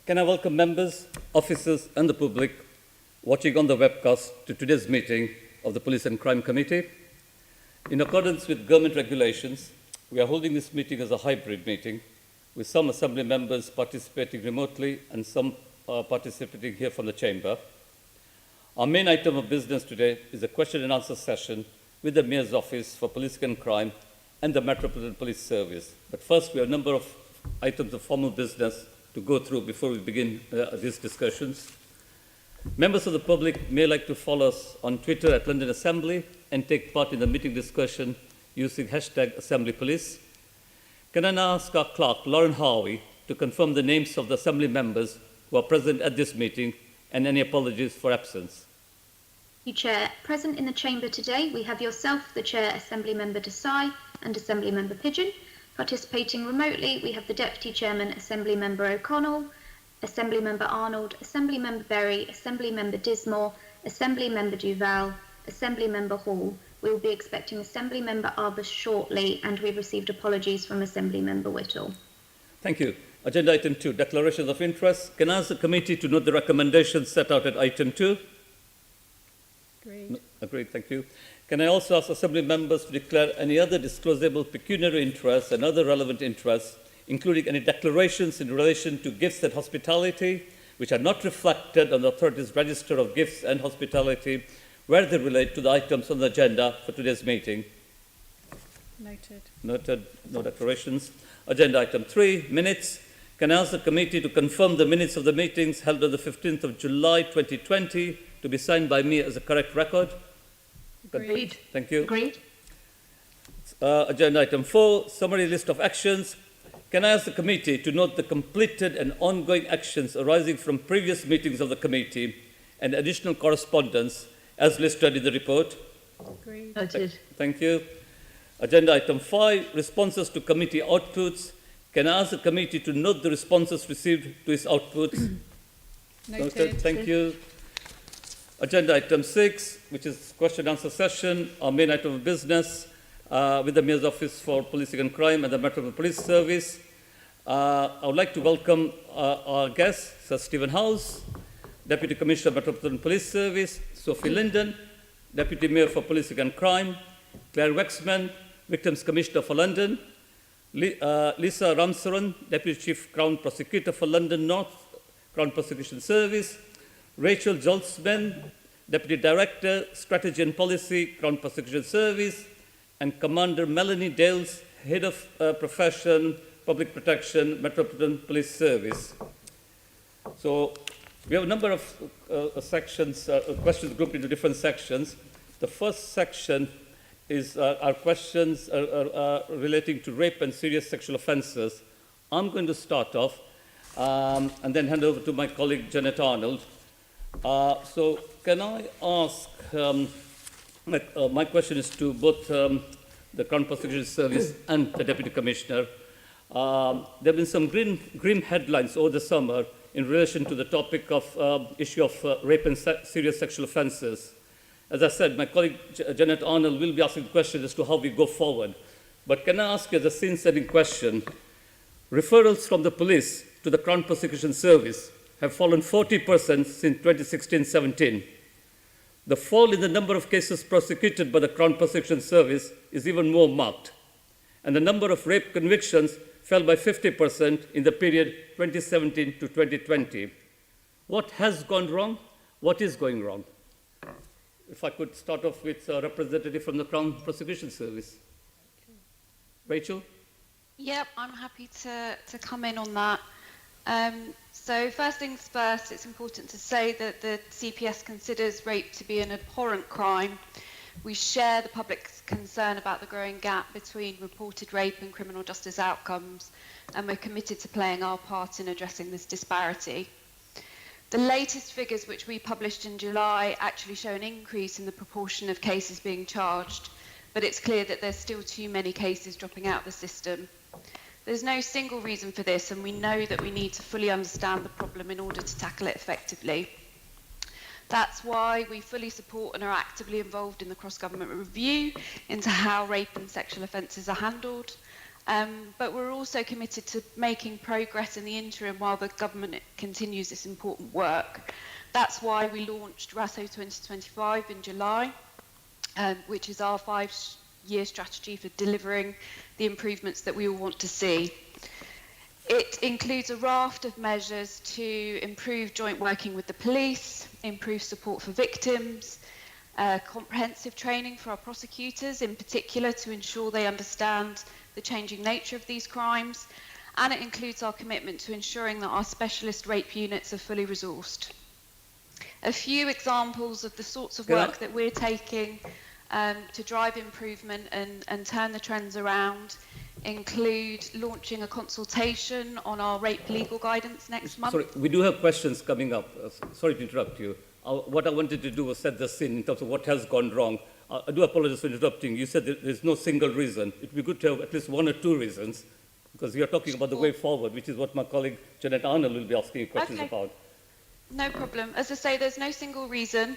Can I welcome members, officers and the public watching on the webcast to today's meeting of the Police and Crime Committee. In accordance with government regulations, we are holding this meeting as a hybrid meeting with some Assembly members participating remotely and some participating here from the Chamber. Our main item of business today is a question and answer session with the Mayor's Office for Police and Crime and the Metropolitan Police Service. But first, we have a number of items of formal business to go through before we begin these discussions. Members of the public may like to follow us on Twitter at London Assembly and take part in the meeting discussion using #AssemblyPolice. Can I now ask our clerk, Lauren Harvey, to confirm the names of the Assembly members who are present at this meeting and any apologies for absence? You, Chair. Present in the Chamber today, we have yourself, the Chair, Assembly Member Desai and Assembly Member Pigeon. Participating remotely, we have the Deputy Chairman, Assembly Member O'Connell, Assembly Member Arnold, Assembly Member Berry, Assembly Member Dismore, Assembly Member Duval, Assembly Member Hall. We will be expecting Assembly Member Arbus shortly, and we've received apologies from Assembly Member Whittle. Thank you. Agenda item 2, declarations of interest. Can I ask the committee to note the recommendations set out at item 2? Agreed. No, agreed, thank you. Can I also ask Assembly members to declare any other disclosable pecuniary interests and other relevant interests, including any declarations in relation to gifts and hospitality, which are not reflected on the authority's register of gifts and hospitality, where they relate to the items on the agenda for today's meeting? Noted. Noted, no declarations. Agenda item 3, minutes. Can I ask the committee to confirm the minutes of the meetings held on the 15th of July 2020 to be signed by me as a correct record? Agreed. Thank you. Agreed. Agenda item 4, summary list of actions. Can I ask the committee to note the completed and ongoing actions arising from previous meetings of the committee and additional correspondence as listed in the report? Agreed. Noted. Thank you. Agenda item 5, responses to committee outputs. Can I ask the committee to note the responses received to its outputs? Noted. Thank you. Agenda item 6, which is question and answer session, our main item of business with the Mayor's Office for Policing and Crime and the Metropolitan Police Service. I would like to welcome our guests, Sir Stephen House, Deputy Commissioner of Metropolitan Police Service, Sophie Linden, Deputy Mayor for Policing and Crime, Claire Wexman, Victims Commissioner for London, Lisa Ramsaran, Deputy Chief Crown Prosecutor for London North, Crown Prosecution Service, Rachel Joltzman, Deputy Director, Strategy and Policy, Crown Prosecution Service, and Commander Melanie Dales, Head of Profession, Public Protection, Metropolitan Police Service. So we have a number of sections, questions grouped into different sections. The first section is our questions relating to rape and serious sexual offences. I'm going to start off and then hand over to my colleague Janet Arnold. So can I ask, my question is to both the Crown Prosecution Service and the Deputy Commissioner. There have been some grim headlines over the summer in relation to the topic of issue of rape and serious sexual offences. As I said, my colleague Janet Arnold will be asking questions as to how we go forward. But can I ask you as a scene-setting question, referrals from the police to the Crown Prosecution Service have fallen 40% since 2016-17. The fall in the number of cases prosecuted by the Crown Prosecution Service is even more marked, and the number of rape convictions fell by 50% in the period 2017 to 2020. What has gone wrong? What is going wrong? If I could start off with a representative from the Crown Prosecution Service. Rachel? Yep, I'm happy to come in on that. So first things first, it's important to say that the CPS considers rape to be an abhorrent crime. We share the public's concern about the growing gap between reported rape and criminal justice outcomes, and we're committed to playing our part in addressing this disparity. The latest figures which we published in July actually show an increase in the proportion of cases being charged, but it's clear that there's still too many cases dropping out of the system. There's no single reason for this, and we know that we need to fully understand the problem in order to tackle it effectively. That's why we fully support and are actively involved in the cross-government review into how rape and sexual offences are handled. But we're also committed to making progress in the interim while the government continues this important work. That's why we launched RASO 2025 in July, which is our 5-year strategy for delivering the improvements that we all want to see. It includes a raft of measures to improve joint working with the police, improve support for victims, comprehensive training for our prosecutors, in particular to ensure they understand the changing nature of these crimes, and it includes our commitment to ensuring that our specialist rape units are fully resourced. A few examples of the sorts of work that we're taking to drive improvement and turn the trends around include launching a consultation on our rape legal guidance next month. Sorry, we do have questions coming up. Sorry to interrupt you. What I wanted to do was set the scene in terms of what has gone wrong. I do apologize for interrupting. You said that there's no single reason. It would be good to have at least one or two reasons, because you're talking about the way forward, which is what my colleague Janet Arnold will be asking you questions about. No problem. As I say, there's no single reason,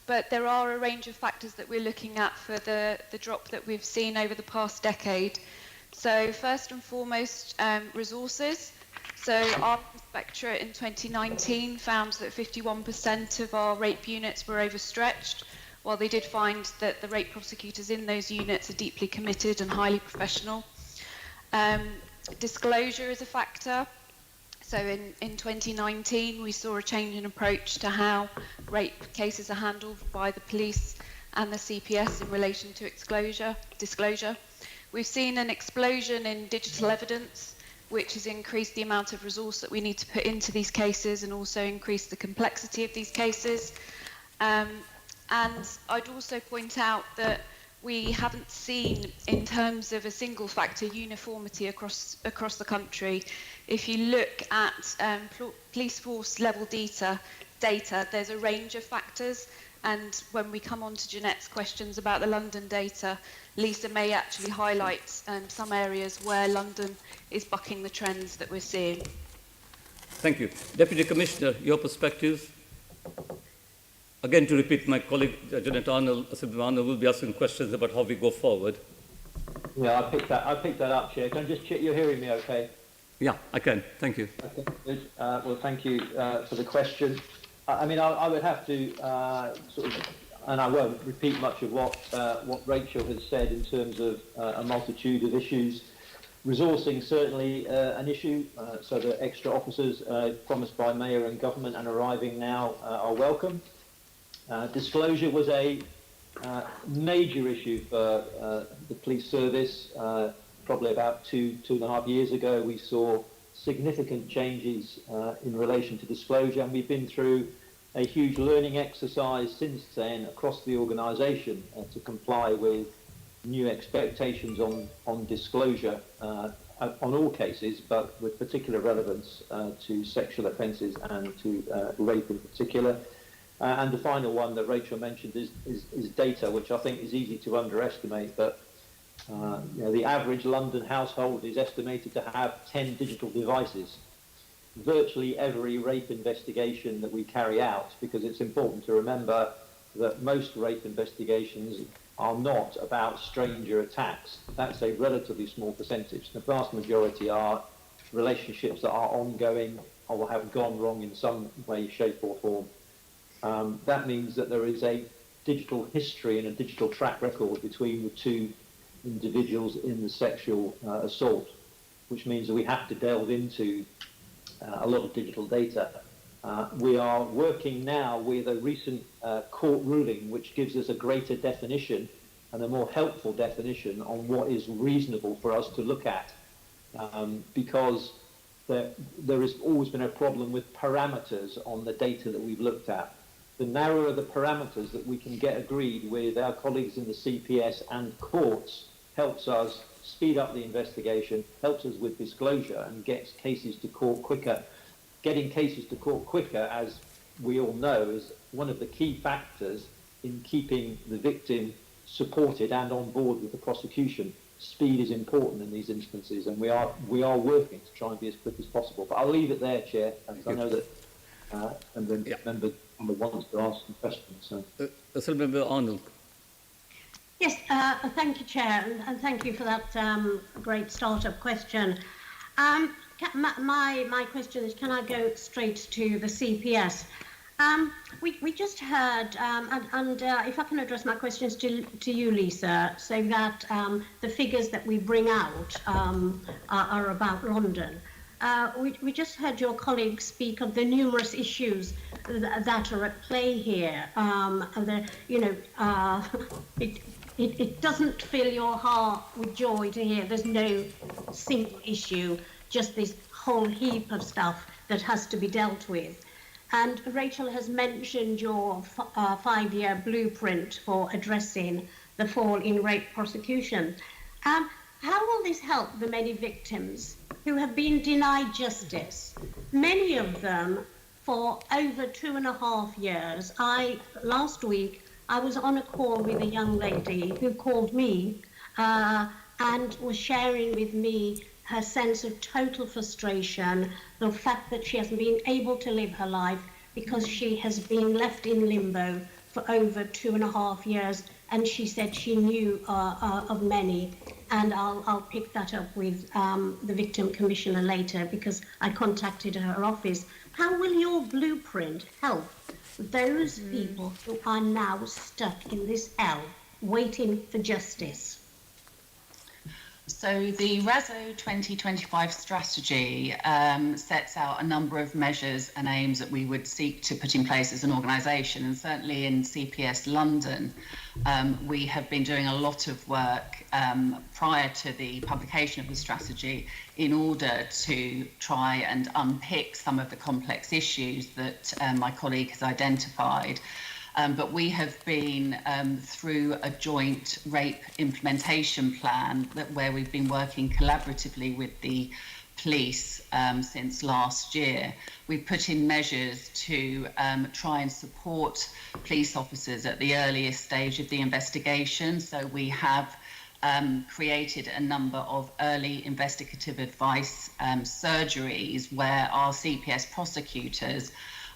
but there are a range of factors that we're looking at for the drop that we've seen over the past decade. So first and foremost, resources. So our inspectorate in 2019 found that 51% of our rape units were overstretched, while they did find that the rape prosecutors in those units are deeply committed and highly professional. Disclosure is a factor. So in 2019, we saw a change in approach to how rape cases are handled by the police and the CPS in relation to disclosure. We've seen an explosion in digital evidence, which has increased the amount of resource that we need to put into these cases and also increased the complexity of these cases. And I'd also point out that we haven't seen, in terms of a single factor, uniformity across the country. If you look at police force level data, there's a range of factors, and when we come on to Jeanette's questions about the London data, Lisa may actually highlight some areas where London is bucking the trends that we're seeing. Thank you. Deputy Commissioner, your perspectives? Again, to repeat, my colleague Janet Arnold will be asking questions about how we go forward. Yeah, I picked that up, Chair. Can I just check you're hearing me okay? Yeah, I can. Thank you. Okay, good. Well, thank you for the question. I mean, I would have to sort of, and I won't repeat much of what Rachel has said in terms of a multitude of issues. Resourcing certainly an issue, so the extra officers promised by Mayor and Government and arriving now are welcome. Disclosure was a major issue for the police service. Probably about two and a half years ago, we saw significant changes in relation to disclosure, and we've been through a huge learning exercise since then across the organisation to comply with new expectations on disclosure on all cases, but with particular relevance to sexual offences and to rape in particular. And the final one that Rachel mentioned is data, which I think is easy to underestimate, but the average London household is estimated to have 10 digital devices. Virtually every rape investigation that we carry out, because it's important to remember that most rape investigations are not about stranger attacks. That's a relatively small percentage. The vast majority are relationships that are ongoing or have gone wrong in some way, shape or form. That means that there is a digital history and a digital track record between the two individuals in the sexual assault, which means that we have to delve into a lot of digital data. We are working now with a recent court ruling which gives us a greater definition and a more helpful definition on what is reasonable for us to look at, because there has always been a problem with parameters on the data that we've looked at. The narrower the parameters that we can get agreed with our colleagues in the CPS and courts helps us speed up the investigation, helps us with disclosure and gets cases to court quicker. Getting cases to court quicker, as we all know, is one of the key factors in keeping the victim supported and on board with the prosecution. Speed is important in these instances, and we are working to try and be as quick as possible. But I'll leave it there, Chair, because I know that and then member wants to ask some questions. So. Member Arnold. Yes, thank you, Chair, and thank you for that great start-up question. My question is, can I go straight to the CPS? We just heard, and if I can address my questions to you, Lisa, so that the figures that we bring out are about London. We just heard your colleagues speak of the numerous issues that are at play here. It doesn't fill your heart with joy to hear there's no single issue, just this whole heap of stuff that has to be dealt with. And Rachel has mentioned your 5-year blueprint for addressing the fall in rape prosecution. How will this help the many victims who have been denied justice? Many of them for over 2.5 years. Last week, I was on a call with a young lady who called me and was sharing with me her sense of total frustration, the fact that she hasn't been able to live her life because she has been left in limbo for over 2.5 years, and she said she knew of many, and I'll pick that up with the Victim Commissioner later because I contacted her office. How will your blueprint help those people who are now stuck in this hell, waiting for justice? So the RASO 2025 strategy sets out a number of measures and aims that we would seek to put in place as an organisation, and certainly in CPS London we have been doing a lot of work prior to the publication of the strategy in order to try and unpick some of the complex issues that my colleague has identified. But we have been through a joint rape implementation plan where we've been working collaboratively with the police since last year. We've put in measures to try and support police officers at the earliest stage of the investigation. So we have created a number of early investigative advice surgeries where our CPS prosecutors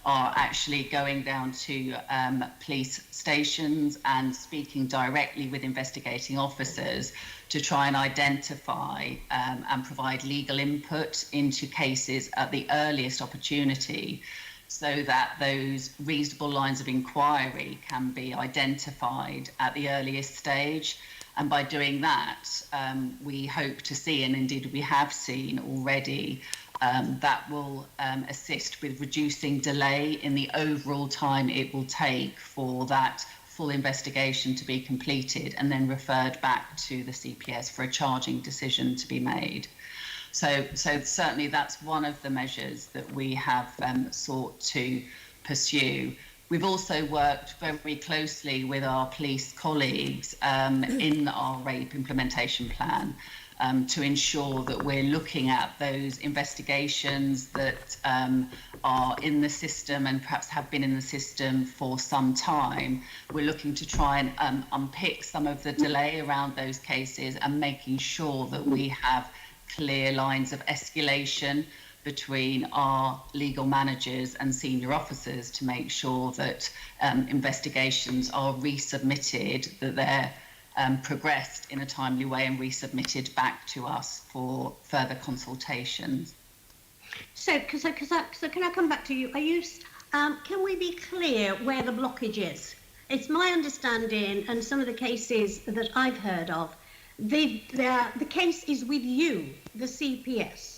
are actually going down to police stations and speaking directly with investigating officers to try and identify and provide legal input into cases at the earliest opportunity, so that those reasonable lines of inquiry can be identified at the earliest stage. And by doing that, we hope to see, and indeed we have seen already, that will assist with reducing delay in the overall time it will take for that full investigation to be completed and then referred back to the CPS for a charging decision to be made. So certainly that's one of the measures that we have sought to pursue. We've also worked very closely with our police colleagues in our rape implementation plan to ensure that we're looking at those investigations that are in the system and perhaps have been in the system for some time. We're looking to try and unpick some of the delay around those cases and making sure that we have clear lines of escalation between our legal managers and senior officers to make sure that investigations are resubmitted, that they're progressed in a timely way and resubmitted back to us for further consultations. So can I come back to you? Can we be clear where the blockage is? It's my understanding, and some of the cases that I've heard of, the case is with you, the CPS.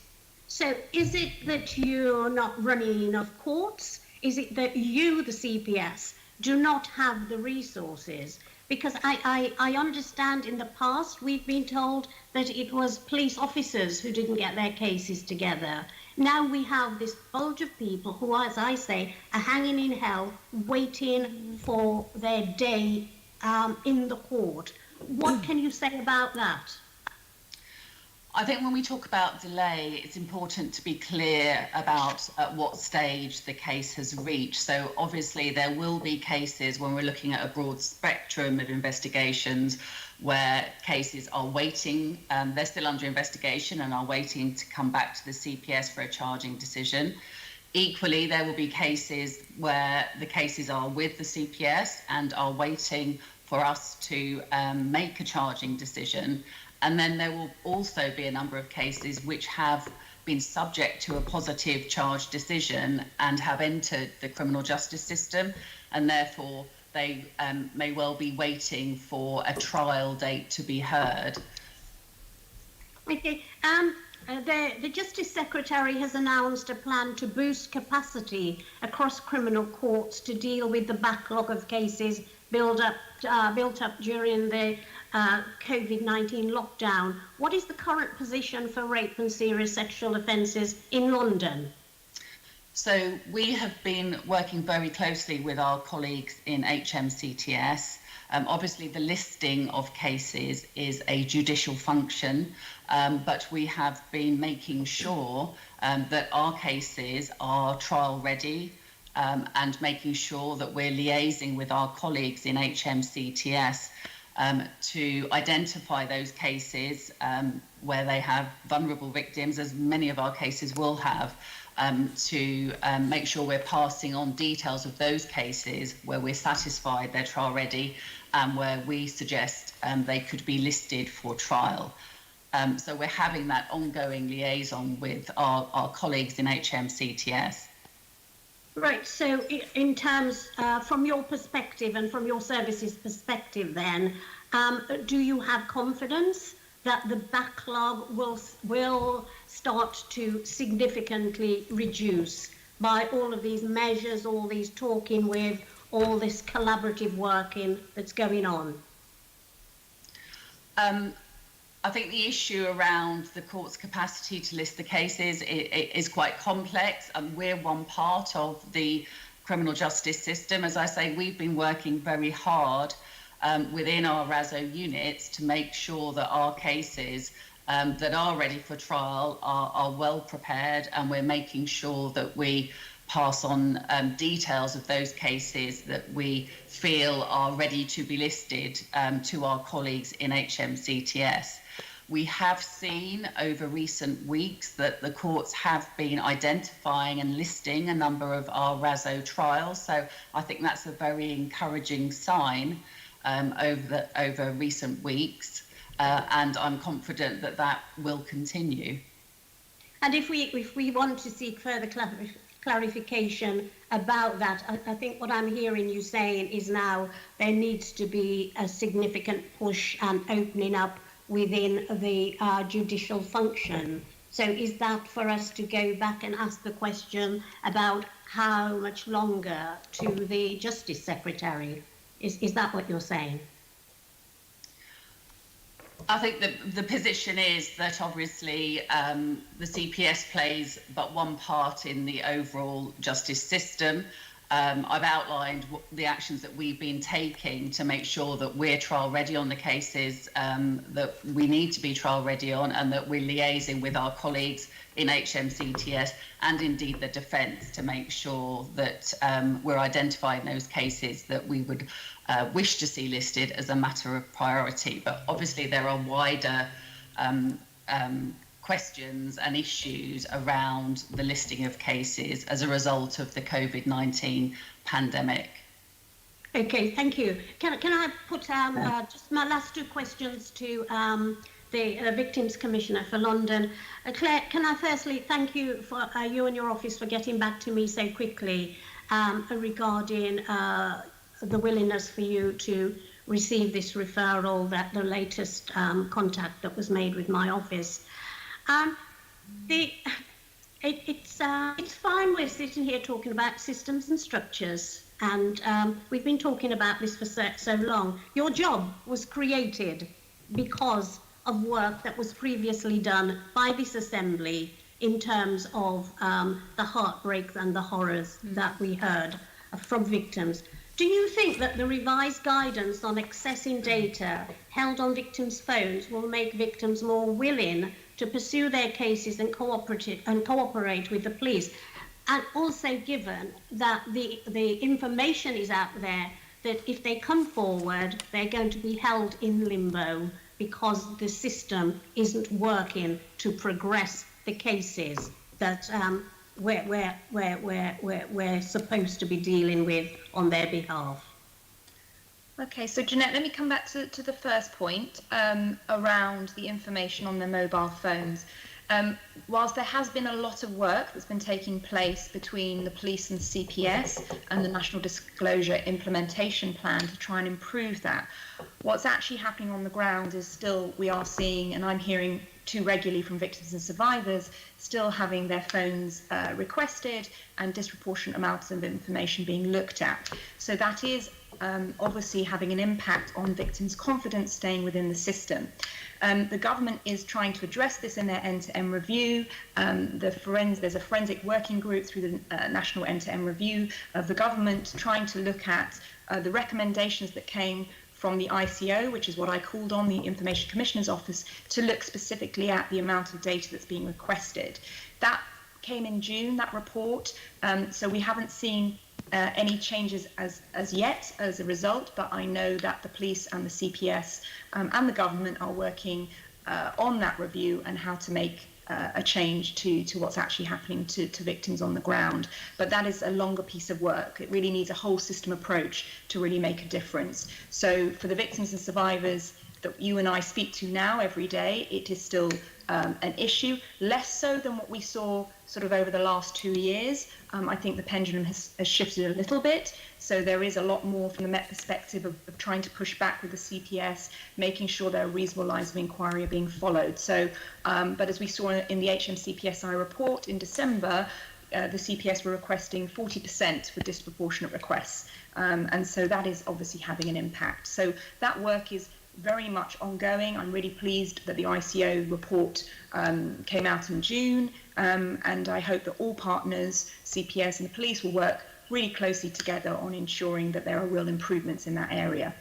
So is it that you're not running enough courts? Is it that you, the CPS, do not have the resources? Because I understand in the past we've been told that it was police officers who didn't get their cases together. Now we have this bulge of people who, as I say, are hanging in hell, waiting for their day in the court. What can you say about that? I think when we talk about delay, it's important to be clear about at what stage the case has reached. So obviously there will be cases when we're looking at a broad spectrum of investigations where cases are waiting, they're still under investigation and are waiting to come back to the CPS for a charging decision. Equally, there will be cases where the cases are with the CPS and are waiting for us to make a charging decision. And then there will also be a number of cases which have been subject to a positive charge decision and have entered the criminal justice system, and therefore they may well be waiting for a trial date to be heard. Okay. The Justice Secretary has announced a plan to boost capacity across criminal courts to deal with the backlog of cases built up during the COVID-19 lockdown. What is the current position for rape and serious sexual offences in London? So we have been working very closely with our colleagues in HMCTS. Obviously, the listing of cases is a judicial function, but we have been making sure that our cases are trial ready and making sure that we're liaising with our colleagues in HMCTS to identify those cases where they have vulnerable victims, as many of our cases will have, to make sure we're passing on details of those cases where we're satisfied they're trial ready and where we suggest they could be listed for trial. So we're having that ongoing liaison with our colleagues in HMCTS. Right, so in terms, from your perspective and from your services perspective then, do you have confidence that the backlog will start to significantly reduce by all of these measures, all these talking with, all this collaborative working that's going on? I think the issue around the court's capacity to list the cases is quite complex, and we're one part of the criminal justice system. As I say, we've been working very hard within our RASO units to make sure that our cases that are ready for trial are well prepared, and we're making sure that we pass on details of those cases that we feel are ready to be listed to our colleagues in HMCTS. We have seen over recent weeks that the courts have been identifying and listing a number of our RASO trials, so I think that's a very encouraging sign over recent weeks, and I'm confident that that will continue. And if we want to seek further clarification about that, I think what I'm hearing you saying is now there needs to be a significant push and opening up within the judicial function. So is that for us to go back and ask the question about how much longer to the Justice Secretary? Is that what you're saying? I think the position is that obviously the CPS plays but one part in the overall justice system. I've outlined the actions that we've been taking to make sure that we're trial ready on the cases that we need to be trial ready on, and that we're liaising with our colleagues in HMCTS and indeed the defence to make sure that we're identifying those cases that we would wish to see listed as a matter of priority. But obviously there are wider questions and issues around the listing of cases as a result of the COVID-19 pandemic. Okay, thank you. Can I put just my last two questions to the Victims Commissioner for London? Claire, can I firstly thank you for you and your office for getting back to me so quickly regarding the willingness for you to receive this referral, that the latest contact that was made with my office. It's fine we're sitting here talking about systems and structures, and we've been talking about this for so long. Your job was created because of work that was previously done by this Assembly in terms of the heartbreaks and the horrors that we heard from victims. Do you think that the revised guidance on accessing data held on victims' phones will make victims more willing to pursue their cases and cooperate with the police? And also, given that the information is out there that if they come forward, they're going to be held in limbo because the system isn't working to progress the cases that we're supposed to be dealing with on their behalf. Okay, so Jeanette, let me come back to the first point around the information on their mobile phones. Whilst there has been a lot of work that's been taking place between the police and the CPS and the National Disclosure Implementation Plan to try and improve that, what's actually happening on the ground is still we are seeing, and I'm hearing too regularly from victims and survivors, still having their phones requested and disproportionate amounts of information being looked at. So that is obviously having an impact on victims' confidence staying within the system. The government is trying to address this in their end-to-end review. There's a forensic working group through the National End-to-End Review of the government trying to look at the recommendations that came from the ICO, which is what I called on the Information Commissioner's Office, to look specifically at the amount of data that's being requested. That came in June, that report, so we haven't seen any changes as yet as a result, but I know that the police and the CPS and the government are working on that review and how to make a change to what's actually happening to victims on the ground. But that is a longer piece of work. It really needs a whole system approach to really make a difference. So for the victims and survivors that you and I speak to now every day, it is still an issue, less so than what we saw sort of over the last 2 years. I think the pendulum has shifted a little bit. So there is a lot more from the Met perspective of trying to push back with the CPS, making sure there are reasonable lines of inquiry are being followed. So, but as we saw in the HMCPSI report in December, the CPS were requesting 40% for disproportionate requests. And so that is obviously having an impact. So that work is very much ongoing. I'm really pleased that the ICO report came out in June, and I hope that all partners, CPS and the police, will work really closely together on ensuring that there are real improvements in that area.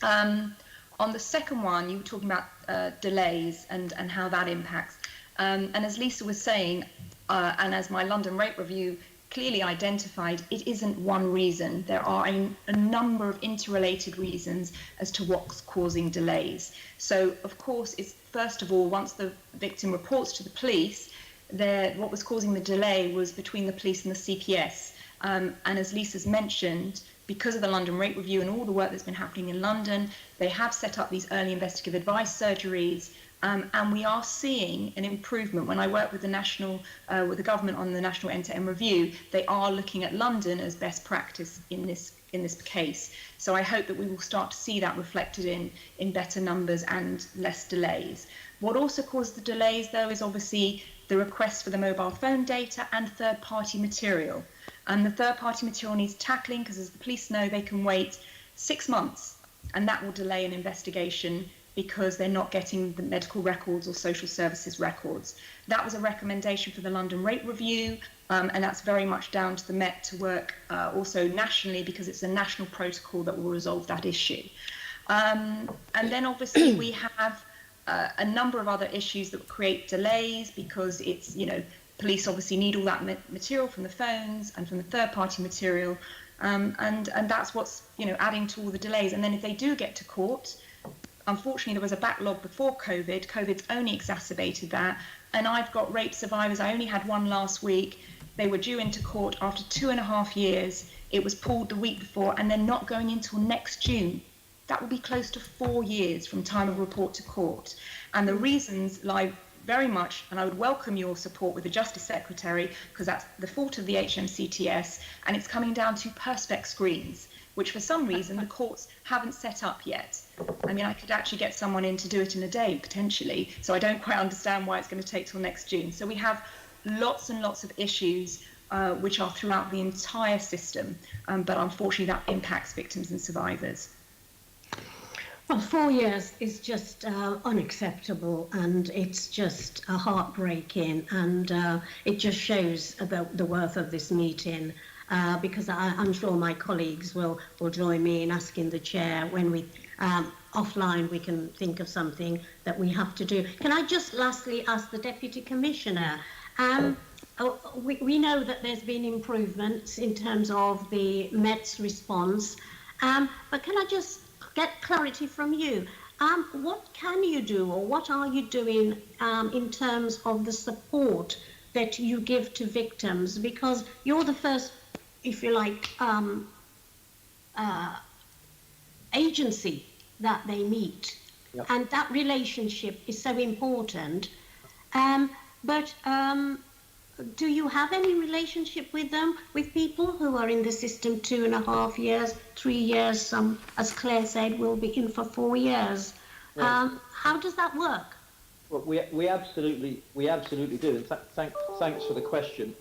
On the second one, you were talking about delays and how that impacts. And as Lisa was saying, and as my London rate review clearly identified, it isn't one reason. There are a number of interrelated reasons as to what's causing delays. So, of course, it's first of all, once the victim reports to the police, what was causing the delay was between the police and the CPS. And as Lisa's mentioned, because of the London rate review and all the work that's been happening in London, they have set up these early investigative advice surgeries. And we are seeing an improvement. When I work with the government on the National End-to-End Review, they are looking at London as best practice in this case. So I hope that we will start to see that reflected in better numbers and less delays. What also caused the delays, though, is obviously the request for the mobile phone data and third-party material. And the third-party material needs tackling because, as the police know, they can wait 6 months, and that will delay an investigation because they're not getting the medical records or social services records. That was a recommendation for the London rate review, and that's very much down to the Met to work also nationally, because it's a national protocol that will resolve that issue. And then obviously we have a number of other issues that create delays, because it's, police obviously need all that material from the phones and from the third-party material, and that's what's, adding to all the delays. And then if they do get to court, unfortunately, there was a backlog before COVID. COVID's only exacerbated that. And I've got rape survivors. I only had one last week. They were due into court after 2.5 years. It was pulled the week before, and they're not going until next June. That will be close to 4 years from time of report to court. And the reasons lie very much, and I would welcome your support with the Justice Secretary, because that's the fault of the HMCTS, and it's coming down to perspex screens, which for some reason the courts haven't set up yet. I mean, I could actually get someone in to do it in a day, potentially, so I don't quite understand why it's going to take till next June. So we have lots and lots of issues which are throughout the entire system, but unfortunately that impacts victims and survivors. Well, 4 years is just unacceptable, and it's just heartbreaking, and it just shows about the worth of this meeting. Because I'm sure my colleagues will join me in asking the chair when we, offline, we can think of something that we have to do. Can I just lastly ask the Deputy Commissioner, we know that there's been improvements in terms of the Met's response, but can I just get clarity from you? What can you do, or what are you doing in terms of the support that you give to victims? Because you're the first, if you like, agency that they meet. Yep. And that relationship is so important. But do you have any relationship with them, with people who are in the system 2.5 years, 3 years, some, as Claire said, will be in for 4 years? Well, How does that work? well, we absolutely do. And thanks for the question.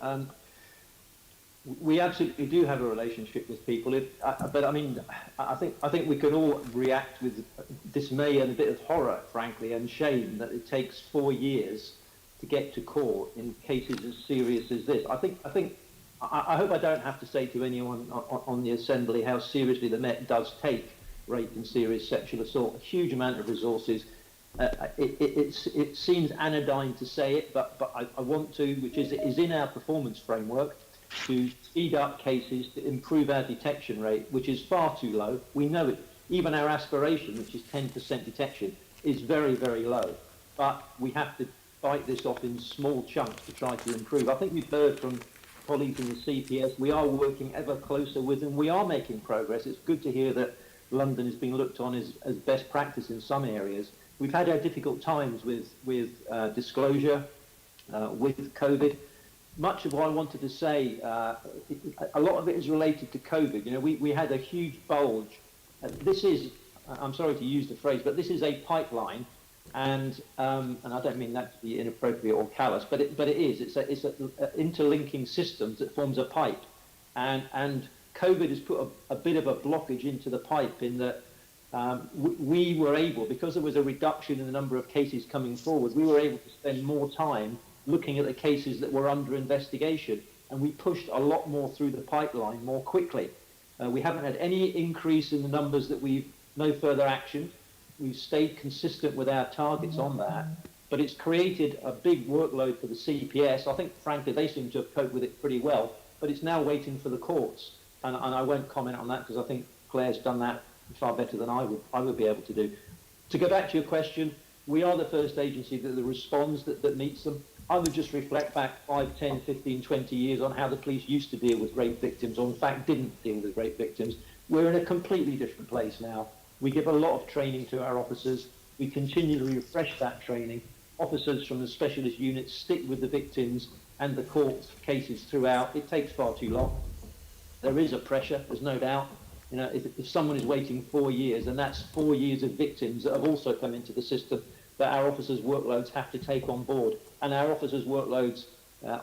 We absolutely do have a relationship with people. But I mean, I think we can all react with dismay and a bit of horror, frankly, and shame that it takes 4 years to get to court in cases as serious as this. I hope I don't have to say to anyone on the Assembly how seriously the Met does take rape and serious sexual assault. A huge amount of resources. It seems anodyne to say it, but I want to, which is in our performance framework, to speed up cases, to improve our detection rate, which is far too low. We know it. Even our aspiration, which is 10% detection, is very, very low. But we have to bite this off in small chunks to try to improve. I think we've heard from colleagues in the CPS. We are working ever closer with them. We are making progress. It's good to hear that London is being looked on as best practice in some areas. We've had our difficult times with disclosure, with COVID. Much of what I wanted to say, a lot of it is related to COVID. You know, we had a huge bulge. This is, I'm sorry to use the phrase, but this is a pipeline, and I don't mean that to be inappropriate or callous, but it is. It's a interlinking systems that forms a pipe, and COVID has put a bit of a blockage into the pipe in that we were able, because there was a reduction in the number of cases coming forward, we were able to spend more time looking at the cases that were under investigation, and we pushed a lot more through the pipeline more quickly. We haven't had any increase in the numbers that no further action. We've stayed consistent with our targets on that, but it's created a big workload for the CPS. I think, frankly, they seem to have coped with it pretty well, but it's now waiting for the courts, and I won't comment on that because I think Claire's done that far better than I would be able to do. To go back to your question, we are the first agency that responds, that meets them. I would just reflect back 5, 10, 15, 20 years on how the police used to deal with rape victims, or in fact didn't deal with rape victims. We're in a completely different place now. We give a lot of training to our officers. We continually refresh that training. Officers from the specialist units stick with the victims and the court cases throughout. It takes far too long. There is a pressure, there's no doubt. You know, if someone is waiting 4 years, and that's 4 years of victims that have also come into the system, that our officers' workloads have to take on board. And our officers' workloads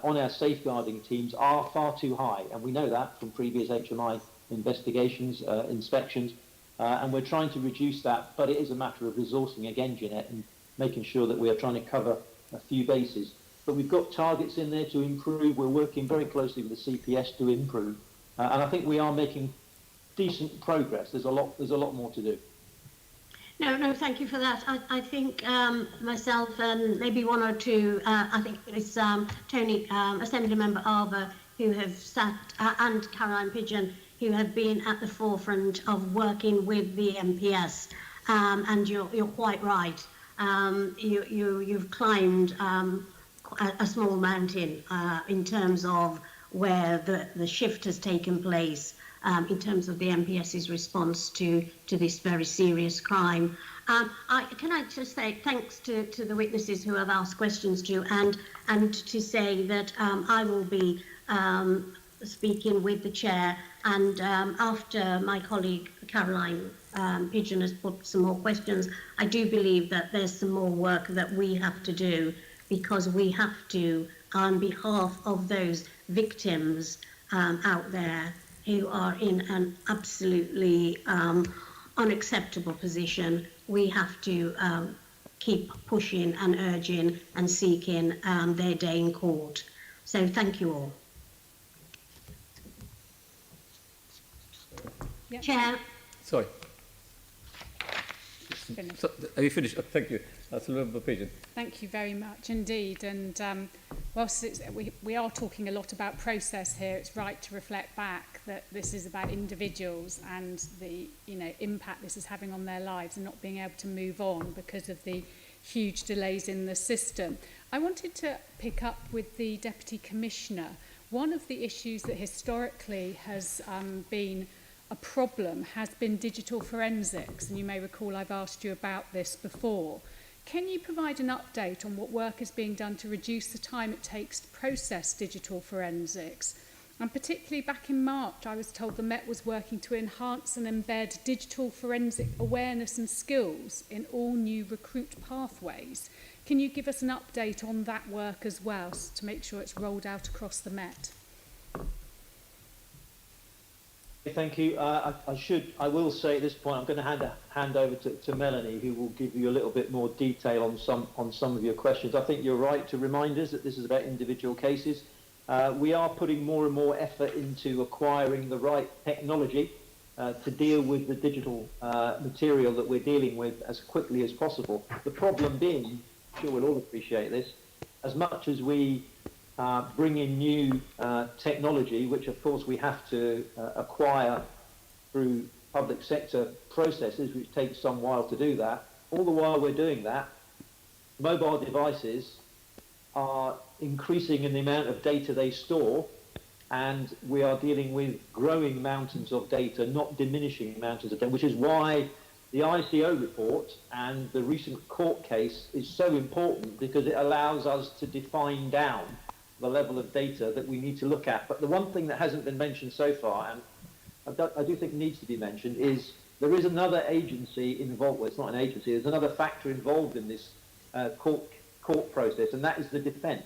on our safeguarding teams are far too high, and we know that from previous HMI investigations, inspections, and we're trying to reduce that, but it is a matter of resourcing again, Jeanette, and making sure that we are trying to cover a few bases. But we've got targets in there to improve. We're working very closely with the CPS to improve, and I think we are making decent progress. There's a lot more to do. No, thank you for that. I think myself and maybe one or two, I think it's Tony, Assembly Member Arbour, who have sat, and Caroline Pigeon, who have been at the forefront of working with the MPS. And you're quite right. You've climbed a small mountain in terms of where the shift has taken place. In terms of the MPS's response to this very serious crime. Can I just say thanks to the witnesses who have asked questions to, and to say that I will be speaking with the chair, and after my colleague Caroline Pigeon has put some more questions, I do believe that there's some more work that we have to do, because we have to, on behalf of those victims out there who are in an absolutely unacceptable position, we have to keep pushing and urging and seeking their day in court. So thank you all. Yep. Chair. Sorry. Finished. So, are you finished? Thank you. That's a little bit patient. Thank you very much indeed. And whilst we are talking a lot about process here, it's right to reflect back that this is about individuals and the impact this is having on their lives, and not being able to move on because of the huge delays in the system. I wanted to pick up with the Deputy Commissioner. One of the issues that historically has been a problem has been digital forensics, and you may recall I've asked you about this before. Can you provide an update on what work is being done to reduce the time it takes to process digital forensics? And particularly back in March, I was told the Met was working to enhance and embed digital forensic awareness and skills in all new recruit pathways. Can you give us an update on that work as well, to make sure it's rolled out across the Met? Thank you. I will say at this point, I'm going to hand over to Melanie, who will give you a little bit more detail on some of your questions. I think you're right to remind us that this is about individual cases. We are putting more and more effort into acquiring the right technology to deal with the digital material that we're dealing with as quickly as possible. The problem being, I'm sure we'll all appreciate this, as much as we bring in new technology, which of course we have to acquire through public sector processes, which takes some while to do that. All the while we're doing that, mobile devices are increasing in the amount of data they store, and we are dealing with growing mountains of data, not diminishing mountains of data, which is why the ICO report and the recent court case is so important, because it allows us to define down the level of data that we need to look at. But the one thing that hasn't been mentioned so far, and I do think needs to be mentioned, is there is another agency involved. Well, it's not an agency, there's another factor involved in this court process, and that is the defence.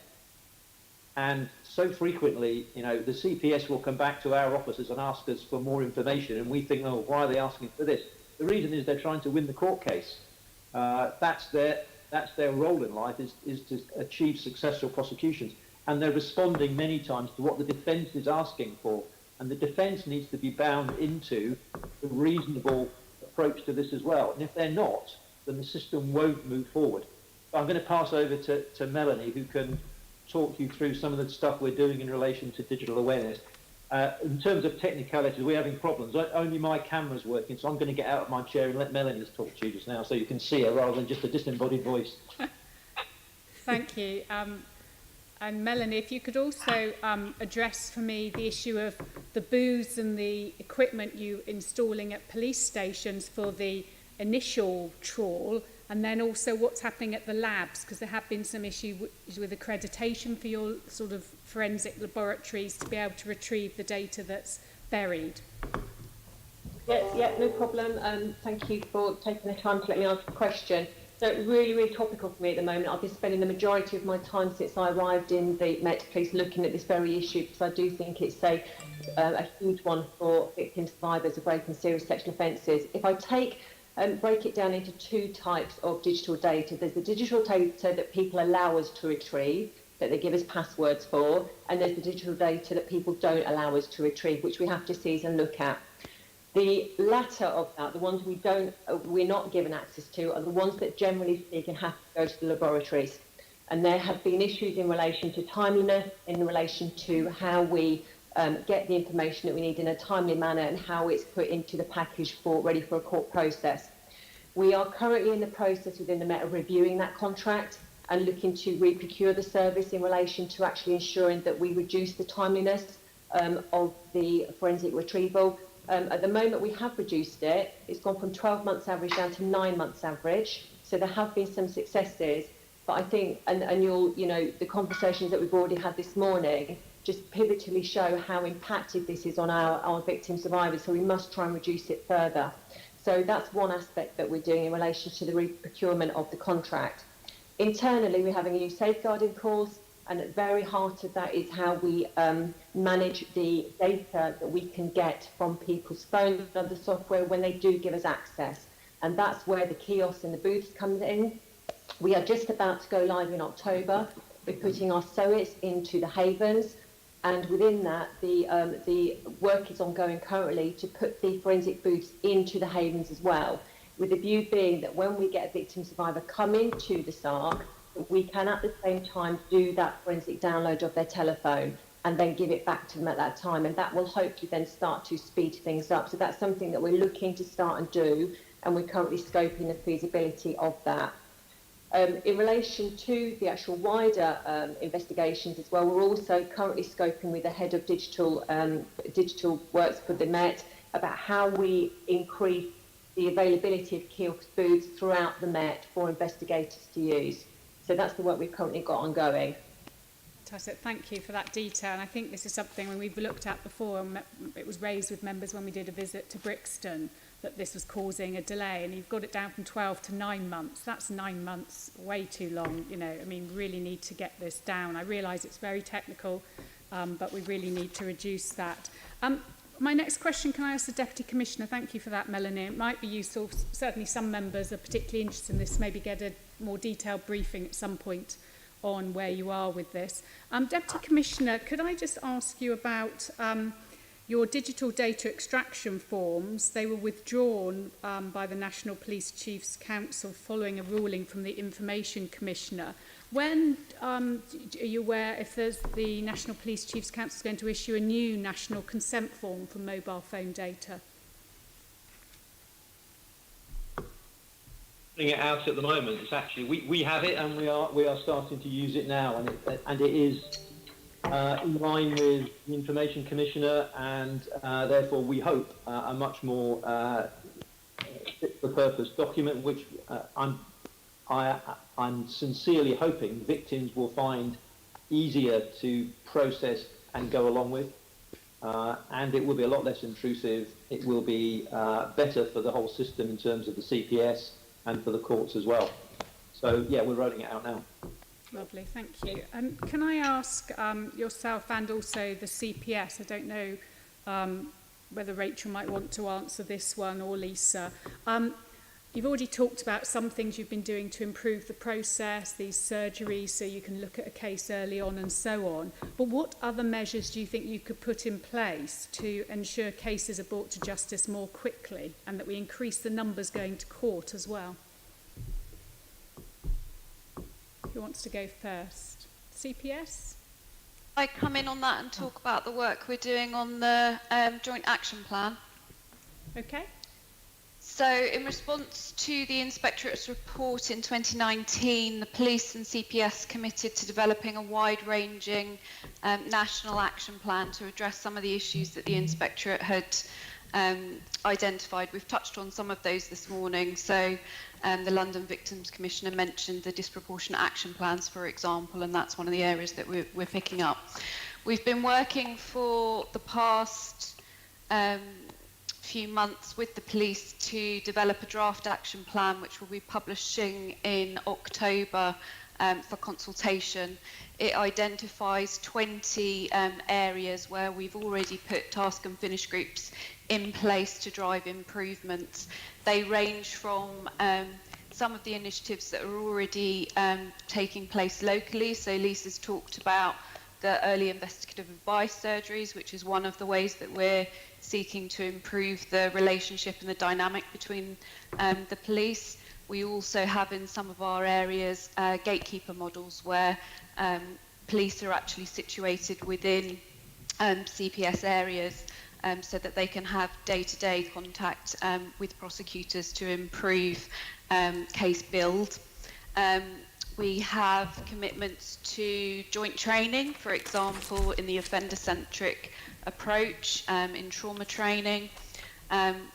And so frequently, the CPS will come back to our offices and ask us for more information, and we think, oh, why are they asking for this? The reason is they're trying to win the court case. That's their role in life, is to achieve successful prosecutions. And they're responding many times to what the defence is asking for. And the defence needs to be bound into a reasonable approach to this as well. And if they're not, then the system won't move forward. So I'm going to pass over to Melanie, who can talk you through some of the stuff we're doing in relation to digital awareness. In terms of technicalities, we're having problems. Only my camera's working, so I'm going to get out of my chair and let Melanie just talk to you just now, so you can see her rather than just a disembodied voice. Thank you. And Melanie, if you could also address for me the issue of the booths and the equipment you installing at police stations for the initial trawl, and then also what's happening at the labs, because there have been some issues with accreditation for your sort of forensic laboratories to be able to retrieve the data that's buried. Yeah, no problem. Thank you for taking the time to let me answer the question. So really, really topical for me at the moment. I've been spending the majority of my time since I arrived in the Met Police looking at this very issue, because I do think it's a huge one for victim survivors of rape and serious sexual offences. If I break it down into two types of digital data. There's the digital data that people allow us to retrieve, that they give us passwords for, and there's the digital data that people don't allow us to retrieve, which we have to seize and look at. The latter of that, the ones we're not given access to, are the ones that generally speaking have to go to the laboratories. And there have been issues in relation to timeliness, in relation to how we get the information that we need in a timely manner, and how it's put into the package ready for a court process. We are currently in the process within the Met of reviewing that contract and looking to re-procure the service in relation to actually ensuring that we reduce the timeliness of the forensic retrieval. At the moment, we have reduced it. It's gone from 12 months average down to 9 months average. So there have been some successes. But I think, and the conversations that we've already had this morning just pivotally show how impacted this is on our victim survivors. So we must try and reduce it further. So that's one aspect that we're doing in relation to the re-procurement of the contract. Internally, we're having a new safeguarding course, and at the very heart of that is how we manage the data that we can get from people's phones and other software when they do give us access. And that's where the kiosks and the booths come in. We are just about to go live in October. We're putting our SOITs into the havens, and within that, the work is ongoing currently to put the forensic booths into the havens as well, with the view being that when we get a victim survivor coming to the SARC, we can at the same time do that forensic download of their telephone and then give it back to them at that time, and that will hopefully then start to speed things up. So that's something that we're looking to start and do, and we're currently scoping the feasibility of that. In relation to the actual wider investigations as well, we're also currently scoping with the head of digital works for the Met about how we increase the availability of kiosk booths throughout the Met for investigators to use. So that's the work we've currently got ongoing. Fantastic. Thank you for that detail. And I think this is something when we've looked at before, and it was raised with members when we did a visit to Brixton, that this was causing a delay, and you've got it down from 12 to 9 months. That's 9 months, way too long. You know, I mean, really need to get this down. I realise it's very technical, but we really need to reduce that. My next question, can I ask the Deputy Commissioner? Thank you for that, Melanie. It might be useful, certainly some members are particularly interested in this, maybe get a more detailed briefing at some point on where you are with this. Deputy Commissioner, could I just ask you about your digital data extraction forms? They were withdrawn by the National Police Chiefs Council following a ruling from the Information Commissioner. When are you aware if the National Police Chiefs Council is going to issue a new national consent form for mobile phone data? Putting it out at the moment. It's actually we have it, and we are starting to use it now, and it is in line with the Information Commissioner, and therefore we hope a much more fit for purpose document, which I'm sincerely hoping victims will find easier to process and go along with, and it will be a lot less intrusive. It will be better for the whole system in terms of the CPS and for the courts as well. So yeah, we're rolling it out now. Lovely, thank you. Can I ask yourself and also the CPS, I don't know whether Rachel might want to answer this one or Lisa. You've already talked about some things you've been doing to improve the process, these surgeries, so you can look at a case early on and so on. But what other measures do you think you could put in place to ensure cases are brought to justice more quickly and that we increase the numbers going to court as well? Who wants to go first? CPS? I come in on that and talk about the work we're doing on the joint action plan. Okay. So in response to the Inspectorate's report in 2019, the police and CPS committed to developing a wide-ranging national action plan to address some of the issues that the Inspectorate had identified. We've touched on some of those this morning. So the London Victims Commissioner mentioned the disproportionate action plans, for example, and that's one of the areas that we're picking up. We've been working for the past few months with the police to develop a draft action plan which we'll be publishing in October for consultation. It identifies 20 areas where we've already put task and finish groups in place to drive improvements. They range from some of the initiatives that are already taking place locally. So Lisa's talked about the early investigative advice surgeries, which is one of the ways that we're seeking to improve the relationship and the dynamic between the police. We also have in some of our areas gatekeeper models where police are actually situated within CPS areas so that they can have day-to-day contact with prosecutors to improve case build. We have commitments to joint training, for example, in the offender-centric approach, in trauma training.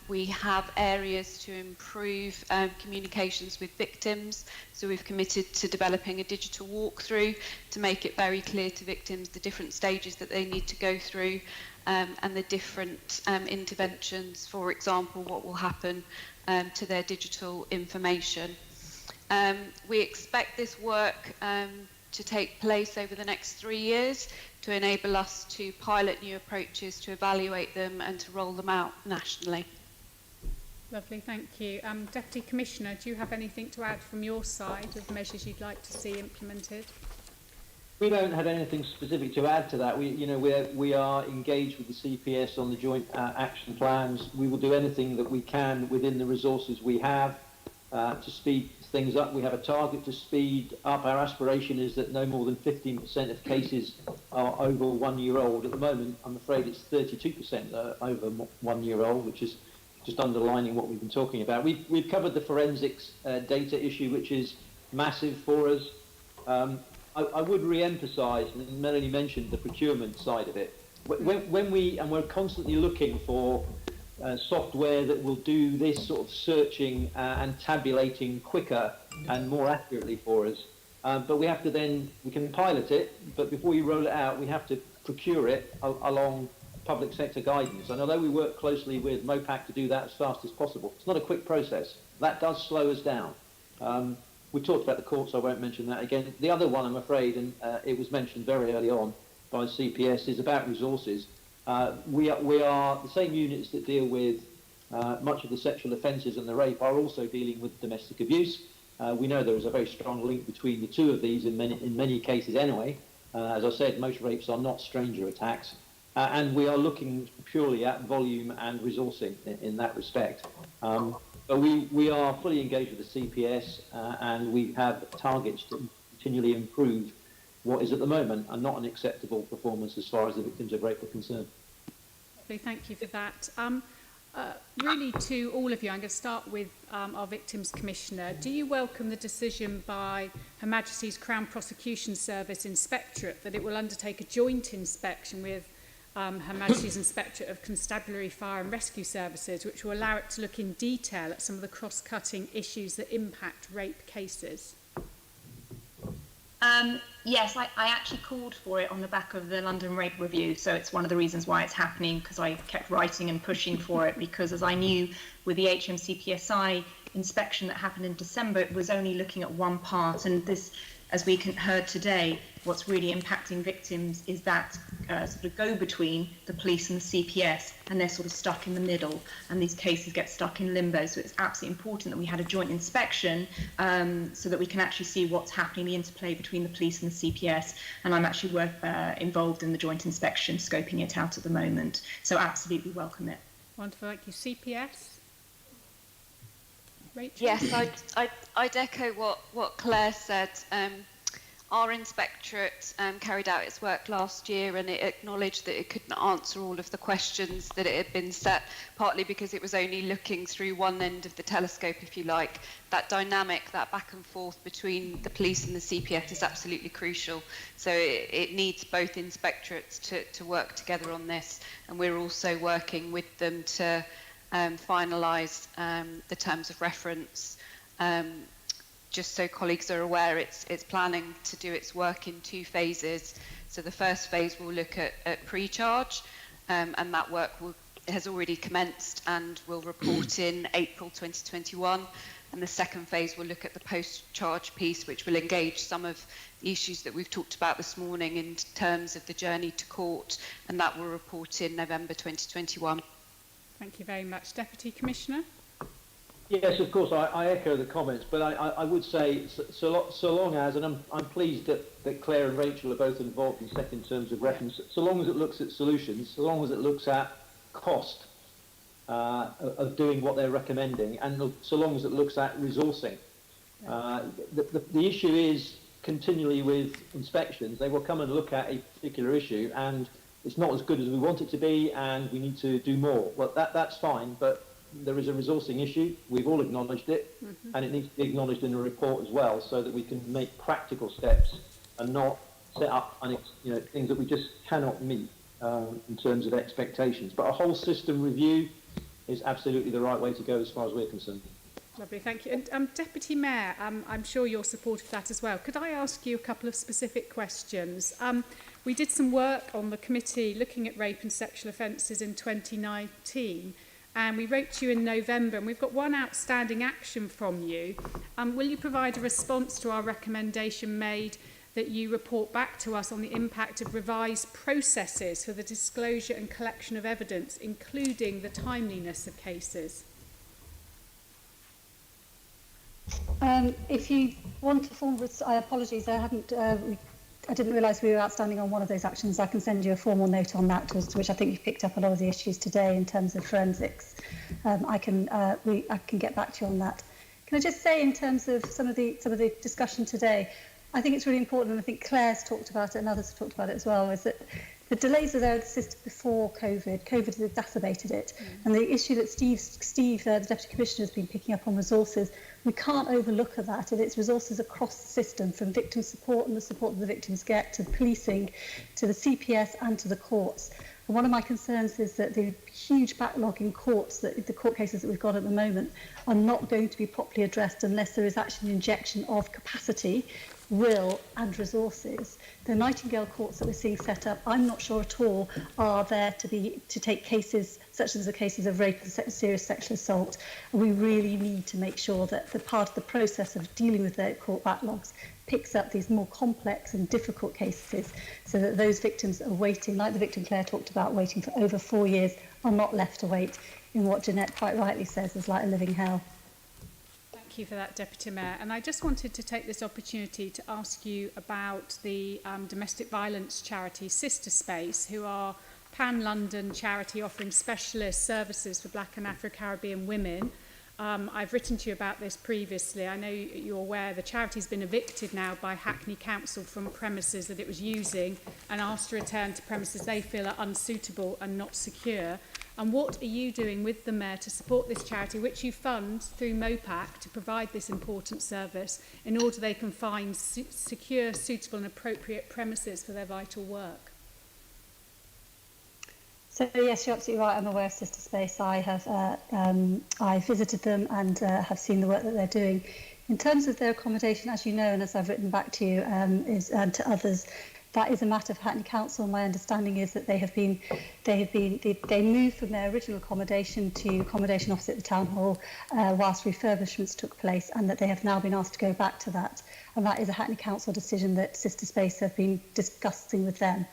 We have areas to improve communications with victims. So we've committed to developing a digital walkthrough to make it very clear to victims the different stages that they need to go through and the different interventions, for example, what will happen to their digital information. We expect this work to take place over the next 3 years to enable us to pilot new approaches, to evaluate them and to roll them out nationally. Lovely, thank you. Deputy Commissioner, do you have anything to add from your side of measures you'd like to see implemented? We don't have anything specific to add to that. We are engaged with the CPS on the joint action plans. We will do anything that we can within the resources we have to speed things up. We have a target to speed up. Our aspiration is that no more than 15% of cases are over 1 year old. At the moment, I'm afraid it's 32% over 1 year old, which is just underlining what we've been talking about. We've covered the forensics data issue, which is massive for us. I would re-emphasise, and Melanie mentioned the procurement side of it. When we're constantly looking for software that will do this sort of searching and tabulating quicker and more accurately for us. But we have to we can pilot it, but before you roll it out, we have to procure it along public sector guidance. And although we work closely with MOPAC to do that as fast as possible, it's not a quick process. That does slow us down. We talked about the courts, I won't mention that again. The other one, I'm afraid, and it was mentioned very early on by CPS, is about resources. We are the same units that deal with much of the sexual offences and the rape are also dealing with domestic abuse. We know there is a very strong link between the two of these in many cases anyway. As I said, most rapes are not stranger attacks. And we are looking purely at volume and resourcing in that respect. But we are fully engaged with the CPS and we have targets to continually improve what is at the moment a not an acceptable performance as far as the victims of rape are concerned. Thank you for that. Really to all of you, I'm going to start with our Victims Commissioner. Do you welcome the decision by Her Majesty's Crown Prosecution Service Inspectorate that it will undertake a joint inspection with Her Majesty's Inspectorate of Constabulary, Fire and Rescue Services, which will allow it to look in detail at some of the cross-cutting issues that impact rape cases? Yes, I actually called for it on the back of the London Rape Review, so it's one of the reasons why it's happening, because I kept writing and pushing for it, because as I knew with the HMCPSI inspection that happened in December, it was only looking at one part, and this, as we heard today, what's really impacting victims is that sort of go-between the police and the CPS, and they're sort of stuck in the middle, and these cases get stuck in limbo. So it's absolutely important that we had a joint inspection so that we can actually see what's happening, the interplay between the police and the CPS, and I'm actually involved in the joint inspection, scoping it out at the moment. So absolutely welcome it. Wonderful, thank you. CPS? Rachel? Yes, I'd echo what Claire said. Our inspectorate carried out its work last year and it acknowledged that it couldn't answer all of the questions that it had been set, partly because it was only looking through one end of the telescope, if you like. That dynamic, that back and forth between the police and the CPF is absolutely crucial. So it needs both inspectorates to work together on this, and we're also working with them to finalise the terms of reference. Just so colleagues are aware, it's planning to do its work in two phases. So the first phase will look at pre-charge, and that work has already commenced and will report in April 2021. And the second phase will look at the post-charge piece, which will engage some of the issues that we've talked about this morning in terms of the journey to court, and that will report in November 2021. Thank you very much. Deputy Commissioner? Yes, of course, I echo the comments, but I would say so long as, and I'm pleased that Claire and Rachel are both involved in second terms of reference, so long as it looks at solutions, so long as it looks at cost of doing what they're recommending, and so long as it looks at resourcing. The issue is continually with inspections, they will come and look at a particular issue and it's not as good as we want it to be and we need to do more. Well, that's fine, but there is a resourcing issue. We've all acknowledged it, and it needs to be acknowledged in the report as well, so that we can make practical steps and not set up things that we just cannot meet in terms of expectations. But a whole system review is absolutely the right way to go as far as we're concerned. Lovely, thank you. And Deputy Mayor, I'm sure you're supportive of that as well. Could I ask you a couple of specific questions? We did some work on the committee looking at rape and sexual offences in 2019. And we wrote to you in November, and we've got one outstanding action from you. Will you provide a response to our recommendation made that you report back to us on the impact of revised processes for the disclosure and collection of evidence, including the timeliness of cases? If you want a formal, apologies, I didn't realise we were outstanding on one of those actions. I can send you a formal note on that, to which I think you've picked up a lot of the issues today in terms of forensics. I can get back to you on that. Can I just say, in terms of some of the discussion today, I think it's really important, and I think Claire's talked about it and others have talked about it as well, is that the delays are there existed before COVID. COVID has exacerbated it. And the issue that Steve, the Deputy Commissioner, has been picking up on resources, we can't overlook that. And it's resources across the system, from victim support and the support that the victims get, to policing, to the CPS and to the courts. And one of my concerns is that the huge backlog in courts, that the court cases that we've got at the moment, are not going to be properly addressed unless there is actually an injection of capacity, will and resources. The Nightingale courts that we're seeing set up, I'm not sure at all are there to take cases such as the cases of rape and serious sexual assault. And we really need to make sure that the part of the process of dealing with their court backlogs picks up these more complex and difficult cases, so that those victims are waiting, like the victim Claire talked about, waiting for over 4 years, are not left to wait in what Jeanette quite rightly says is like a living hell. Thank you for that, Deputy Mayor. And I just wanted to take this opportunity to ask you about the domestic violence charity Sister Space, who are pan-London charity offering specialist services for Black and Afro-Caribbean women. I've written to you about this previously. I know you're aware the charity's been evicted now by Hackney Council from premises that it was using and asked to return to premises they feel are unsuitable and not secure. And what are you doing with the Mayor to support this charity, which you fund through MOPAC, to provide this important service in order they can find secure, suitable and appropriate premises for their vital work? So yes, you're absolutely right. I'm aware of Sister Space. I have I visited them and have seen the work that they're doing. In terms of their accommodation, as you know, and as I've written back to you and to others, that is a matter for Hackney Council. My understanding is that they moved from their original accommodation to accommodation opposite the town hall whilst refurbishments took place, and that they have now been asked to go back to that. And that is a Hackney Council decision that Sister Space have been discussing with them.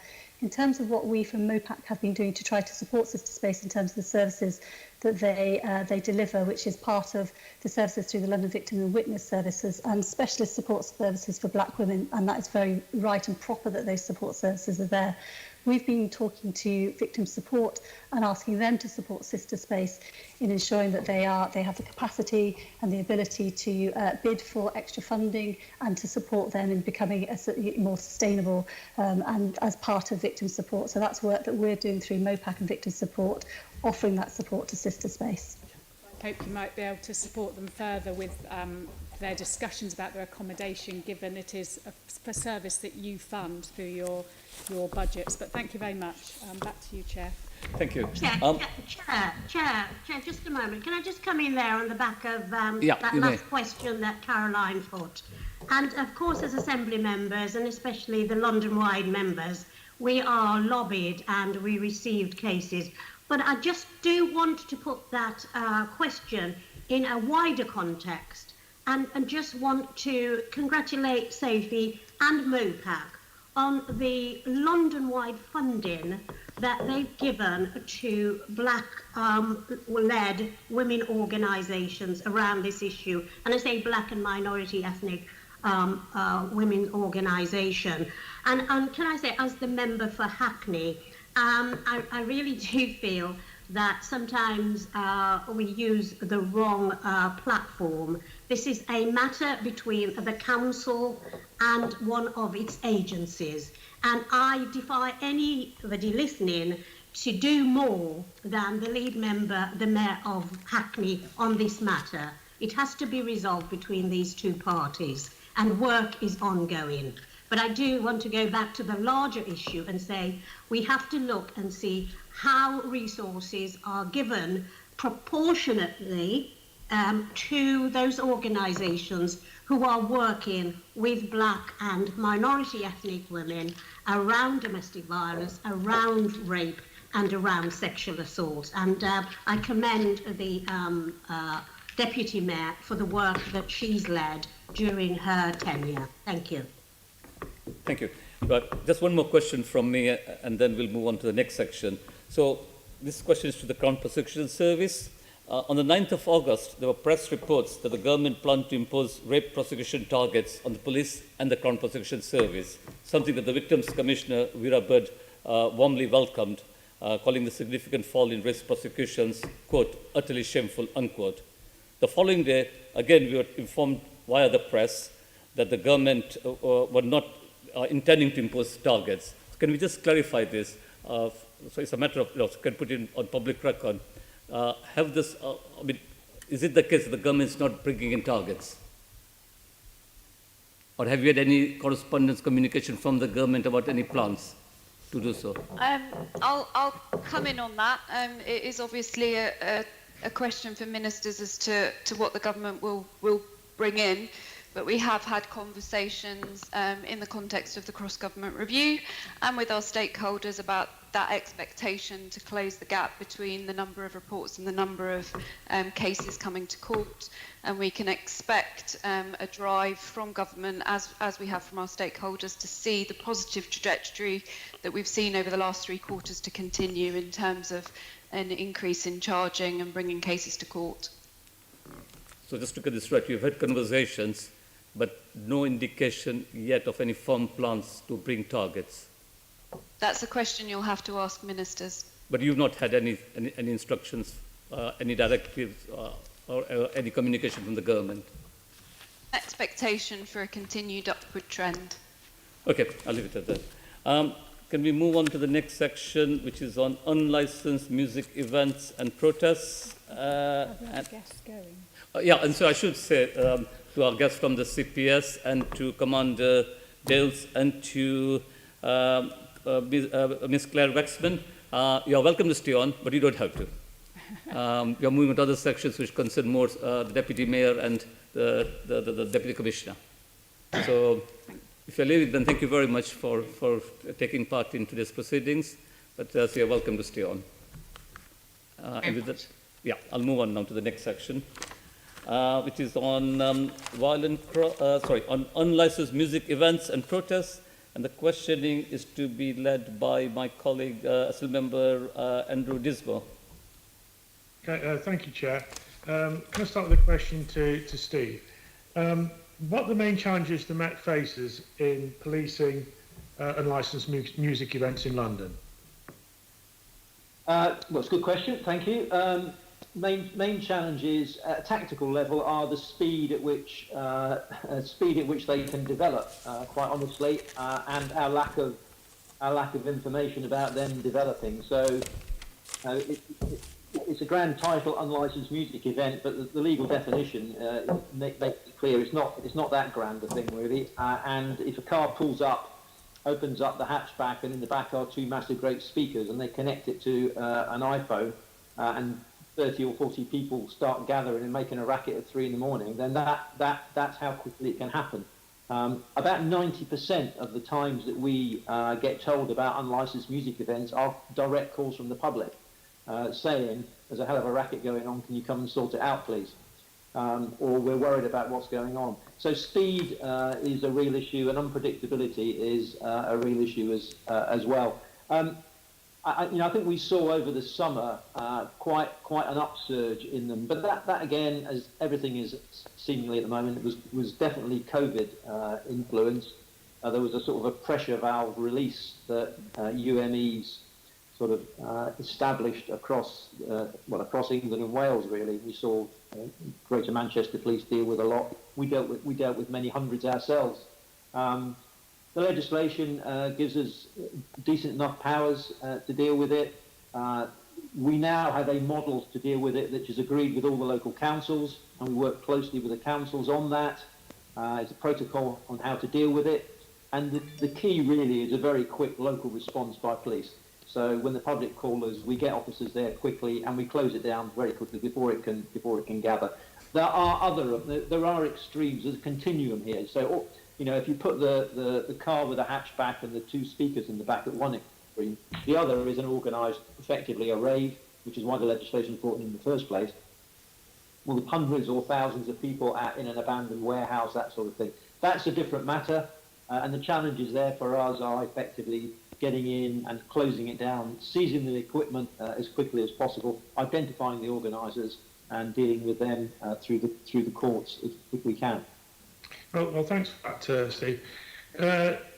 In terms of what we from MOPAC have been doing to try to support Sister Space in terms of the services that they deliver, which is part of the services through the London Victim and Witness Services and specialist support services for Black women, and that is very right and proper that those support services are there. We've been talking to victim support and asking them to support Sister Space in ensuring that they have the capacity and the ability to bid for extra funding and to support them in becoming more sustainable and as part of victim support. So that's work that we're doing through MOPAC and victim support, offering that support to Sister Space. I hope you might be able to support them further with their discussions about their accommodation, given it is a service that you fund through your budgets. But thank you very much. Back to you, Chair. Thank you. Chair, just a moment. Can I just come in there on the back of that last question that Caroline put? And of course, as Assembly members, and especially the London-wide members, we are lobbied and we received cases. But I just do want to put that question in a wider context and just want to congratulate Sophie and MOPAC on the London-wide funding that they've given to Black-led women organisations around this issue. And I say Black and minority ethnic women organisation. And can I say, as the member for Hackney, I really do feel that sometimes we use the wrong platform. This is a matter between the council and one of its agencies. And I defy anybody listening to do more than the lead member, the Mayor of Hackney, on this matter. It has to be resolved between these two parties, and work is ongoing. But I do want to go back to the larger issue and say we have to look and see how resources are given proportionately to those organisations who are working with Black and minority ethnic women around domestic violence, around rape and around sexual assault. And I commend the Deputy Mayor for the work that she's led during her tenure. Thank you. Thank you. But just one more question from me, and then we'll move on to the next section. So this question is to the Crown Prosecution Service. On the 9th of August, there were press reports that the government planned to impose rape prosecution targets on the police and the Crown Prosecution Service, something that the Victims Commissioner, Vera Bird, warmly welcomed, calling the significant fall in rape prosecutions, quote, utterly shameful, unquote. The following day, again, we were informed via the press that the government were not intending to impose targets. Can we just clarify this? So it's a matter of, can put it on public record. Have this, I mean, is it the case that the government is not bringing in targets? Or have you had any correspondence, communication from the government about any plans? to do so? I'll come in on that. It is obviously a question for ministers as to what the government will bring in, but we have had conversations in the context of the cross-government review and with our stakeholders about that expectation to close the gap between the number of reports and the number of cases coming to court. And we can expect a drive from government, as we have from our stakeholders, to see the positive trajectory that we've seen over the last 3 quarters to continue in terms of an increase in charging and bringing cases to court. So just to get this right, you've had conversations, but no indication yet of any firm plans to bring targets. That's a question you'll have to ask ministers. But you've not had any instructions, any directives, or any communication from the government? Expectation for a continued upward trend. Okay, I'll leave it at that. Can we move on to the next section, which is on unlicensed music events and protests? Guests going. Yeah, and so I should say to our guests from the CPS and to Commander Dales and to Ms. Claire Waxman, you're welcome to stay on, but you don't have to. You're moving to other sections which concern more the Deputy Mayor and the Deputy Commissioner. So if you're leaving, then thank you very much for taking part in today's proceedings, but so you're welcome to stay on. And with that, yeah, I'll move on now to the next section, which is on on unlicensed music events and protests. And the questioning is to be led by my colleague, Assembly Member Andrew Dismo. Okay, thank you, Chair. Can I start with a question to Steve? What are the main challenges the Met faces in policing unlicensed music events in London? Well, it's a good question. Thank you. Main challenges at a tactical level are the speed at which they can develop. Quite honestly, and our lack of information about them developing. So it's a grand title, unlicensed music event, but the legal definition makes it clear it's not that grand a thing really. And if a car opens up the hatchback, and in the back are 2 massive great speakers, and they connect it to an iPhone, and 30 or 40 people start gathering and making a racket at 3 in the morning, then that's how quickly it can happen. About 90% of the times that we get told about unlicensed music events are direct calls from the public saying, there's a hell of a racket going on, can you come and sort it out, please? Or we're worried about what's going on. So speed is a real issue, and unpredictability is a real issue as well. I think we saw over the summer quite an upsurge in them, but that again, as everything is seemingly at the moment, was definitely COVID influenced. There was a sort of a pressure valve release that UMEs sort of established across England and Wales. Really, we saw Greater Manchester Police deal with a lot. We dealt with many hundreds ourselves. The legislation gives us decent enough powers to deal with it. We now have a model to deal with it which is agreed with all the local councils, and we work closely with the councils on that. It's a protocol on how to deal with it, and the key really is a very quick local response by police. So when the public call us, we get officers there quickly, and we close it down very quickly before it can gather. There are extremes. There's a continuum here. So if you put the car with a hatchback and the 2 speakers in the back at one extreme, the other is an organised, effectively a rave, which is why the legislation was brought in the first place. Well, with hundreds or thousands of people in an abandoned warehouse, that sort of thing. That's a different matter, and the challenges there for us are effectively getting in and closing it down, seizing the equipment as quickly as possible, identifying the organisers, and dealing with them through the courts if we can. Well, thanks for that, Steve.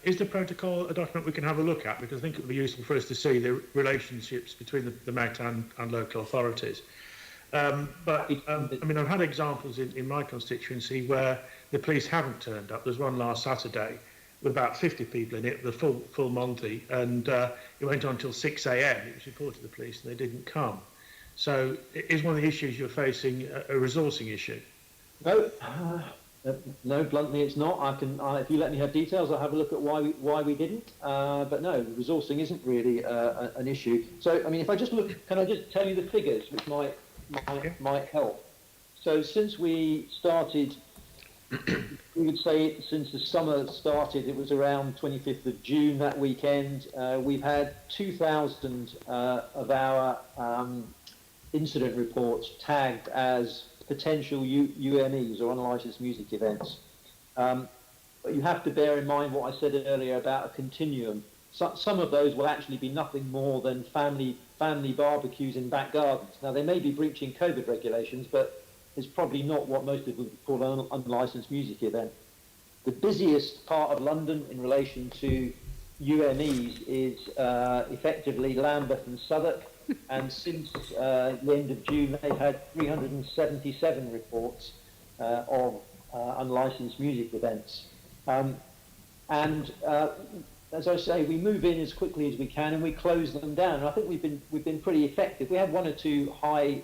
Is the protocol a document we can have a look at? Because I think it would be useful for us to see the relationships between the Met and local authorities. I've had examples in my constituency where the police haven't turned up. There's one last Saturday with about 50 people in it, the full Monty, and it went on until 6 a.m. It was reported to the police and they didn't come. So is one of the issues you're facing a resourcing issue? No, No, bluntly, it's not. If you let me have details, I'll have a look at why we didn't. But no, resourcing isn't really an issue. So, I mean, if I just look, can I just tell you the figures, which might help? So, since we started, we would say since the summer started, it was around 25th of June that weekend. We've had 2,000 of our incident reports tagged as potential UMEs or unlicensed music events. But you have to bear in mind what I said earlier about a continuum. Some of those will actually be nothing more than family barbecues in back gardens. Now, they may be breaching COVID regulations, but it's probably not what most people would call an unlicensed music event. The busiest part of London in relation to UMEs is effectively Lambeth and Southwark. And since the end of June, they've had 377 reports of unlicensed music events. As I say, we move in as quickly as we can and we close them down. And I think we've been pretty effective. We had one or two high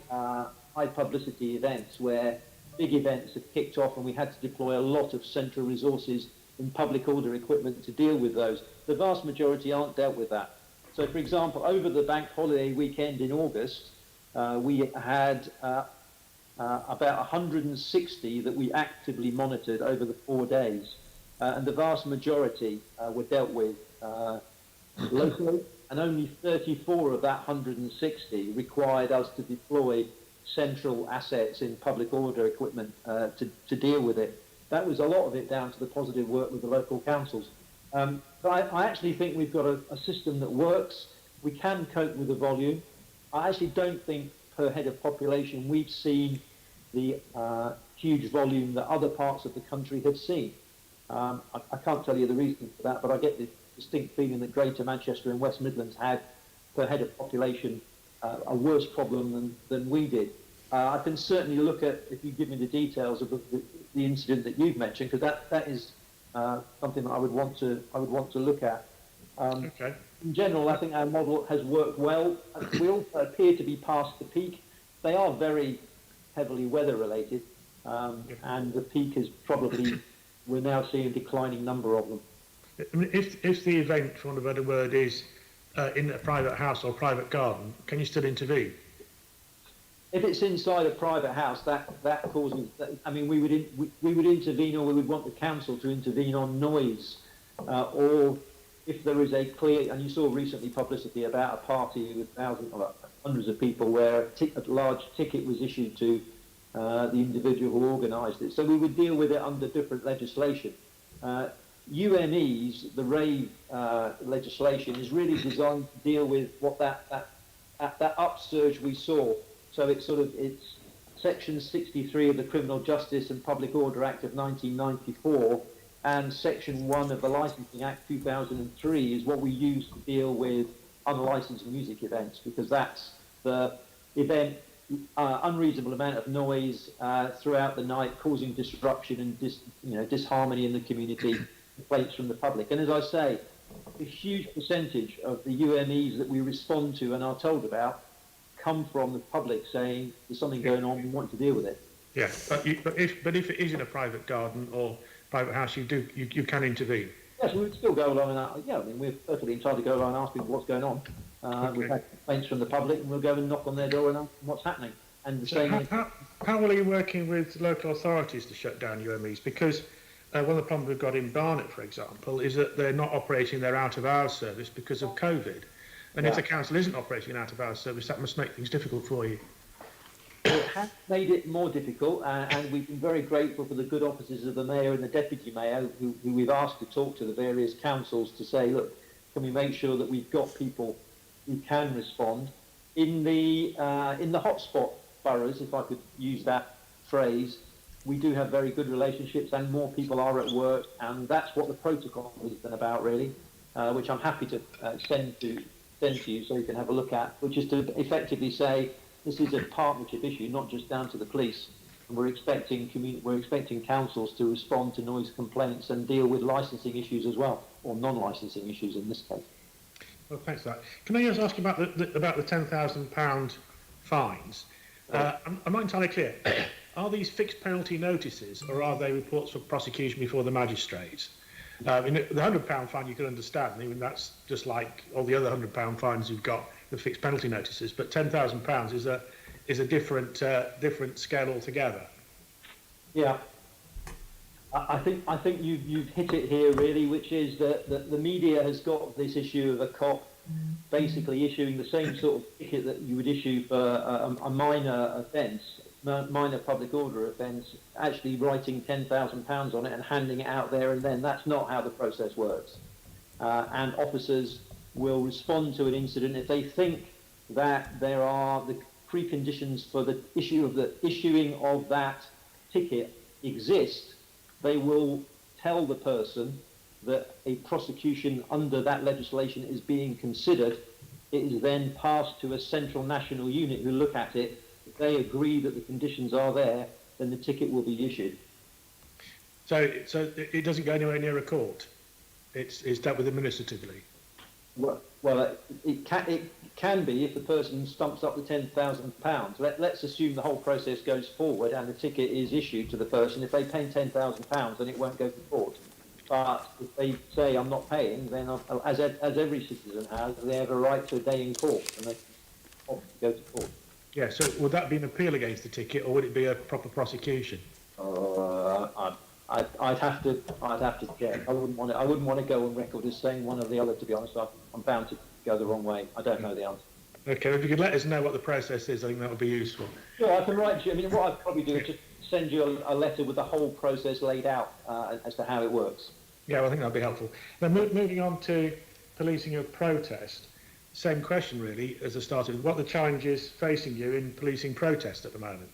publicity events where big events have kicked off and we had to deploy a lot of central resources in public order equipment to deal with those. The vast majority aren't dealt with that. So, for example, over the bank holiday weekend in August, we had about 160 that we actively monitored over the 4 days. And the vast majority were dealt with locally, and only 34 of that 160 required us to deploy central assets in public order equipment to deal with it. That was a lot of it down to the positive work with the local councils. But I actually think we've got a system that works. We can cope with the volume. I actually don't think per head of population we've seen the huge volume that other parts of the country have seen. I can't tell you the reason for that, but I get the distinct feeling that Greater Manchester and West Midlands had per head of population a worse problem than we did. I can certainly look at, if you give me the details of the incident that you've mentioned, because that is something that I would want to look at. Okay. In general, I think our model has worked well. We also appear to be past the peak. They are very heavily weather related, and the peak is probably, we're now seeing a declining number of them. I mean, if the event, for want of a better word, is in a private house or private garden, can you still intervene? If it's inside a private house, that causes. I mean, we would intervene, or we would want the council to intervene on noise, or if there is a clear. And you saw recently publicity about a party with hundreds of people, where a large ticket was issued to the individual who organised it. So we would deal with it under different legislation. UMEs, the rave legislation, is really designed to deal with what that upsurge we saw. So it's Section 63 of the Criminal Justice and Public Order Act of 1994 and Section 1 of the Licensing Act 2003 is what we use to deal with unlicensed music events, because that's the event, unreasonable amount of noise throughout the night, causing disruption and disharmony in the community, complaints from the public. And as I say, a huge percentage of the UMEs that we respond to and are told about come from the public saying there's something going on, we want to deal with it. Yeah, but if it is in a private garden or private house, you can intervene. Yes, we would still go along and I mean, we're perfectly entitled to go along and ask people what's going on. Okay. We've had complaints from the public, and we'll go and knock on their door and ask them what's happening. And the same. How well are you working with local authorities to shut down UMEs? Because one of the problems we've got in Barnet, for example, is that they're not operating their out-of-hours service because of COVID. And if the council isn't operating an out-of-hours service, that must make things difficult for you. It has made it more difficult, and we've been very grateful for the good offices of the mayor and the deputy mayor, who we've asked to talk to the various councils to say, look, can we make sure that we've got people who can respond in the hotspot boroughs, if I could use that phrase. We do have very good relationships, and more people are at work, and that's what the protocol has been about, really, which I'm happy to send to you so you can have a look at, which is to effectively say this is a partnership issue, not just down to the police. And we're expecting councils to respond to noise complaints and deal with licensing issues as well, or non-licensing issues in this case. Well, thanks for that. Can I just ask you about the £10,000 fines? I'm not entirely clear. are these fixed penalty notices, or are they reports for prosecution before the magistrate? In the £100 fine you can understand, even that's just like all the other £100 fines you've got, the fixed penalty notices, but £10,000 is a different scale altogether. Yeah, I think you've hit it here really, which is that the media has got this issue of a cop basically issuing the same sort of ticket that you would issue for a minor offence, minor public order offence, actually writing £10,000 on it and handing it out there and then. That's not how the process works. And officers will respond to an incident if they think that there are the preconditions for the issuing of that ticket exist. They will tell the person that a prosecution under that legislation is being considered. It is then passed to a central national unit who look at it. If they agree that the conditions are there, then the ticket will be issued. So it doesn't go anywhere near a court. It's dealt with administratively. Well, it can be if the person stumps up the £10,000. Let's assume the whole process goes forward and the ticket is issued to the person. If they pay £10,000, then it won't go to court. But if they say I'm not paying, then as every citizen has, they have a right to a day in court, and they often go to court. Yeah. So would that be an appeal against the ticket, or would it be a proper prosecution? I'd have to check. I wouldn't want to go on record as saying one or the other. To be honest, I'm bound to go the wrong way. I don't know the answer. Okay, if you could let us know what the process is, I think that would be useful. Sure, I can write you. I mean, what I'd probably do is just send you a letter with the whole process laid out as to how it works. Yeah, well, I think that'd be helpful. Then moving on to policing of protest, same question really as I started. What are the challenges facing you in policing protest at the moment?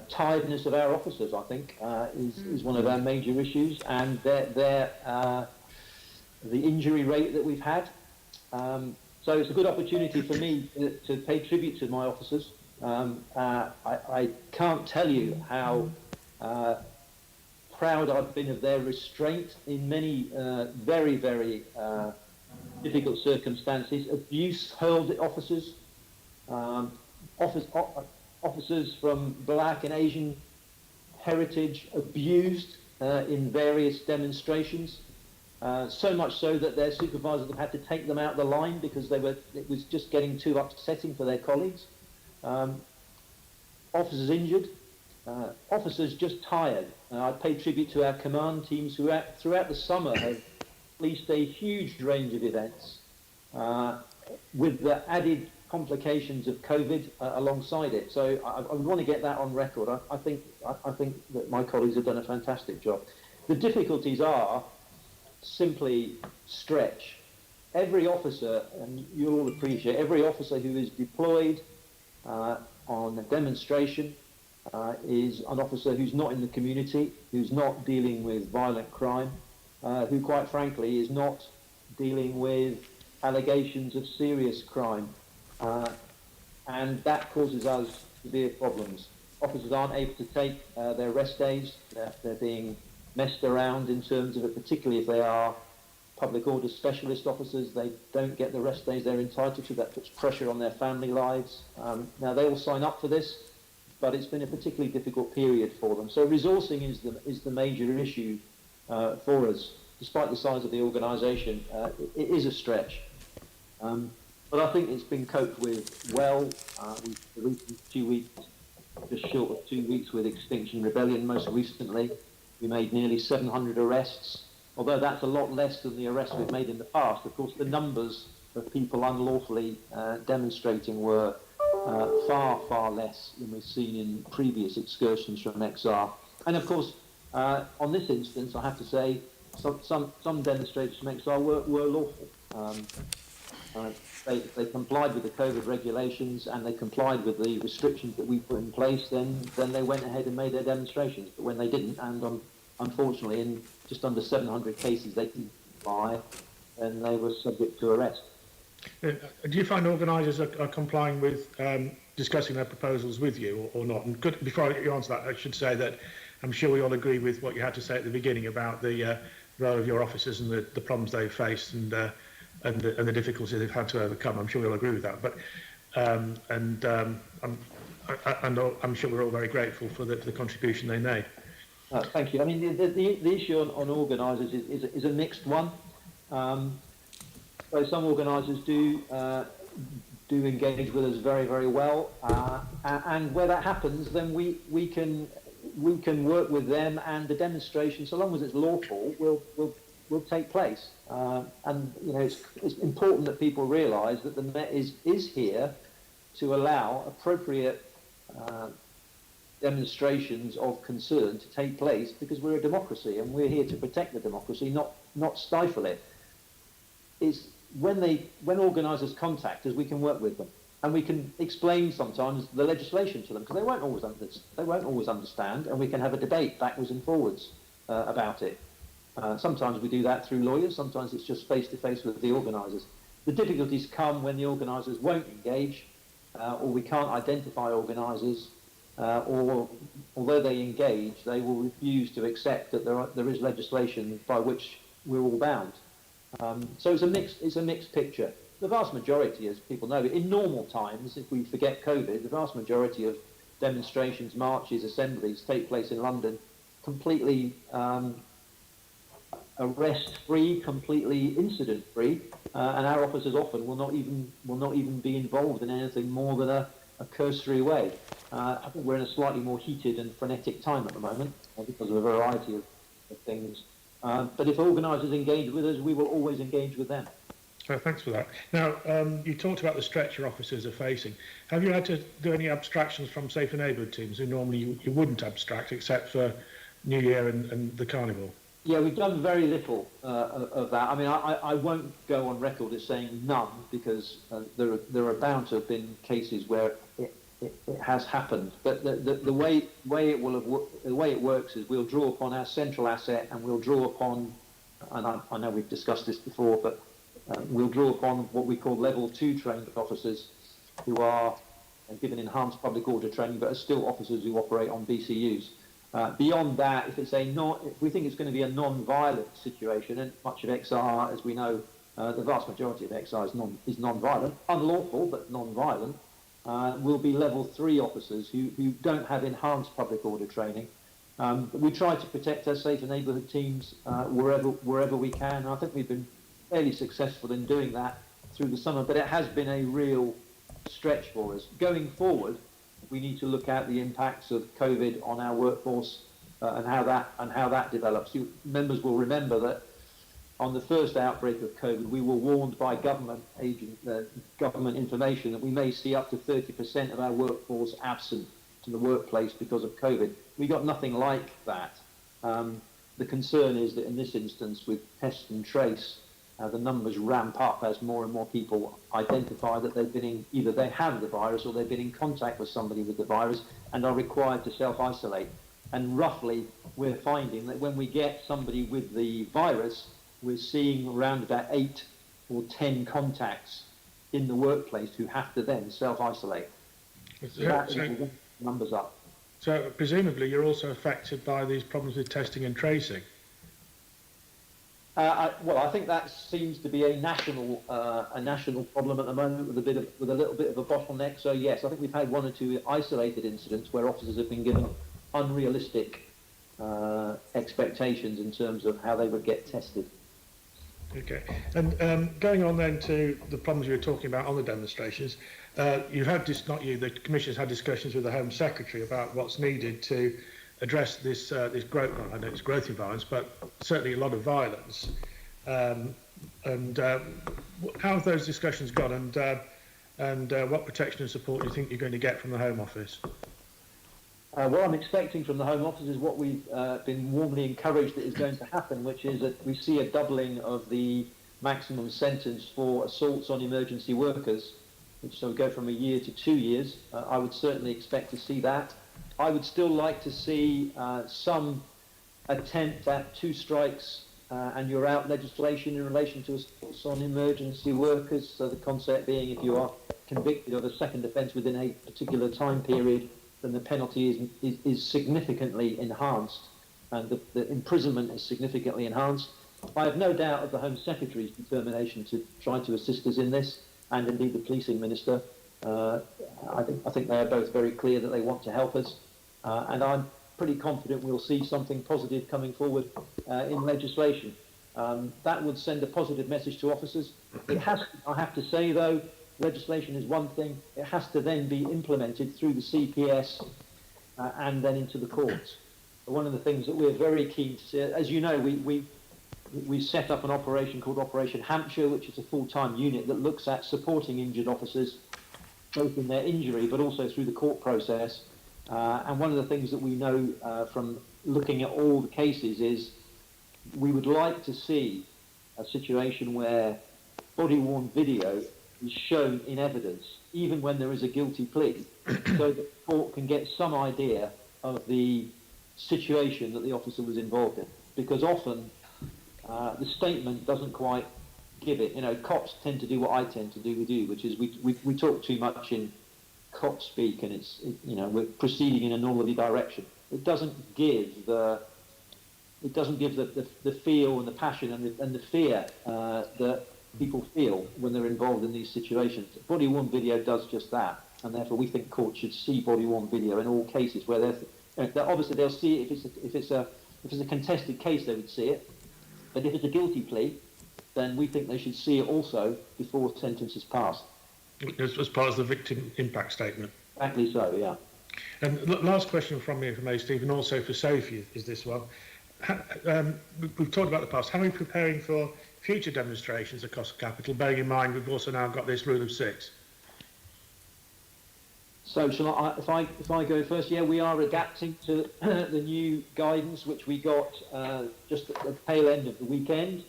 Tiredness of our officers, I think, is one of our major issues, and the injury rate that we've had. So it's a good opportunity for me to pay tribute to my officers. I can't tell you how proud I've been of their restraint in many very, very difficult circumstances. Abuse hurled at officers, officers from black and Asian heritage abused in various demonstrations. So much so that their supervisors have had to take them out the line because it was just getting too upsetting for their colleagues. Officers injured, officers just tired. I pay tribute to our command teams who throughout the summer have released a huge range of events with the added complications of COVID alongside it. So I want to get that on record. I think that my colleagues have done a fantastic job. The difficulties are simply stretch. Every officer, and you'll all appreciate, every officer who is deployed on a demonstration is an officer who's not in the community, who's not dealing with violent crime, who quite frankly is not dealing with allegations of serious crime. And that causes us severe problems. Officers aren't able to take their rest days. They're being messed around in terms of it, particularly if they are public order specialist officers. They don't get the rest days they're entitled to. That puts pressure on their family lives. Now, they all sign up for this, but it's been a particularly difficult period for them. So resourcing is the major issue for us. Despite the size of the organisation, it is a stretch. But I think it's been coped with well. We've 2 weeks, just short of 2 weeks with Extinction Rebellion most recently. We made nearly 700 arrests, although that's a lot less than the arrests we've made in the past. Of course, the numbers of people unlawfully demonstrating were far, far less than we've seen in previous excursions from XR. And of course, on this instance, I have to say, some demonstrators from XR were lawful. They complied with the COVID regulations and they complied with the restrictions that we put in place, then they went ahead and made their demonstrations. But when they didn't, and unfortunately in just under 700 cases they didn't comply, then they were subject to arrest. Do you find organisers are complying with discussing their proposals with you or not? And before you answer that, I should say that I'm sure we all agree with what you had to say at the beginning about the role of your officers and the problems they've faced and the difficulties they've had to overcome. I'm sure we all agree with that. But and I'm sure we're all very grateful for the contribution they made. Thank you. I mean, the issue on organisers is a mixed one. So some organisers do engage with us very, very well, and where that happens, then we can work with them, and the demonstration, so long as it's lawful, will take place. And you know, it's important that people realise that the Met is here to allow appropriate demonstrations of concern to take place, because we're a democracy and we're here to protect the democracy, not stifle it. It's when organisers contact us, we can work with them, and we can explain sometimes the legislation to them, because they won't always understand, and we can have a debate backwards and forwards about it. Sometimes we do that through lawyers, sometimes it's just face to face with the organisers. The difficulties come when the organisers won't engage, or we can't identify organisers, or although they engage, they will refuse to accept that there is legislation by which we're all bound. So it's a mixed picture. The vast majority, as people know, in normal times, if we forget COVID, the vast majority of demonstrations, marches, assemblies take place in London completely arrest-free, completely incident-free, and our officers often will not even be involved in anything more than a cursory way. I think we're in a slightly more heated and frenetic time at the moment because of a variety of things. But if organisers engage with us, we will always engage with them. Thanks for that. Now, you talked about the stretch your officers are facing. Have you had to do any abstractions from safe and neighbourhood teams who normally you wouldn't abstract, except for New Year and the Carnival? Yeah, we've done very little of that. I mean, I won't go on record as saying none, because there are bound to have been cases where it has happened. But the way it works is we'll draw upon our central asset, and we'll draw upon, and I know we've discussed this before, but we'll draw upon what we call level 2 trained officers, who are given enhanced public order training, but are still officers who operate on BCUs. Beyond that, if we think it's going to be a non-violent situation, and much of XR, as we know, the vast majority of XR is non-violent, unlawful but non-violent, will be level 3 officers who don't have enhanced public order training. We try to protect our safe and neighbourhood teams wherever we can, and I think we've been fairly successful in doing that through the summer, but it has been a real stretch for us. Going forward, we need to look at the impacts of COVID on our workforce and how that develops. Members will remember that on the first outbreak of COVID, we were warned by government information that we may see up to 30% of our workforce absent to the workplace because of COVID. We got nothing like that. The concern is that in this instance, with test and trace, the numbers ramp up as more and more people identify that either they have the virus or they've been in contact with somebody with the virus and are required to self-isolate. And roughly, we're finding that when we get somebody with the virus, we're seeing around about 8 or 10 contacts in the workplace who have to then self-isolate. So numbers up. So presumably you're also affected by these problems with testing and tracing. Well, I think that seems to be a national problem at the moment, with a little bit of a bottleneck. So yes, I think we've had 1 or 2 isolated incidents where officers have been given unrealistic expectations in terms of how they would get tested. Okay, and going on then to the problems you were talking about on the demonstrations, you've had the Commission's had discussions with the Home Secretary about what's needed to address this growth. Well, I know it's growth in violence, but certainly a lot of violence. And how have those discussions gone? And what protection and support do you think you're going to get from the Home Office? What I'm expecting from the Home Office is what we've been warmly encouraged that is going to happen, which is that we see a doubling of the maximum sentence for assaults on emergency workers, which will go from a year to 2 years. I would certainly expect to see that. I would still like to see some attempt at 2 strikes and you're out legislation in relation to assaults on emergency workers. So the concept being, if you are convicted of a second offence within a particular time period, then the penalty is significantly enhanced, and the imprisonment is significantly enhanced. I have no doubt of the Home Secretary's determination to try to assist us in this, and indeed the Policing Minister. I think they are both very clear that they want to help us, and I'm pretty confident we'll see something positive coming forward in legislation. That would send a positive message to officers. It has, I have to say though, legislation is one thing. It has to then be implemented through the CPS and then into the courts. One of the things that we're very keen to see, as you know, we set up an operation called Operation Hampshire, which is a full-time unit that looks at supporting injured officers, both in their injury but also through the court process. And one of the things that we know from looking at all the cases is we would like to see a situation where body-worn video is shown in evidence, even when there is a guilty plea, so that the court can get some idea of the situation that the officer was involved in. Because often the statement doesn't quite give it. You know, cops tend to do what I tend to do, which is we talk too much in cop speak, and we're proceeding in a northerly direction. It doesn't give the feel and the passion and the fear that people feel when they're involved in these situations. Body-worn video does just that, and therefore we think courts should see body-worn video in all cases where obviously they'll see it if it's a contested case, they would see it, but if it's a guilty plea, then we think they should see it also before sentence is passed. As part of the victim impact statement. Exactly so, yeah. And last question from me, if I may, Steve, and also for Sophie is this one. We've talked about the past. How are we preparing for future demonstrations across the capital, bearing in mind we've also now got this rule of 6? So shall I, if I go first, yeah, we are adapting to the new guidance which we got just at the tail end of the weekend.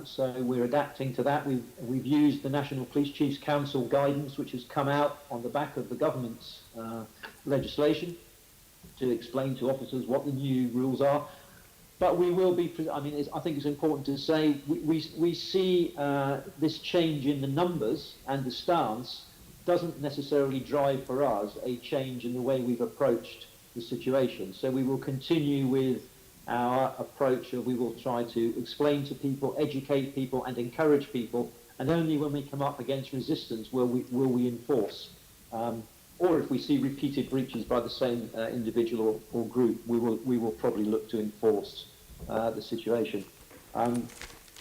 So we're adapting to that. We've used the National Police Chiefs Council guidance, which has come out on the back of the government's legislation, to explain to officers what the new rules are. But we will be, I think it's important to say, we see this change in the numbers and the stance doesn't necessarily drive for us a change in the way we've approached the situation. So we will continue with our approach of we will try to explain to people, educate people and encourage people, and only when we come up against resistance will we enforce. Or if we see repeated breaches by the same individual or group, we will probably look to enforce the situation.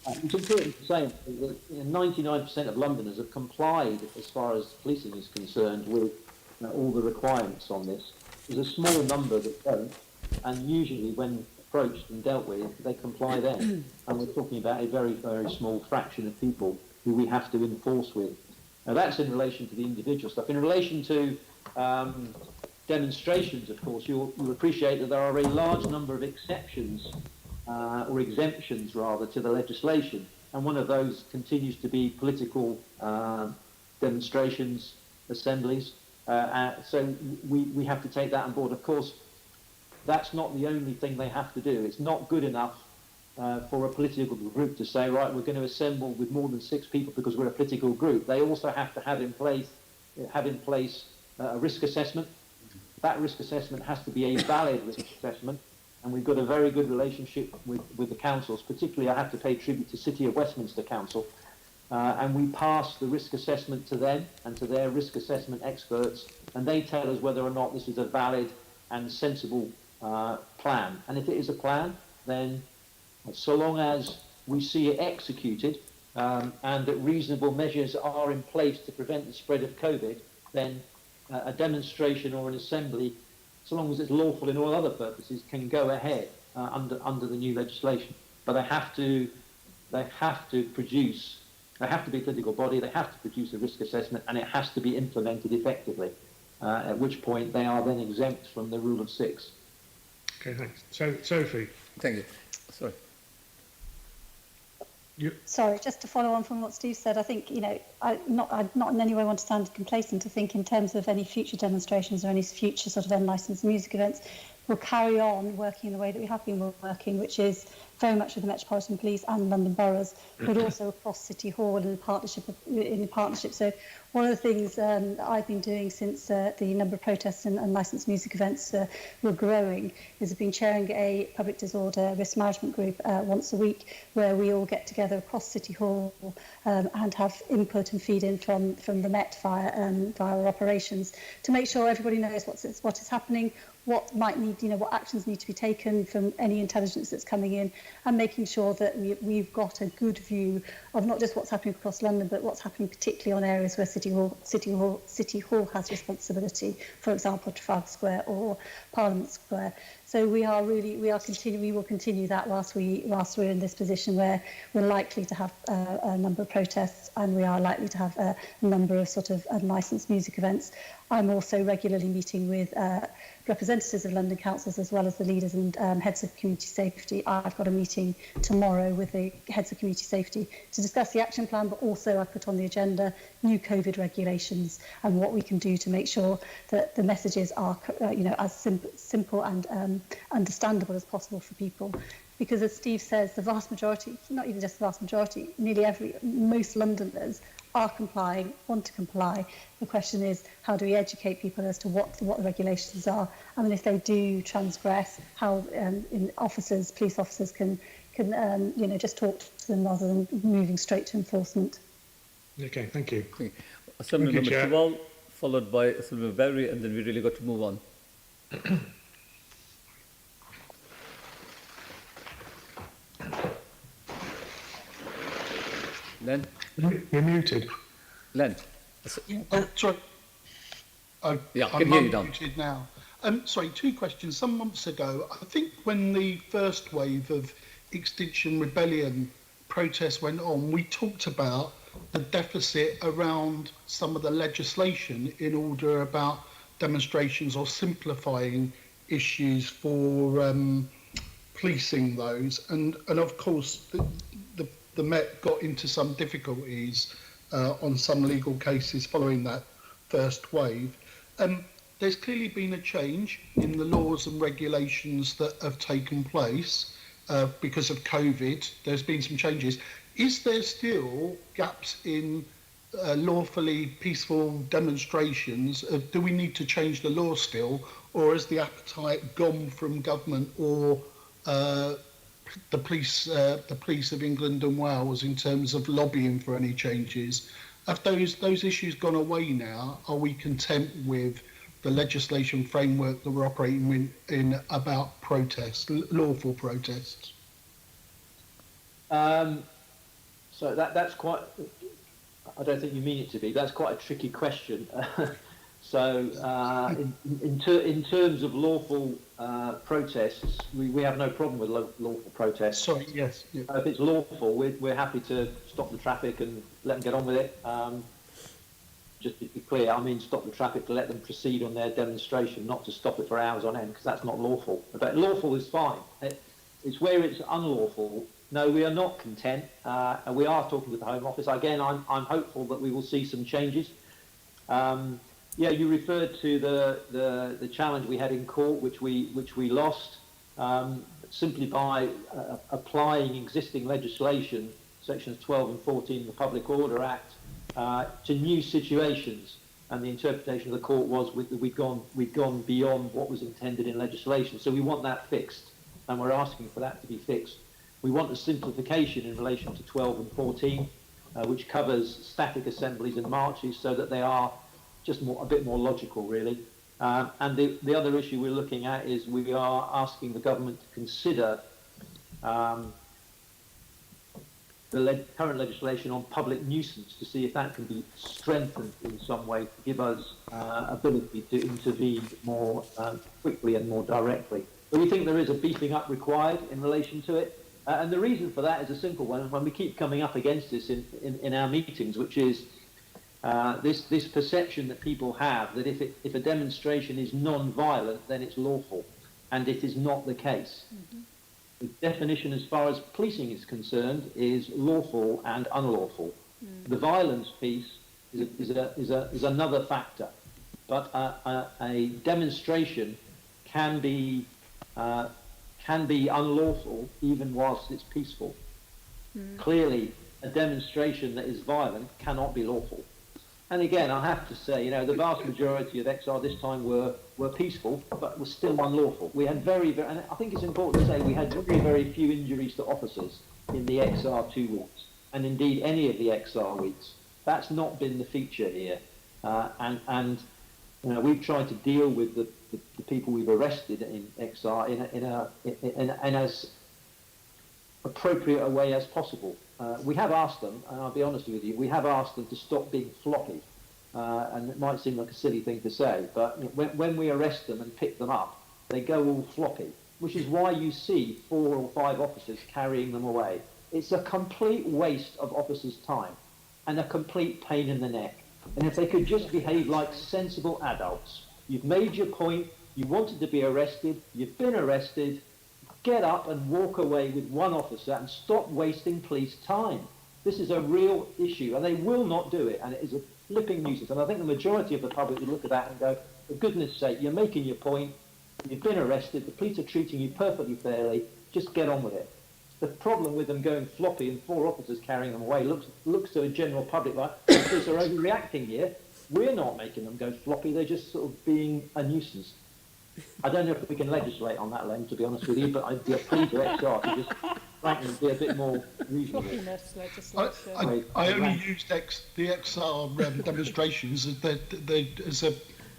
It's important to say that 99% of Londoners have complied, as far as policing is concerned, with all the requirements on this. There's a small number that don't, and usually when approached and dealt with, they comply then. And we're talking about a very, very small fraction of people who we have to enforce with. Now that's in relation to the individual stuff. In relation to demonstrations, of course, you'll appreciate that there are a large number of exceptions or exemptions rather to the legislation, and one of those continues to be political demonstrations, assemblies. So we have to take that on board. Of course, that's not the only thing they have to do. It's not good enough for a political group to say, right, we're going to assemble with more than 6 people because we're a political group. They also have to have in place a risk assessment. That risk assessment has to be a valid risk assessment. And we've got a very good relationship with the councils. Particularly, I have to pay tribute to City of Westminster Council. And we pass the risk assessment to them and to their risk assessment experts, and they tell us whether or not this is a valid and sensible plan. And if it is a plan, then so long as we see it executed and that reasonable measures are in place to prevent the spread of COVID, then a demonstration or an assembly, so long as it's lawful in all other purposes, can go ahead under the new legislation. But they have to produce. They have to be a political body. They have to produce a risk assessment, and it has to be implemented effectively. At which point they are then exempt from the rule of 6. Okay, thanks. So, Sophie. Thank you. Sorry. Sorry, just to follow on from what Steve said, I think, I not in any way want to sound complacent to think in terms of any future demonstrations or any future sort of unlicensed music events. we'll carry on working in the way that we have been working, which is very much with the Metropolitan Police and London boroughs, but also across City Hall in partnership. So one of the things that I've been doing since the number of protests and licensed music events were growing is I've been chairing a public disorder risk management group once a week, where we all get together across City Hall and have input and feed in from the Met via our operations to make sure everybody knows what is happening, what might need, what actions need to be taken from any intelligence that's coming in, and making sure that we've got a good view of not just what's happening across London, but what's happening particularly on areas where City Hall has responsibility, for example, Trafalgar Square or Parliament Square. So we will continue that whilst we're in this position where we're likely to have a number of protests, and we are likely to have a number of sort of unlicensed music events. I'm also regularly meeting with representatives of London councils as well as the leaders and heads of community safety. I've got a meeting tomorrow with the heads of community safety to discuss the action plan, but also I put on the agenda new COVID regulations and what we can do to make sure that the messages are as simple and understandable as possible for people. Because as Steve says, the vast majority, not even just the vast majority, most Londoners are complying, want to comply. The question is, how do we educate people as to what the regulations are? I mean, if they do transgress, how police officers can just talk to them rather than moving straight to enforcement. Okay, thank you. Assembly Member Chewal, followed by Assembly Member Barry, and then we really got to move on. Len? You're muted. Len? Sorry. I can hear you now. Muted now. Sorry, two questions. Some months ago, I think when the first wave of Extinction Rebellion protests went on, we talked about the deficit around some of the legislation in order about demonstrations or simplifying issues for policing those. And of course, the Met got into some difficulties on some legal cases following that first wave. There's clearly been a change in the laws and regulations that have taken place because of COVID. There's been some changes. Is there still gaps in lawfully peaceful demonstrations? Do we need to change the law still, or has the appetite gone from government or the police of England and Wales in terms of lobbying for any changes? Have those issues gone away now? Are we content with the legislation framework that we're operating in about protests, lawful protests? So that's quite, I don't think you mean it to be, that's quite a tricky question. In terms of lawful protests, we have no problem with lawful protests. Sorry, yes. Yeah. If it's lawful, we're happy to stop the traffic and let them get on with it. Just to be clear, I mean stop the traffic to let them proceed on their demonstration, not to stop it for hours on end, because that's not lawful. But lawful is fine. It's where it's unlawful. No, we are not content, and we are talking with the Home Office. Again, I'm hopeful that we will see some changes. Yeah, you referred to the challenge we had in court, which we lost, simply by applying existing legislation, sections 12 and 14 of the Public Order Act, to new situations. And the interpretation of the court was we'd gone beyond what was intended in legislation. So we want that fixed, and we're asking for that to be fixed. We want a simplification in relation to 12 and 14, which covers static assemblies and marches, so that they are just a bit more logical, really. And the other issue we're looking at is we are asking the government to consider the current legislation on public nuisance, to see if that can be strengthened in some way to give us ability to intervene more quickly and more directly. But we think there is a beefing up required in relation to it. And the reason for that is a simple one, and we keep coming up against this in our meetings, which is this perception that people have that if a demonstration is non-violent, then it's lawful, and it is not the case. Mm-hmm. The definition as far as policing is concerned is lawful and unlawful. The violence piece is another factor, but a demonstration can be can be unlawful even whilst it's peaceful. Clearly, a demonstration that is violent cannot be lawful. And again, I have to say, you know, the vast majority of XR this time were peaceful, but were still unlawful. We had and I think it's important to say we had very few injuries to officers in the XR 2 weeks, and indeed any of the XR weeks. That's not been the feature here. And you know, we've tried to deal with the people we've arrested in XR in as appropriate a way as possible. We have asked them, and I'll be honest with you, we have asked them to stop being floppy. And it might seem like a silly thing to say, but when we arrest them and pick them up, they go all floppy, which is why you see 4 or 5 officers carrying them away. It's a complete waste of officers' time and a complete pain in the neck. And if they could just behave like sensible adults, you've made your point, you wanted to be arrested, you've been arrested, get up and walk away with one officer and stop wasting police time. This is a real issue, and they will not do it, and it is a flipping nuisance. And I think the majority of the public would look at that and go, for goodness sake, you're making your point, you've been arrested, the police are treating you perfectly fairly, just get on with it. The problem with them going floppy and 4 officers carrying them away looks to a general public like the police are overreacting here. We're not making them go floppy, they're just sort of being a nuisance. I don't know if we can legislate on that, Len, to be honest with you, but I'd be a plea to XR to just frankly be a bit more reasonable. I only used the XR demonstrations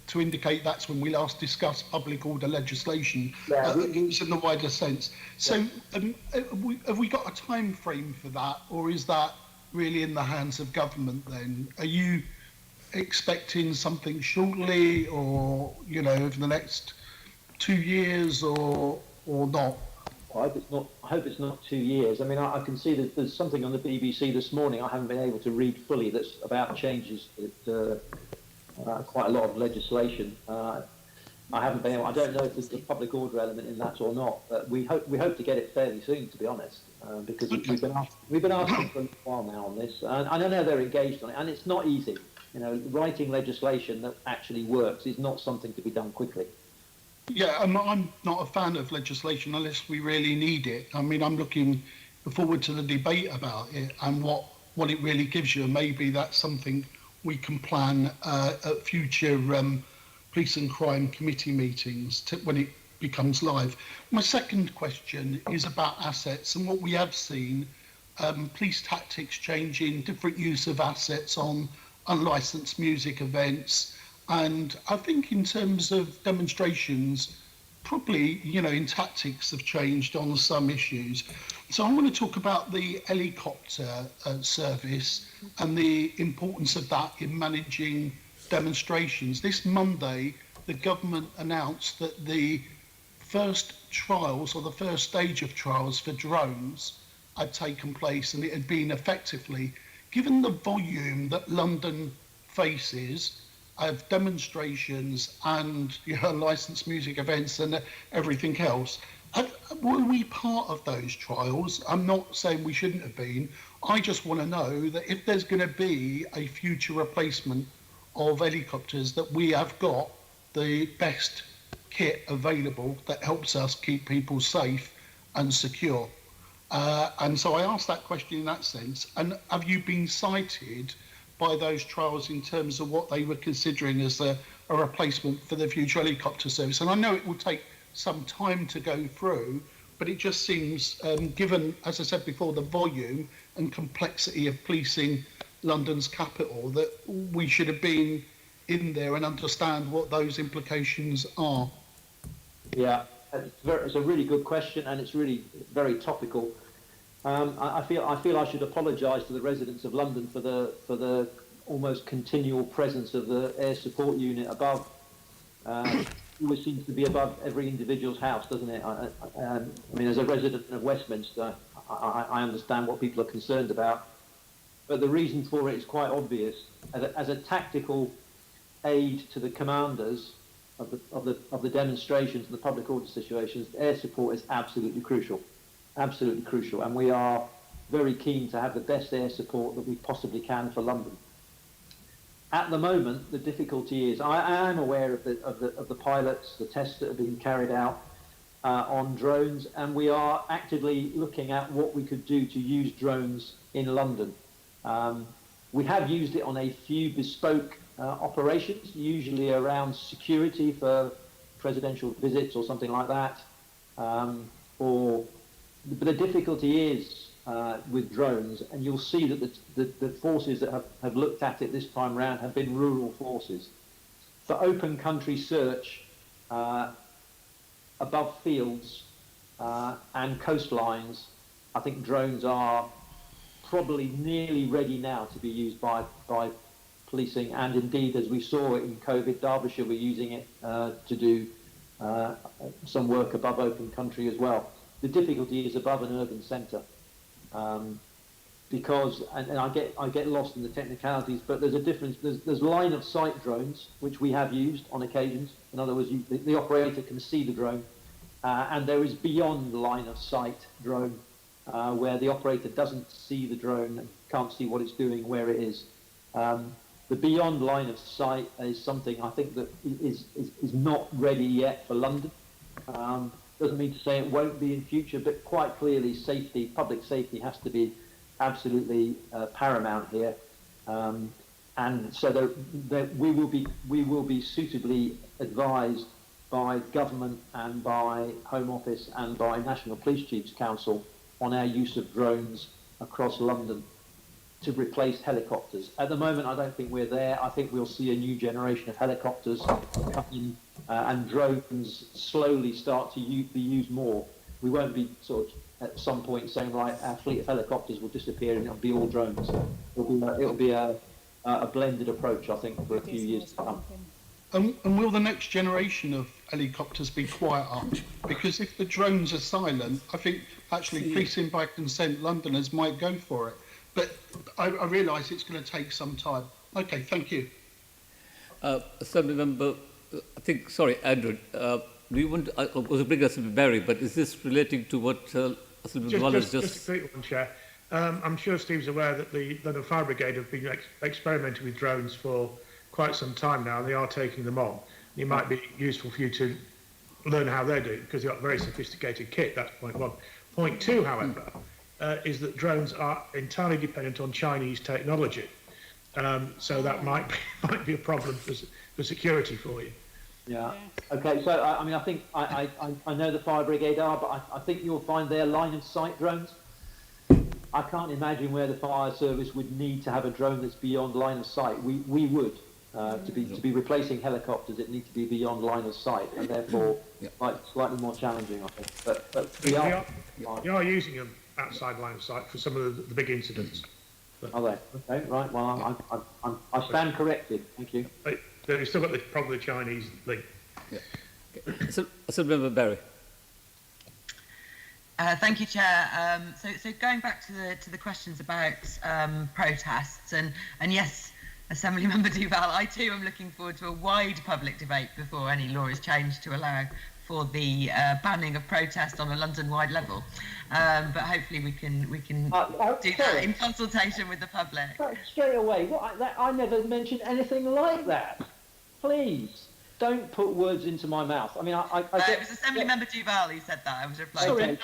to indicate that's when we last discussed public order legislation. It's in the wider sense. So have we got a time frame for that, or is that really in the hands of government then? Are you expecting something shortly, or, you know, over the next 2 years, or not? I hope it's not 2 years. I mean, I can see that there's something on the BBC this morning I haven't been able to read fully that's about changes to quite a lot of legislation. I haven't been able. I don't know if there's a public order element in that or not, but we hope to get it fairly soon, to be honest, because we've been asking for a while now on this, and I know they're engaged on it, and it's not easy. You know, writing legislation that actually works is not something to be done quickly. Yeah, I'm not a fan of legislation unless we really need it. I mean, I'm looking forward to the debate about it and what it really gives you. Maybe that's something we can plan at future police and crime committee meetings when it becomes live. My second question is about assets and what we have seen, police tactics changing, different use of assets on unlicensed music events. And I think in terms of demonstrations, probably, you know, in tactics have changed on some issues. So I want to talk about the helicopter service and the importance of that in managing demonstrations. This Monday, the government announced that the first trials, or the first stage of trials for drones, had taken place, and it had been effectively, given the volume that London faces of demonstrations and, you know, licensed music events and everything else, were we part of those trials? I'm not saying we shouldn't have been. I just want to know that if there's going to be a future replacement of helicopters, that we have got the best kit available that helps us keep people safe and secure. And so I asked that question in that sense. And have you been cited by those trials in terms of what they were considering as a replacement for the future helicopter service? And I know it will take some time to go through, but it just seems, given, as I said before, the volume and complexity of policing London's capital, that we should have been in there and understand what those implications are. Yeah, it's a really good question, and it's really very topical. I feel I should apologise to the residents of London for the almost continual presence of the air support unit above. Always seems to be above every individual's house, doesn't it? I mean, as a resident of Westminster, I understand what people are concerned about, but the reason for it is quite obvious. As a tactical aid to the commanders of the demonstrations and the public order situations, air support is absolutely crucial. Absolutely crucial, and we are very keen to have the best air support that we possibly can for London. At the moment, the difficulty is I am aware of the pilots, the tests that are being carried out, on drones, and we are actively looking at what we could do to use drones in London. We have used it on a few bespoke operations, usually around security for presidential visits or something like that. But the difficulty is with drones, and you'll see that the forces that have looked at it this time round have been rural forces. For open country search above fields and coastlines, I think drones are probably nearly ready now to be used by policing, and indeed, as we saw in COVID, Derbyshire were using it to do some work above open country as well. The difficulty is above an urban centre, because, and I get lost in the technicalities, but there's a difference. There's line of sight drones, which we have used on occasions. In other words, the operator can see the drone, and there is beyond line of sight drone, where the operator doesn't see the drone and can't see what it's doing, where it is. The beyond line of sight is something I think that is not ready yet for London. Doesn't mean to say it won't be in future, but quite clearly safety, public safety has to be absolutely paramount here. And so we will be suitably advised by government and by Home Office and by National Police Chiefs Council on our use of drones across London to replace helicopters. At the moment, I don't think we're there. I think we'll see a new generation of helicopters come in, and drones slowly start to be used more. We won't be sort of at some point saying, right, our fleet of helicopters will disappear and it'll be all drones. It'll be a blended approach, I think, for a few years to come. And will the next generation of helicopters be quieter? Because if the drones are silent, I think actually policing by consent Londoners might go for it. But I realise it's going to take some time. Okay, thank you. Assembly Member, I think, sorry, Andrew, do you want to, was bring Assembly Barry, but is this relating to what Assembly Wallace just a quick one, Chair. I'm sure Steve's aware that the London Fire Brigade have been experimenting with drones for quite some time now, and they are taking them on. It might be useful for you to learn how they're doing, because they've got very sophisticated kit. That's point one. Point two, however, is that drones are entirely dependent on Chinese technology. So that might be a problem for security for you. Yeah. Okay. So I mean, I think I know the fire brigade are, but I think you'll find their line of sight drones. I can't imagine where the fire service would need to have a drone that's beyond line of sight. We would to be replacing helicopters. It needs to be beyond line of sight, and therefore slightly more challenging, I think. But we are using them outside line of sight for some of the big incidents. Are they? Okay, right. Well, I stand corrected. Thank you. But you've still got probably the Chinese link. Yeah. Okay. So Member Barry. Thank you, Chair. So going back to the questions about protests, and yes, Assembly Member Duval, I too am looking forward to a wide public debate before any law is changed to allow for the banning of protest on a London-wide level. But hopefully we can do that in consultation with the public. Straight away, I never mentioned anything like that. Please don't put words into my mouth. I mean, it was Assembly Member Duval who said that. I was replying.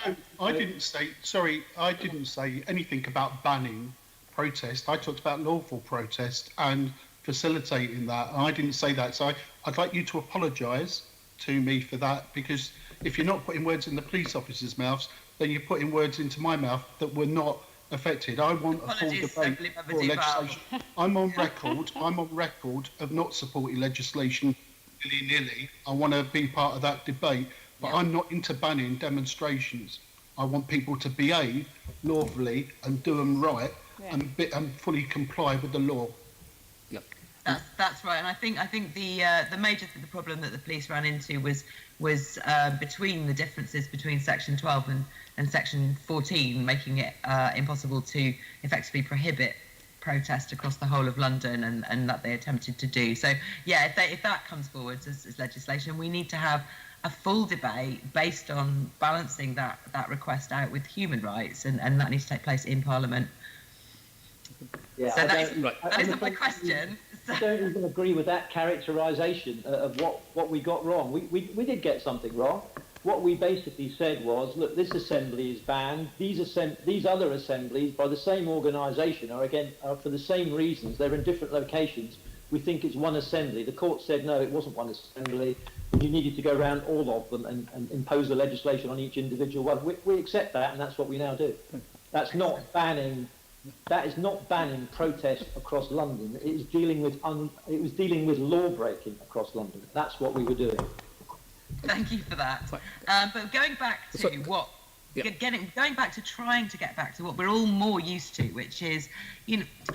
Sorry, I didn't say anything about banning protest. I talked about lawful protest and facilitating that. And I didn't say that. So I'd like you to apologise to me for that, because if you're not putting words in the police officers' mouths, then you're putting words into my mouth that were not affected. I want a full debate for legislation. I'm on record of not supporting legislation nilly. I want to be part of that debate, but I'm not into banning demonstrations. I want people to behave lawfully and do them right and fully comply with the law. That's right, and I think the major problem that the police ran into was between the differences between Section 12 and Section 14, making it impossible to effectively prohibit protest across the whole of London, and that they attempted to do. So yeah, if that comes forward as legislation, we need to have a full debate based on balancing that request out with human rights, and that needs to take place in Parliament. Yeah, so that is my question. I don't even agree with that characterisation of what we got wrong. We did get something wrong. what we basically said was, look, this assembly is banned. These other assemblies by the same organisation are for the same reasons. They're in different locations. We think it's one assembly. The court said no, it wasn't one assembly. You needed to go around all of them and impose the legislation on each individual one. We accept that, and that's what we now do. That's not banning. That is not banning protest across London. It is dealing with it was dealing with law breaking across London. That's what we were doing. Thank you for that. But going back to going back to trying to get back to what we're all more used to, which is,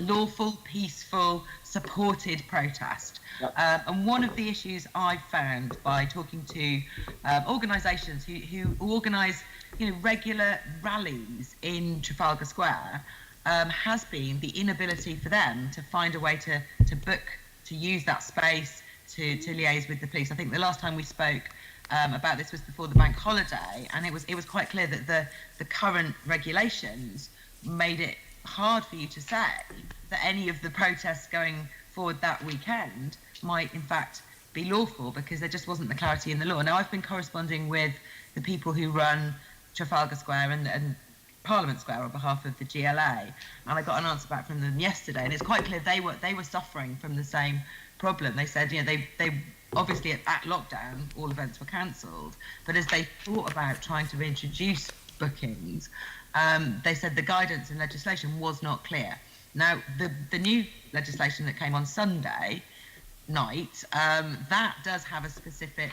lawful, peaceful, supported protest. Yep. And one of the issues I've found by talking to organisations who organise, regular rallies in Trafalgar Square has been the inability for them to find a way to book, to use that space, to liaise with the police. I think the last time we spoke about this was before the bank holiday, and it was quite clear that the current regulations made it hard for you to say that any of the protests going forward that weekend might in fact be lawful, because there just wasn't the clarity in the law. Now, I've been corresponding with the people who run Trafalgar Square and Parliament Square on behalf of the GLA, and I got an answer back from them yesterday, and it's quite clear they were suffering from the same problem. They said, they obviously at lockdown all events were cancelled, but as they thought about trying to reintroduce bookings, they said the guidance and legislation was not clear. Now, the new legislation that came on Sunday night, that does have a specific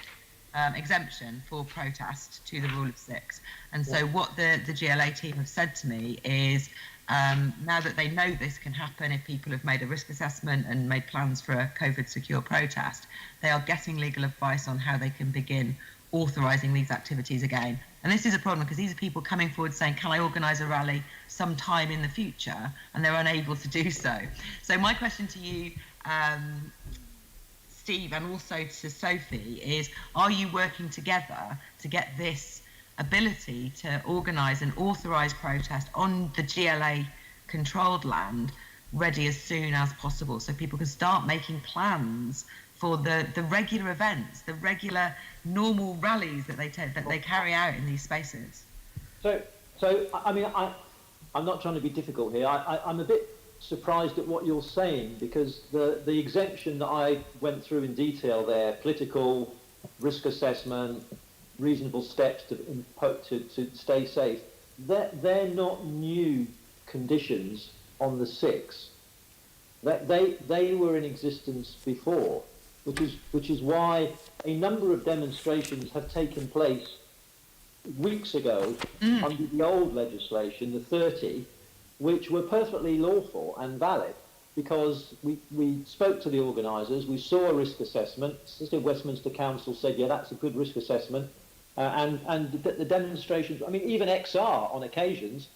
exemption for protest to the rule of six. And so what the GLA team have said to me is, now that they know this can happen if people have made a risk assessment and made plans for a COVID secure protest, they are getting legal advice on how they can begin authorising these activities again. And this is a problem because these are people coming forward saying, can I organise a rally sometime in the future? And they're unable to do so. So my question to you, Steve, and also to Sophie, is, are you working together to get this ability to organise and authorise protest on the GLA controlled land ready as soon as possible, so people can start making plans for the regular events, the regular normal rallies that they carry out in these spaces? So I mean, I'm not trying to be difficult here. I'm a bit surprised at what you're saying, because the exemption that I went through in detail there, political, risk assessment, reasonable steps to stay safe, they're not new conditions on the 6th. They were in existence before, which is why a number of demonstrations have taken place weeks ago under the old legislation, the 30, which were perfectly lawful and valid, because we spoke to the organisers, we saw a risk assessment. The Westminster Council said, yeah, that's a good risk assessment, and the demonstrations, I mean, even XR on occasions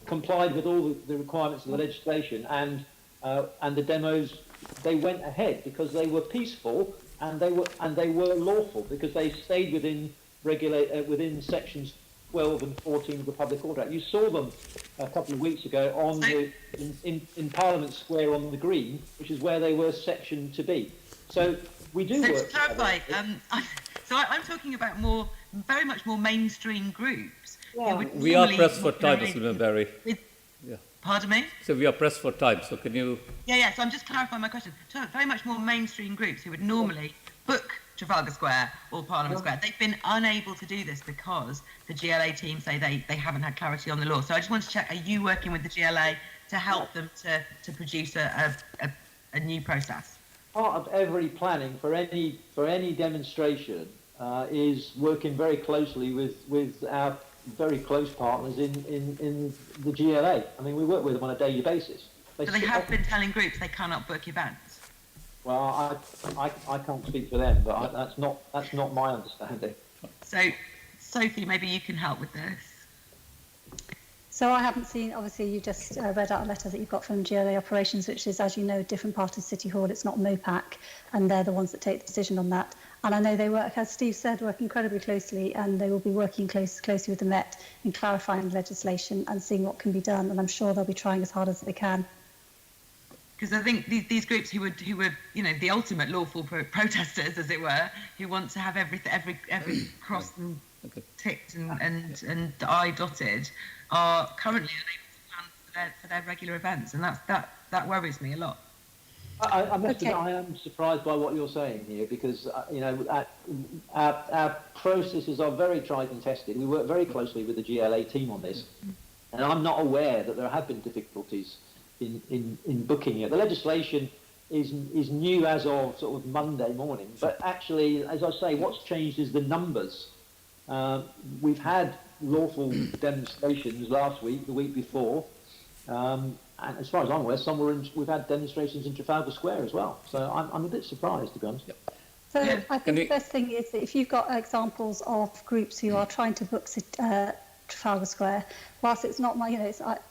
complied with all the requirements of the legislation, and the demos, they went ahead because they were peaceful and they were lawful because they stayed within sections 12 and 14 of the Public Order Act. You saw them a couple of weeks ago on in Parliament Square on the Green, which is where they were sectioned to be. So we do work. To clarify, I'm talking about very much more mainstream groups. Yeah. We are pressed for time, Mr. Berry. Yeah. Pardon me? So we are pressed for time, so can you... Yeah, so I'm just clarifying my question. So very much more mainstream groups who would normally book Trafalgar Square or Parliament Square. They've been unable to do this because the GLA team say they haven't had clarity on the law. So I just want to check, are you working with the GLA to help them to produce a new process? Part of every planning for any demonstration is working very closely with our very close partners in the GLA. I mean, we work with them on a daily basis. So they have been telling groups they cannot book events? Well, I can't speak for them, but that's not my understanding. So, Sophie, maybe you can help with this. So I haven't seen, obviously you just read out a letter that you've got from GLA Operations, which is, as you know, a different part of City Hall. It's not MOPAC, and they're the ones that take the decision on that. And I know they work, as Steve said, work incredibly closely, and they will be working closely with the Met in clarifying legislation and seeing what can be done. And I'm sure they'll be trying as hard as they can. because I think these groups who were the ultimate lawful protesters, as it were, who want to have every cross and ticked and I dotted, are currently unable to plan for their regular events, and that worries me a lot. I must admit, I am surprised by what you're saying here, because our processes are very tried and tested. We work very closely with the GLA team on this, and I'm not aware that there have been difficulties in booking it. The legislation is new as of sort of Monday morning, but actually, as I say, what's changed is the numbers. We've had lawful demonstrations last week, the week before. And as far as I'm aware, we've had demonstrations in Trafalgar Square as well. So I'm a bit surprised, to be honest. So I think the best thing is that if you've got examples of groups who are trying to book Trafalgar Square, whilst it's not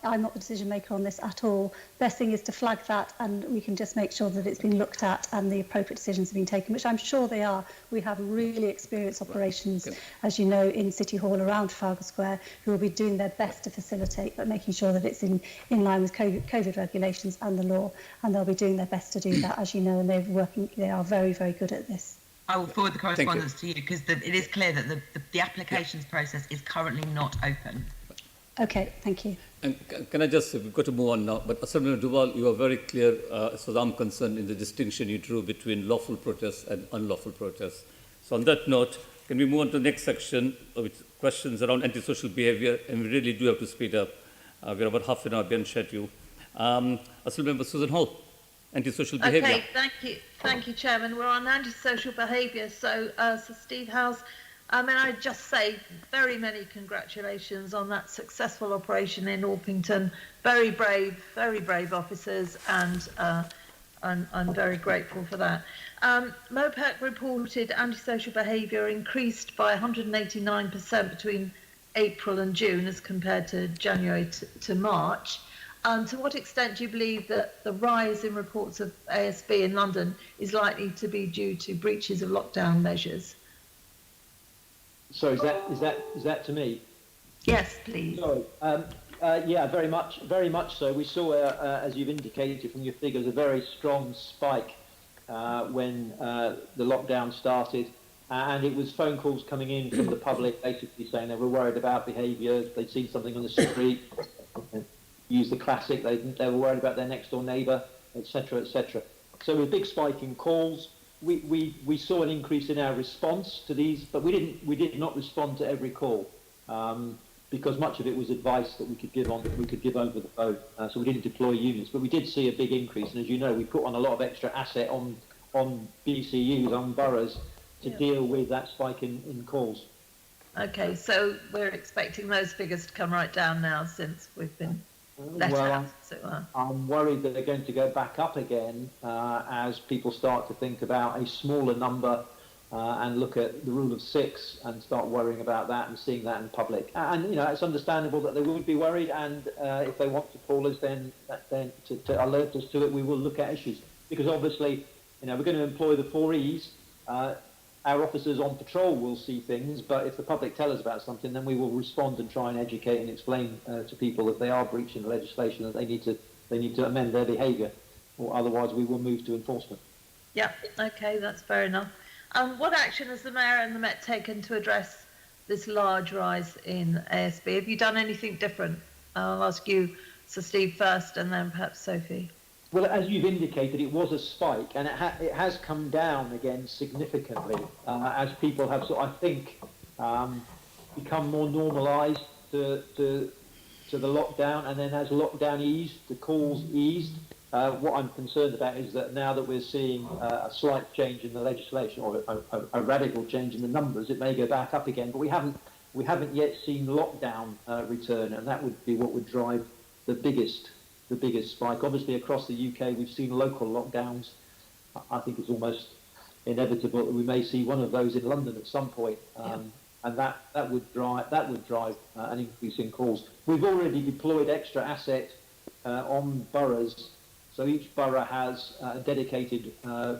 I'm not the decision maker on this at all, best thing is to flag that, and we can just make sure that it's been looked at and the appropriate decisions have been taken, which I'm sure they are. We have really experienced operations, as you know, in City Hall around Trafalgar Square, who will be doing their best to facilitate, but making sure that it's in line with COVID regulations and the law, and they'll be doing their best to do that, as you know, and they are very, very good at this. I will forward the correspondence to you, because it is clear that the applications process is currently not open. Okay, thank you. And can I just, we've got to move on now, but Assemblyman Duval, you are very clear, as far as I'm concerned, in the distinction you drew between lawful protests and unlawful protests. So on that note, can we move on to the next section, with questions around antisocial behaviour, and we really do have to speed up. We're about half an hour behind schedule. Assemblyman Susan Hall. Antisocial behaviour. Okay, thank you, Chairman. We're on antisocial behaviour. So Steve House, I just say very many congratulations on that successful operation in Orpington. Very brave officers, and I'm very grateful for that. MOPAC reported antisocial behaviour increased by 189% between April and June as compared to January to March. To what extent do you believe that the rise in reports of ASB in London is likely to be due to breaches of lockdown measures? So is that to me? Yes, please. Sorry. Yeah, very much so. We saw, as you've indicated from your figures, a very strong spike when the lockdown started, and it was phone calls coming in from the public basically saying they were worried about behaviour, they'd seen something on the street. Use the classic, they were worried about their next door neighbour, etc., etc. So a big spike in calls. We saw an increase in our response to these, but we did not respond to every call because much of it was advice that we could give over the phone. So we didn't deploy units, but we did see a big increase. And as you know, we put on a lot of extra asset on BCUs, on boroughs, to deal with that spike in calls. Okay, so we're expecting those figures to come right down now since we've been. I'm worried that they're going to go back up again as people start to think about a smaller number and look at the rule of 6 and start worrying about that and seeing that in public. And it's understandable that they would be worried, and if they want to call us, then to alert us to it, we will look at issues, because obviously we're going to employ the 4 E's. Our officers on patrol will see things, but if the public tell us about something, then we will respond and try and educate and explain to people that they are breaching the legislation, that they need to amend their behaviour, or otherwise we will move to enforcement. Yeah, okay, that's fair enough. What action has the Mayor and the Met taken to address this large rise in ASB? Have you done anything different? I'll ask you, Sir Steve, first, and then perhaps Sophie. Well, as you've indicated, it was a spike, and it has come down again significantly as people have, I think, become more normalised to the lockdown, and then as lockdown eased, the calls eased. What I'm concerned about is that now that we're seeing a slight change in the legislation, or a radical change in the numbers, it may go back up again. But we haven't yet seen lockdown return, and that would be what would drive the biggest spike. Obviously, across the UK, we've seen local lockdowns. I think it's almost inevitable that we may see one of those in London at some point, and that would drive an increase in calls. We've already deployed extra asset on boroughs, so each borough has a dedicated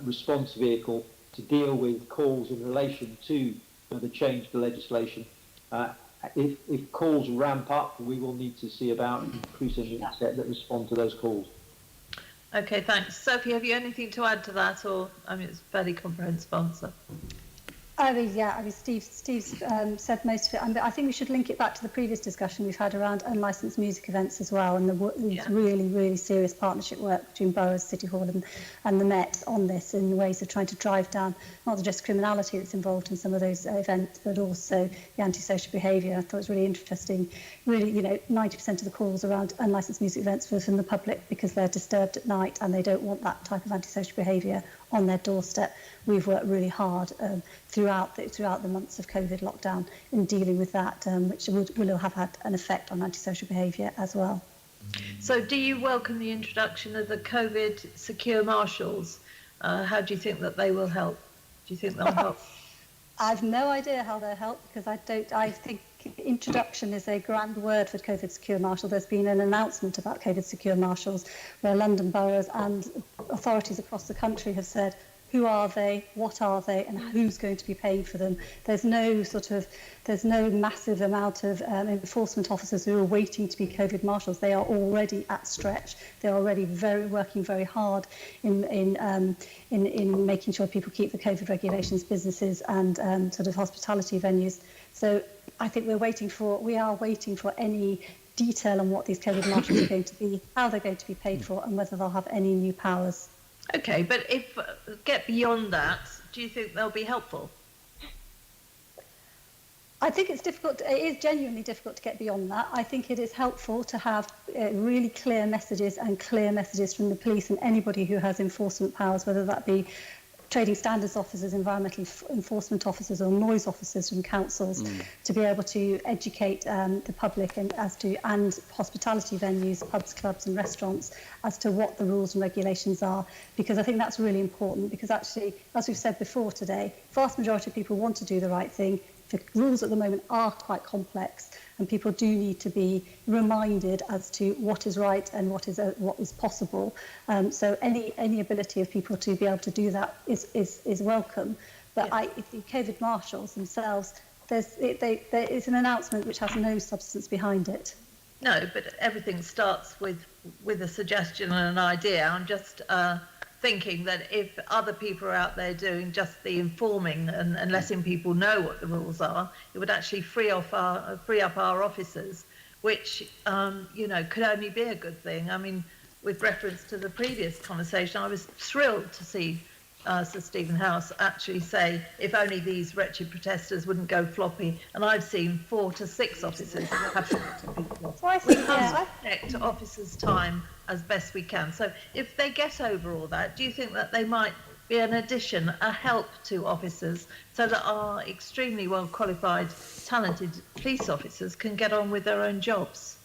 response vehicle to deal with calls in relation to the change to legislation. If calls ramp up, we will need to see about increasing the asset that respond to those calls. Okay, thanks. Sophie, have you anything to add to that, or I mean, it's a fairly comprehensive answer. Steve's said most of it. I think we should link it back to the previous discussion we've had around unlicensed music events as well, and there's really, really serious partnership work between boroughs, City Hall and the Met on this in ways of trying to drive down not just criminality that's involved in some of those events, but also the antisocial behaviour. I thought it was really interesting. Really, 90% of the calls around unlicensed music events were from the public because they're disturbed at night and they don't want that type of antisocial behaviour on their doorstep. We've worked really hard throughout the months of COVID lockdown in dealing with that, which will have had an effect on antisocial behaviour as well. So do you welcome the introduction of the COVID secure marshals? How do you think that they will help? Do you think they'll help? I've no idea how they'll help because I think introduction is a grand word for COVID secure marshal. There's been an announcement about COVID secure marshals where London boroughs and authorities across the country have said, who are they, what are they, and who's going to be paying for them. There's no massive amount of enforcement officers who are waiting to be COVID marshals. They are already at stretch. They're already working very hard in making sure people keep the COVID regulations, businesses and sort of hospitality venues. So I think we are waiting for any detail on what these COVID marshals are going to be, how they're going to be paid for, and whether they'll have any new powers. Okay, but if get beyond that, do you think they'll be helpful? I think it's difficult. It is genuinely difficult to get beyond that. I think it is helpful to have really clear messages from the police and anybody who has enforcement powers, whether that be trading standards officers, environmental enforcement officers or noise officers from councils, to be able to educate the public and hospitality venues, pubs, clubs and restaurants as to what the rules and regulations are, because I think that's really important, because actually, as we've said before today, vast majority of people want to do the right thing. The rules at the moment are quite complex and people do need to be reminded as to what is right and what is possible. So any ability of people to be able to do that is welcome. But if the COVID marshals themselves, there is an announcement which has no substance behind it. No, but everything starts with a suggestion and an idea. I'm just thinking that if other people are out there doing just the informing and letting people know what the rules are, it would actually free up our officers, which could only be a good thing. I mean, with reference to the previous conversation, I was thrilled to see Sir Stephen House actually say, if only these wretched protesters wouldn't go floppy. And I've seen 4 to 6 officers have to be floppy. We must protect officers' time as best we can. So if they get over all that, do you think that they might be an addition, a help to officers, so that our extremely well qualified, talented police officers can get on with their own jobs?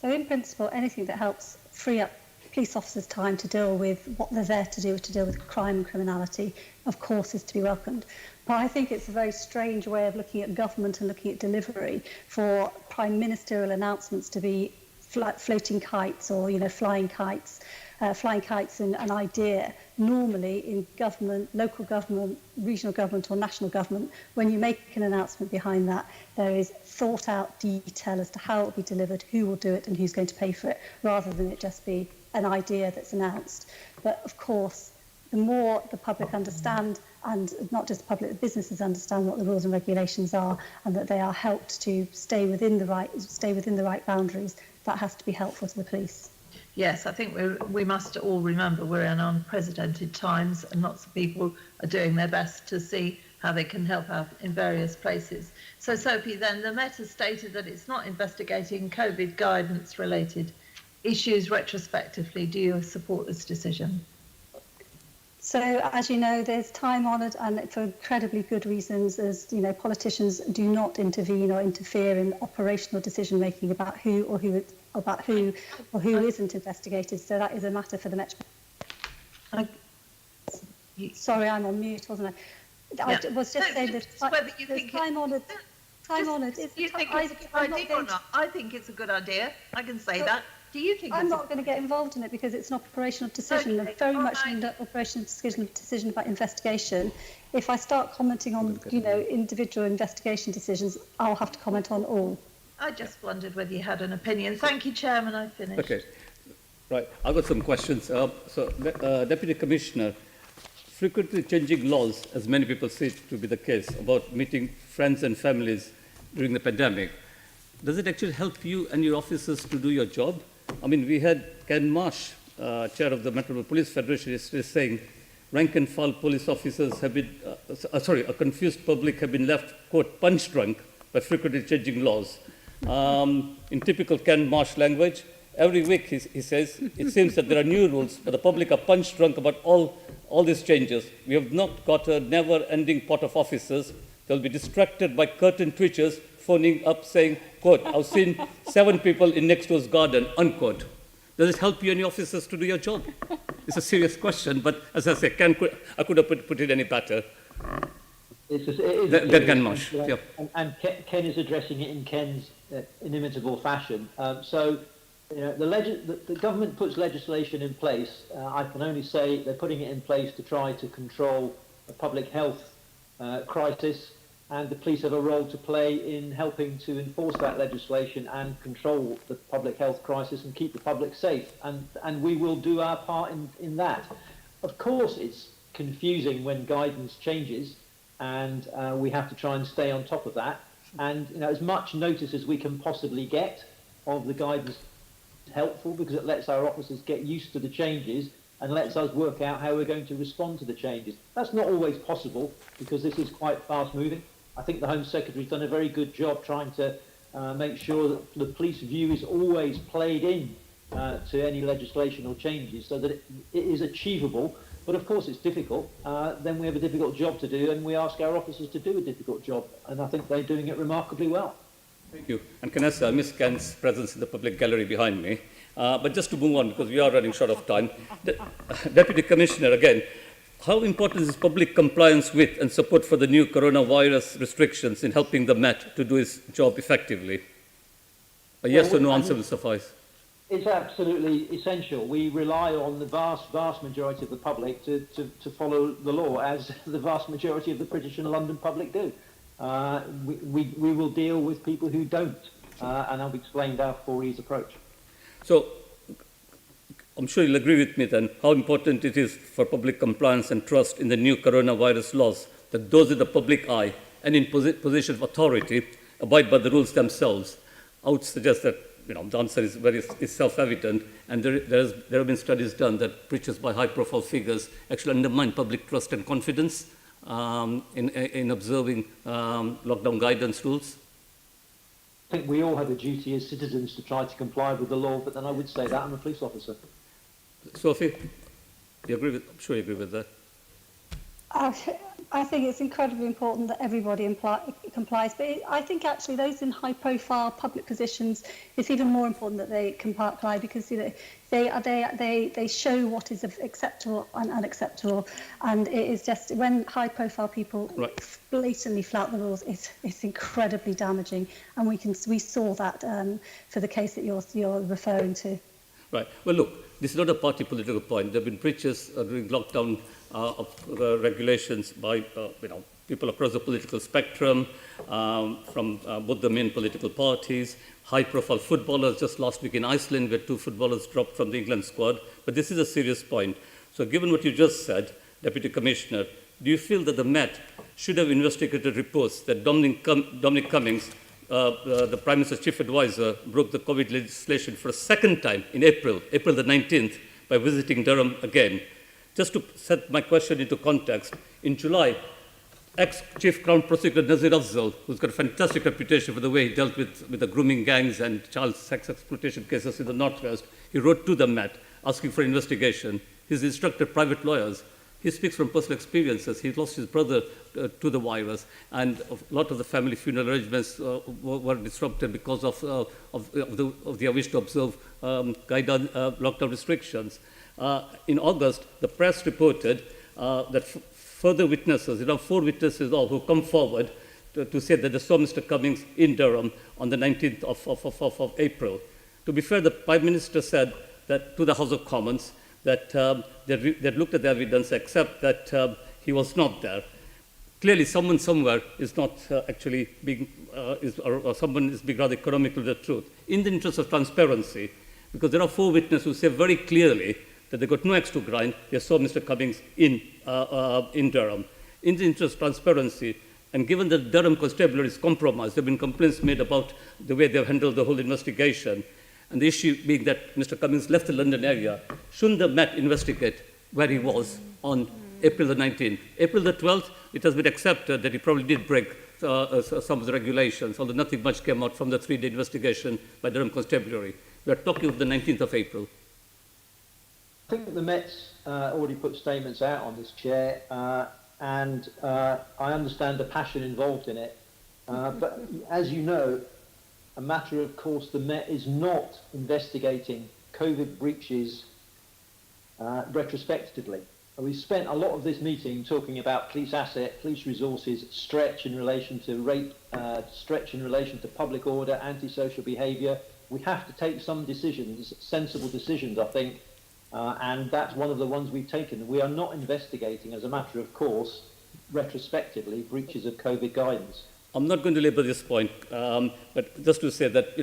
So in principle, anything that helps free up police officers' time to deal with what they're there to do, to deal with crime and criminality, of course, is to be welcomed. But I think it's a very strange way of looking at government and looking at delivery for prime ministerial announcements to be floating kites or flying kites and an idea. Normally in government, local government, regional government or national government, when you make an announcement behind that, there is thought out detail as to how it will be delivered, who will do it and who's going to pay for it, rather than it just be an idea that's announced. But of course, the more the public understand, and not just the public, the businesses understand what the rules and regulations are, and that they are helped to stay within the right boundaries, that has to be helpful to the police. Yes, I think we must all remember we're in unprecedented times and lots of people are doing their best to see how they can help out in various places. So Sophie, then the Met has stated that it's not investigating COVID guidance related issues retrospectively. Do you support this decision? So, as you know, there's time-honoured and for incredibly good reasons, as politicians do not intervene or interfere in operational decision-making about who isn't investigated. So that is a matter for the Met. Sorry, I'm on mute, wasn't I? I was just saying that there's time-honoured. Time-honoured. You think it's a good idea or not? I think it's a good idea. I can say that. Do you think I'm not going to get involved in it because it's an operational decision, and very much an operational decision about investigation. If I start commenting on, individual investigation decisions, I'll have to comment on all. I just wondered whether you had an opinion. Thank you, Chairman. I finished. Okay. Right, I've got some questions. Deputy Commissioner, frequently changing laws, as many people see it to be the case, about meeting friends and families during the pandemic, does it actually help you and your officers to do your job? I mean, we had Ken Marsh, chair of the Metropolitan Police Federation, yesterday saying rank and file police officers have been, a confused public have been left, quote, punch drunk by frequently changing laws. In typical Ken Marsh language, every week, he says, it seems that there are new rules, but the public are punch drunk about all these changes. We have not got a never-ending pot of officers. They'll be distracted by curtain twitchers phoning up saying, quote, I've seen 7 people in next door's garden, unquote. Does it help you and your officers to do your job? It's a serious question, but as I say, I could have put it any better. Ken Marsh. Yeah. Yep. And Ken is addressing it in Ken's inimitable fashion. You know, the government puts legislation in place. I can only say they're putting it in place to try to control a public health crisis, and the police have a role to play in helping to enforce that legislation and control the public health crisis and keep the public safe. And we will do our part in that. Of course, it's confusing when guidance changes, and we have to try and stay on top of that. And you know, as much notice as we can possibly get of the guidance is helpful, because it lets our officers get used to the changes and lets us work out how we're going to respond to the changes. That's not always possible, because this is quite fast moving. I think the Home Secretary's done a very good job trying to make sure that the police view is always played in to any legislation or changes, so that it is achievable. But of course it's difficult. Then we have a difficult job to do, and we ask our officers to do a difficult job, and I think they're doing it remarkably well. Thank you. And can I say, I miss Ken's presence in the public gallery behind me. But just to move on, because we are running short of time, Deputy Commissioner, again, how important is public compliance with and support for the new coronavirus restrictions in helping the Met to do its job effectively? A yes or no answer will suffice. It's absolutely essential. We rely on the vast majority of the public to follow the law, as the vast majority of the British and London public do. We will deal with people who don't, and I've explained our 4E's approach. So, I'm sure you'll agree with me then how important it is for public compliance and trust in the new coronavirus laws, that those in the public eye and in position of authority abide by the rules themselves. I would suggest that the answer is self-evident, and there have been studies done that preachers by high-profile figures actually undermine public trust and confidence in observing lockdown guidance rules. I think we all have a duty as citizens to try to comply with the law, but then I would say that I'm a police officer. Sophie, do you agree with? I'm sure you agree with that. I think it's incredibly important that everybody complies, but I think actually those in high-profile public positions, it's even more important that they comply, because they show what is acceptable and unacceptable, and it is just when high-profile people blatantly flout the rules, it's incredibly damaging, and we saw that for the case that you're referring to. Right. Well, look, this is not a party political point. There have been preachers during lockdown of regulations by people across the political spectrum, from both the main political parties, high-profile footballers. Just last week in Iceland, where 2 footballers dropped from the England squad. But this is a serious point. So given what you just said, Deputy Commissioner, do you feel that the Met should have investigated reports that Dominic Cummings, the Prime Minister's chief advisor, broke the COVID legislation for a second time in April the 19th, by visiting Durham again? Just to set my question into context, in July, ex-Chief Crown Prosecutor Nazir Afzal, who's got a fantastic reputation for the way he dealt with the grooming gangs and child sex exploitation cases in the Northwest, he wrote to the Met asking for investigation. He's instructed private lawyers. He speaks from personal experiences. He lost his brother to the virus, and a lot of the family funeral arrangements were disrupted because of the wish to observe lockdown restrictions. In August, the press reported that further witnesses, 4 witnesses who come forward to say that they saw Mr. Cummings in Durham on the 19th of April. To be fair, the Prime Minister said that to the House of Commons that they looked at the evidence, except that he was not there. Clearly, someone somewhere is not actually being, or someone is being rather economical with the truth. In the interest of transparency, because there are 4 witnesses who say very clearly that they got no axe to grind. They saw Mr. Cummings in Durham. In the interest of transparency, and given that Durham Constabulary is compromised, there have been complaints made about the way they've handled the whole investigation, and the issue being that Mr. Cummings left the London area, shouldn't the Met investigate where he was on April the 19th? April the 12th, it has been accepted that he probably did break some of the regulations, although nothing much came out from the 3-day investigation by Durham Constabulary. We are talking of the 19th of April. I think the Met's already put statements out on this, Chair, and I understand the passion involved in it. But as you know, a matter of course, the Met is not investigating COVID breaches retrospectively. We spent a lot of this meeting talking about police asset, police resources, stretch in relation to rape, stretch in relation to public order, antisocial behaviour. We have to take some decisions, sensible decisions, I think, and that's one of the ones we've taken. We are not investigating, as a matter of course, retrospectively, breaches of COVID guidance. I'm not going to labour this point, but just to say that,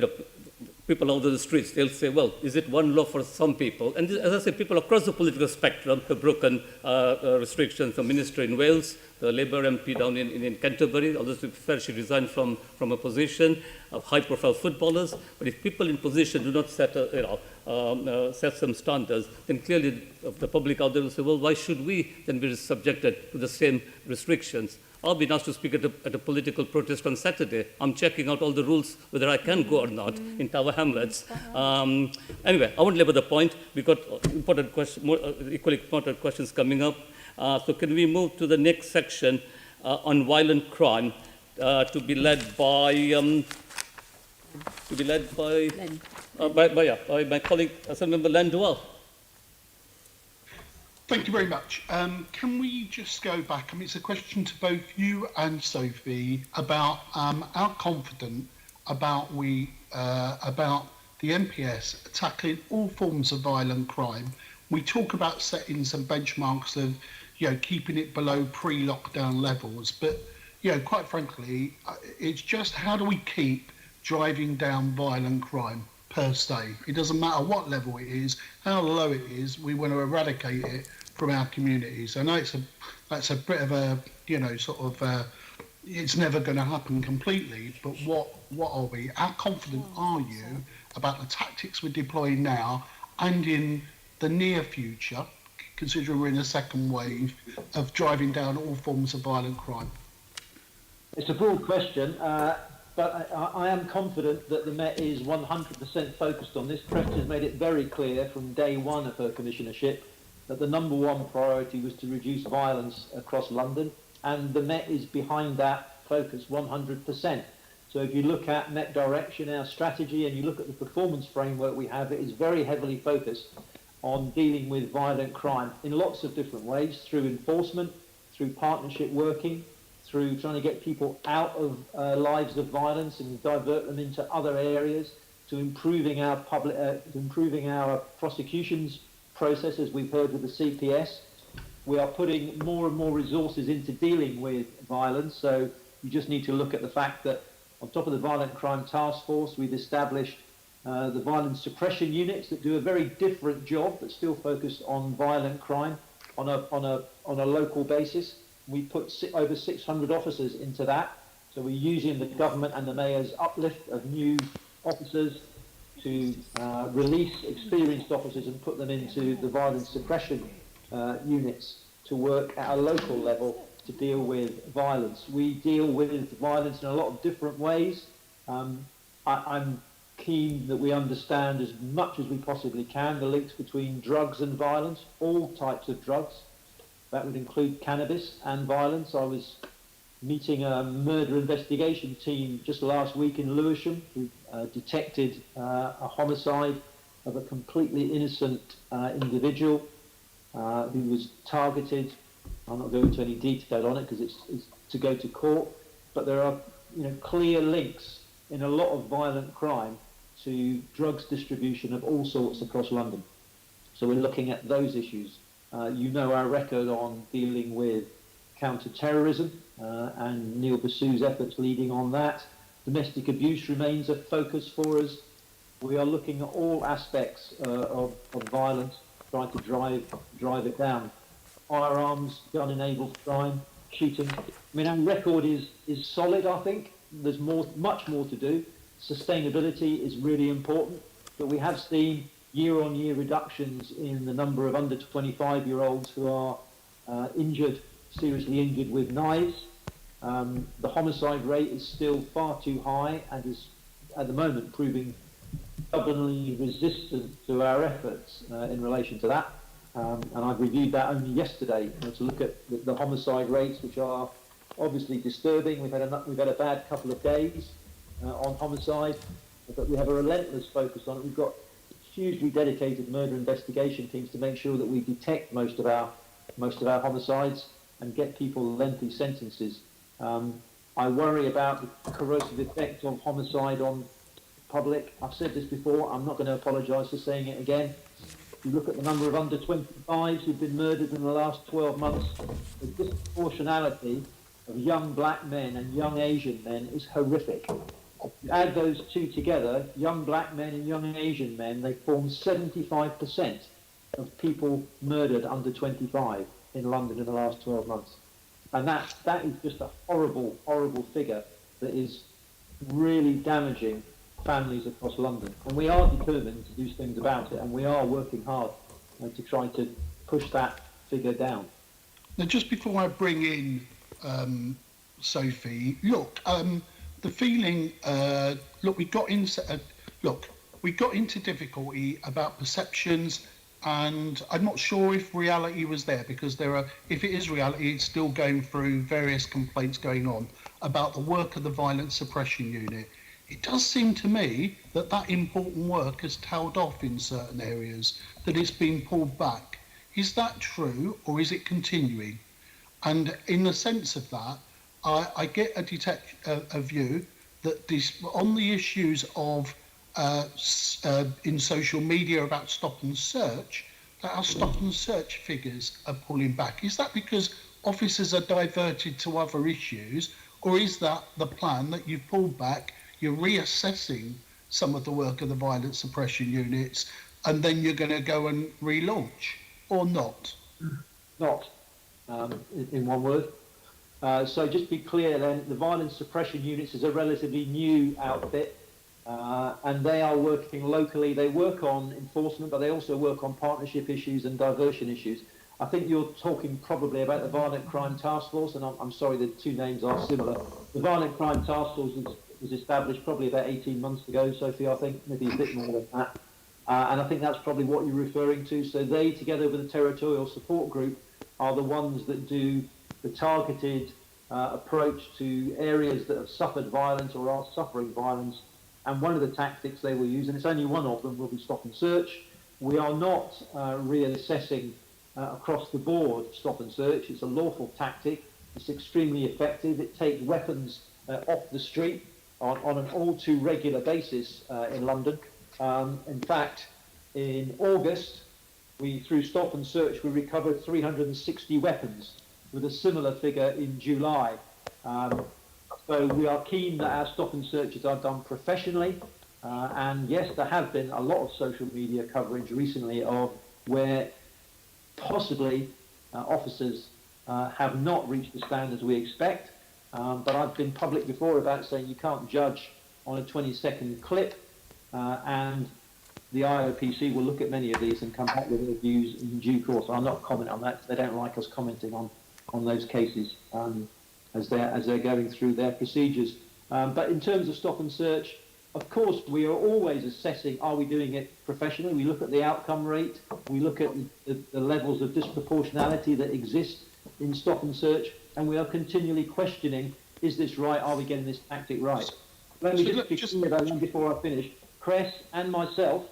people out on the streets, they'll say, well, is it one law for some people? And as I say, people across the political spectrum have broken restrictions. The minister in Wales, the Labour MP down in Canterbury, although to be fair, she resigned from a position of high-profile footballers. But if people in position do not set some standards, then clearly the public out there will say, well, why should we then be subjected to the same restrictions? I've been asked to speak at a political protest on Saturday. I'm checking out all the rules, whether I can go or not, in Tower Hamlets. Anyway, I won't labour the point. We've got important equally important questions coming up. So can we move to the next section on violent crime, to be led by my colleague, Assemblymember Len Duval. Thank you very much. Can we just go back? I mean, it's a question to both you and Sophie about how confident about the MPS tackling all forms of violent crime. We talk about setting some benchmarks of, keeping it below pre-lockdown levels, but, quite frankly, it's just how do we keep driving down violent crime per se? It doesn't matter what level it is, how low it is, we want to eradicate it from our communities. I know that's a bit of a, it's never going to happen completely, but what are we? How confident are you about the tactics we're deploying now and in the near future, considering we're in a second wave, of driving down all forms of violent crime? It's a broad question, but I am confident that the Met is 100% focused on this. Crest has made it very clear from day one of her commissionership that the number one priority was to reduce violence across London, and the Met is behind that focus 100%. So if you look at Met Direction, our strategy, and you look at the performance framework we have, it is very heavily focused on dealing with violent crime in lots of different ways, through enforcement, through partnership working, through trying to get people out of lives of violence and divert them into other areas, to improving our prosecutions process, as we've heard with the CPS. We are putting more and more resources into dealing with violence. So you just need to look at the fact that on top of the Violent Crime Task Force, we've established the violence suppression units that do a very different job, but still focused on violent crime on a local basis. We put over 600 officers into that. So we're using the government and the mayor's uplift of new officers to release experienced officers and put them into the violence suppression units to work at a local level to deal with violence. We deal with violence in a lot of different ways. I'm keen that we understand as much as we possibly can the links between drugs and violence, all types of drugs. That would include cannabis and violence. I was meeting a murder investigation team just last week in Lewisham who detected a homicide of a completely innocent individual who was targeted. I'm not going into any detail on it because it's to go to court, but there are clear links in a lot of violent crime to drugs distribution of all sorts across London. So we're looking at those issues. Our record on dealing with counter-terrorism and Neil Basu's efforts leading on that. Domestic abuse remains a focus for us. we are looking at all aspects of violence, trying to drive it down. Firearms, gun-enabled crime, shooting. I mean, our record is solid, I think. There's much more to do. Sustainability is really important, but we have seen year-on-year reductions in the number of under 25-year-olds who are seriously injured with knives. The homicide rate is still far too high and is, at the moment, proving stubbornly resistant to our efforts in relation to that. And I've reviewed that only yesterday to look at the homicide rates, which are obviously disturbing. We've had a bad couple of days on homicide, but we have a relentless focus on it. We've got hugely dedicated murder investigation teams to make sure that we detect most of our homicides and get people lengthy sentences. I worry about the corrosive effect of homicide on public. I've said this before, I'm not going to apologise for saying it again. You look at the number of under 25s who've been murdered in the last 12 months, the disproportionality of young black men and young Asian men is horrific. You add those two together, young black men and young Asian men, they form 75% of people murdered under 25 in London in the last 12 months. And that is just a horrible, horrible figure that is really damaging families across London. And we are determined to do things about it, and we are working hard to try to push that figure down. Now, just before I bring in Sophie, look, the feeling, we got into difficulty about perceptions, and I'm not sure if reality was there, because if it is reality, it's still going through various complaints going on about the work of the Violence Suppression Unit. It does seem to me that important work has tailed off in certain areas, that it's been pulled back. Is that true, or is it continuing? And in the sense of that, I get a view that on the issues of in social media about stop and search, that our stop and search figures are pulling back. Is that because officers are diverted to other issues, or is that the plan that you've pulled back, you're reassessing some of the work of the violence suppression units, and then you're going to go and relaunch, or not? Not, in one word. So just be clear then, the violence suppression units is a relatively new outfit, and they are working locally. They work on enforcement, but they also work on partnership issues and diversion issues. I think you're talking probably about the Violent Crime Task Force, and I'm sorry, the two names are similar. The Violent Crime Task Force was established probably about 18 months ago, Sophie, I think, maybe a bit more than that. And I think that's probably what you're referring to. So they, together with the Territorial Support Group, are the ones that do the targeted approach to areas that have suffered violence or are suffering violence. And one of the tactics they will use, and it's only one of them, will be stop and search. We are not reassessing across the board stop and search. It's a lawful tactic. It's extremely effective. It takes weapons off the street on an all too regular basis in London. In fact, in August, through stop and search, we recovered 360 weapons, with a similar figure in July. So we are keen that our stop and searches are done professionally. And yes, there have been a lot of social media coverage recently of where possibly officers have not reached the standards we expect. But I've been public before about saying you can't judge on a 20-second clip. And the IOPC will look at many of these and come back with their views in due course. I'll not comment on that, because they don't like us commenting on those cases as they're going through their procedures. But in terms of stop and search, of course, we are always assessing, are we doing it professionally? We look at the outcome rate. We look at the levels of disproportionality that exist in stop and search. And we are continually questioning, is this right? Are we getting this tactic right? Let me just be clear about one before I finish. CRESS and myself,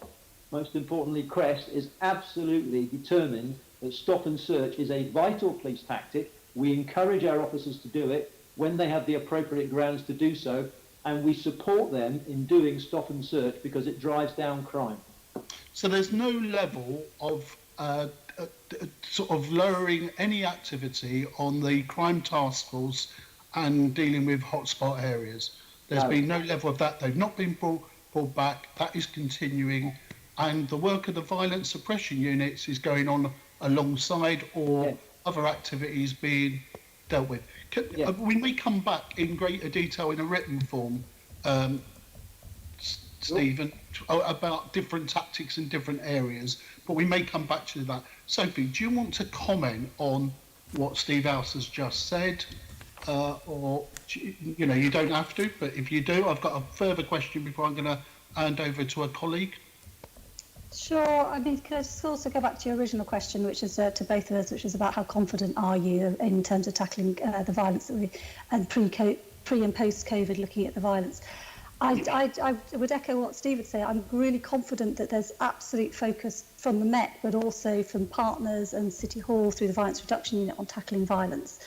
most importantly CRESS, is absolutely determined that stop and search is a vital police tactic. We encourage our officers to do it when they have the appropriate grounds to do so, and we support them in doing stop and search because it drives down crime. So there's no level of sort of lowering any activity on the crime task force and dealing with hotspot areas. There's been no level of that. They've not been pulled back, that is continuing, and the work of the violence suppression units is going on alongside, or other activities being dealt with. We may come back in greater detail in a written form, Stephen, about different tactics in different areas, but we may come back to that. Sophie, do you want to comment on what Steve House has just said? Or, you know, you don't have to, but if you do, I've got a further question before I'm going to hand over to a colleague. Sure. I mean, can I just also go back to your original question, which is to both of us, which is about how confident are you in terms of tackling the violence that and pre and post-COVID, looking at the violence. I would echo what Steve would say. I'm really confident that there's absolute focus from the Met, but also from partners and City Hall through the Violence Reduction Unit on tackling violence.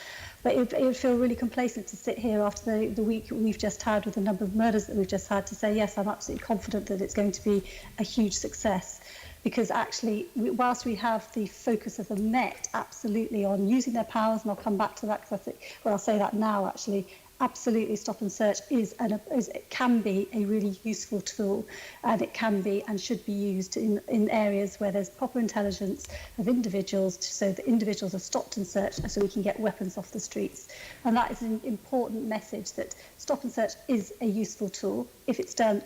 But it would feel really complacent to sit here after the week we've just had with the number of murders that we've just had to say, yes, I'm absolutely confident that it's going to be a huge success. Because actually, whilst we have the focus of the Met absolutely on using their powers, and I'll come back to that because I think, well, I'll say that now actually, absolutely stop and search it can be a really useful tool, and it can be and should be used in areas where there's proper intelligence of individuals, so that individuals are stopped and searched so we can get weapons off the streets. And that is an important message, that stop and search is a useful tool if it's done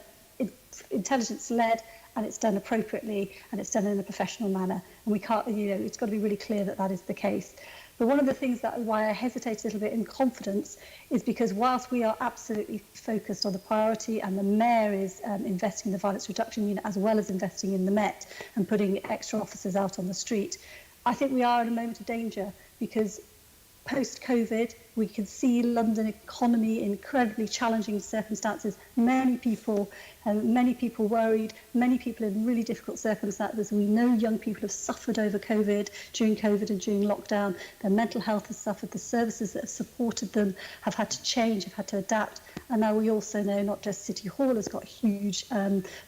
intelligence led and it's done appropriately and it's done in a professional manner. And we can't, you know, it's got to be really clear that that is the case. But one of the things that why I hesitate a little bit in confidence is because whilst we are absolutely focused on the priority, and the Mayor is investing in the Violence Reduction Unit as well as investing in the Met and putting extra officers out on the street, I think we are in a moment of danger, because post-COVID, we can see London economy in incredibly challenging circumstances. Many people worried, many people in really difficult circumstances. We know young people have suffered over during COVID and during lockdown. Their mental health has suffered. The services that have supported them have had to change, have had to adapt. And now we also know not just City Hall has got huge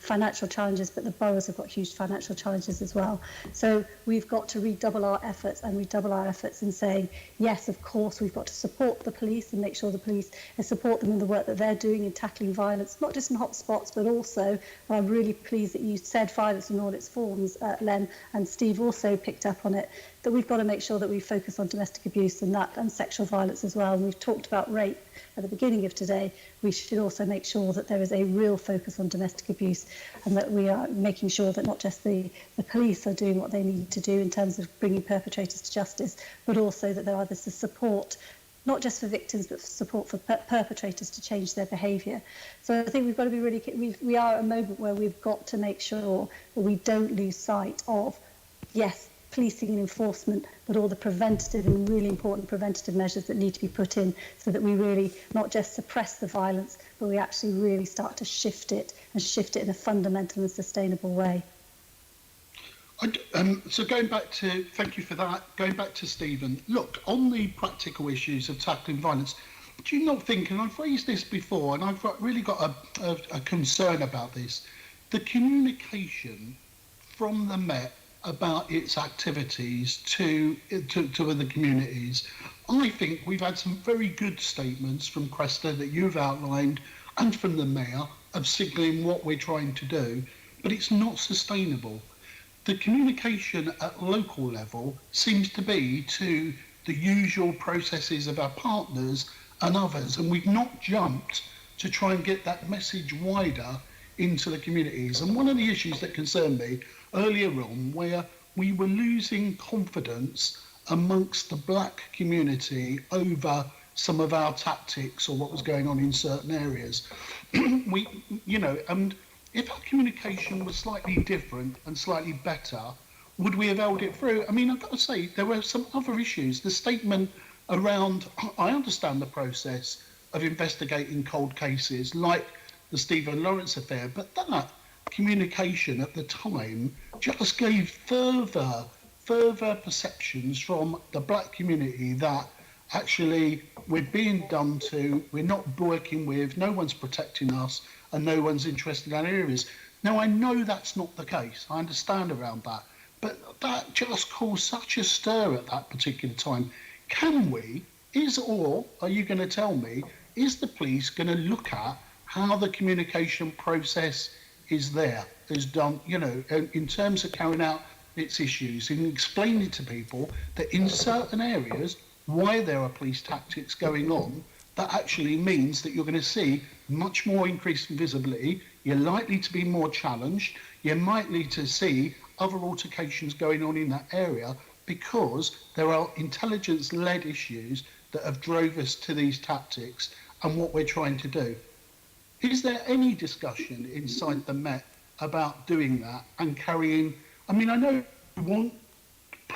financial challenges, but the boroughs have got huge financial challenges as well. So we've got to redouble our efforts in saying, yes, of course, we've got to support the police and make sure the police support them in the work that they're doing in tackling violence, not just in hotspots, but also, and I'm really pleased that you said violence in all its forms, Len, and Steve also picked up on it, that we've got to make sure that we focus on domestic abuse and sexual violence as well. And we've talked about rape at the beginning of today. We should also make sure that there is a real focus on domestic abuse, and that we are making sure that not just the police are doing what they need to do in terms of bringing perpetrators to justice, but also that there are this support, not just for victims, but for support for perpetrators to change their behaviour. So I think we've got to be really, we are at a moment where we've got to make sure that we don't lose sight of, yes, policing and enforcement, but all the preventative and really important preventative measures that need to be put in, so that we really not just suppress the violence, but we actually really start to shift it in a fundamental and sustainable way. So going back to, thank you for that, going back to Stephen, look, on the practical issues of tackling violence, do you not think, and I've raised this before, and I've really got a concern about this, the communication from the Met about its activities to other communities. I think we've had some very good statements from Cresta that you've outlined, and from the Mayor, of signalling what we're trying to do, but it's not sustainable. The communication at local level seems to be to the usual processes of our partners and others, and we've not jumped to try and get that message wider into the communities. And one of the issues that concerned me earlier on, where we were losing confidence amongst the black community over some of our tactics or what was going on in certain areas, and if our communication was slightly different and slightly better, would we have held it through? I mean, I've got to say, there were some other issues. The statement around, I understand the process of investigating cold cases like the Stephen Lawrence affair, but that communication at the time just gave further perceptions from the black community that actually we're being done to, we're not working with, no one's protecting us, and no one's interested in our areas. Now, I know that's not the case. I understand around that. But that just caused such a stir at that particular time. Can we, are you going to tell me, is the police going to look at how the communication process is there, has done, you know, in terms of carrying out its issues and explaining to people that in certain areas, why there are police tactics going on, that actually means that you're going to see much more increase in visibility, you're likely to be more challenged, you're likely to see other altercations going on in that area because there are intelligence-led issues that have drove us to these tactics and what we're trying to do. Is there any discussion inside the Met about doing that and carrying? I mean, I know you want,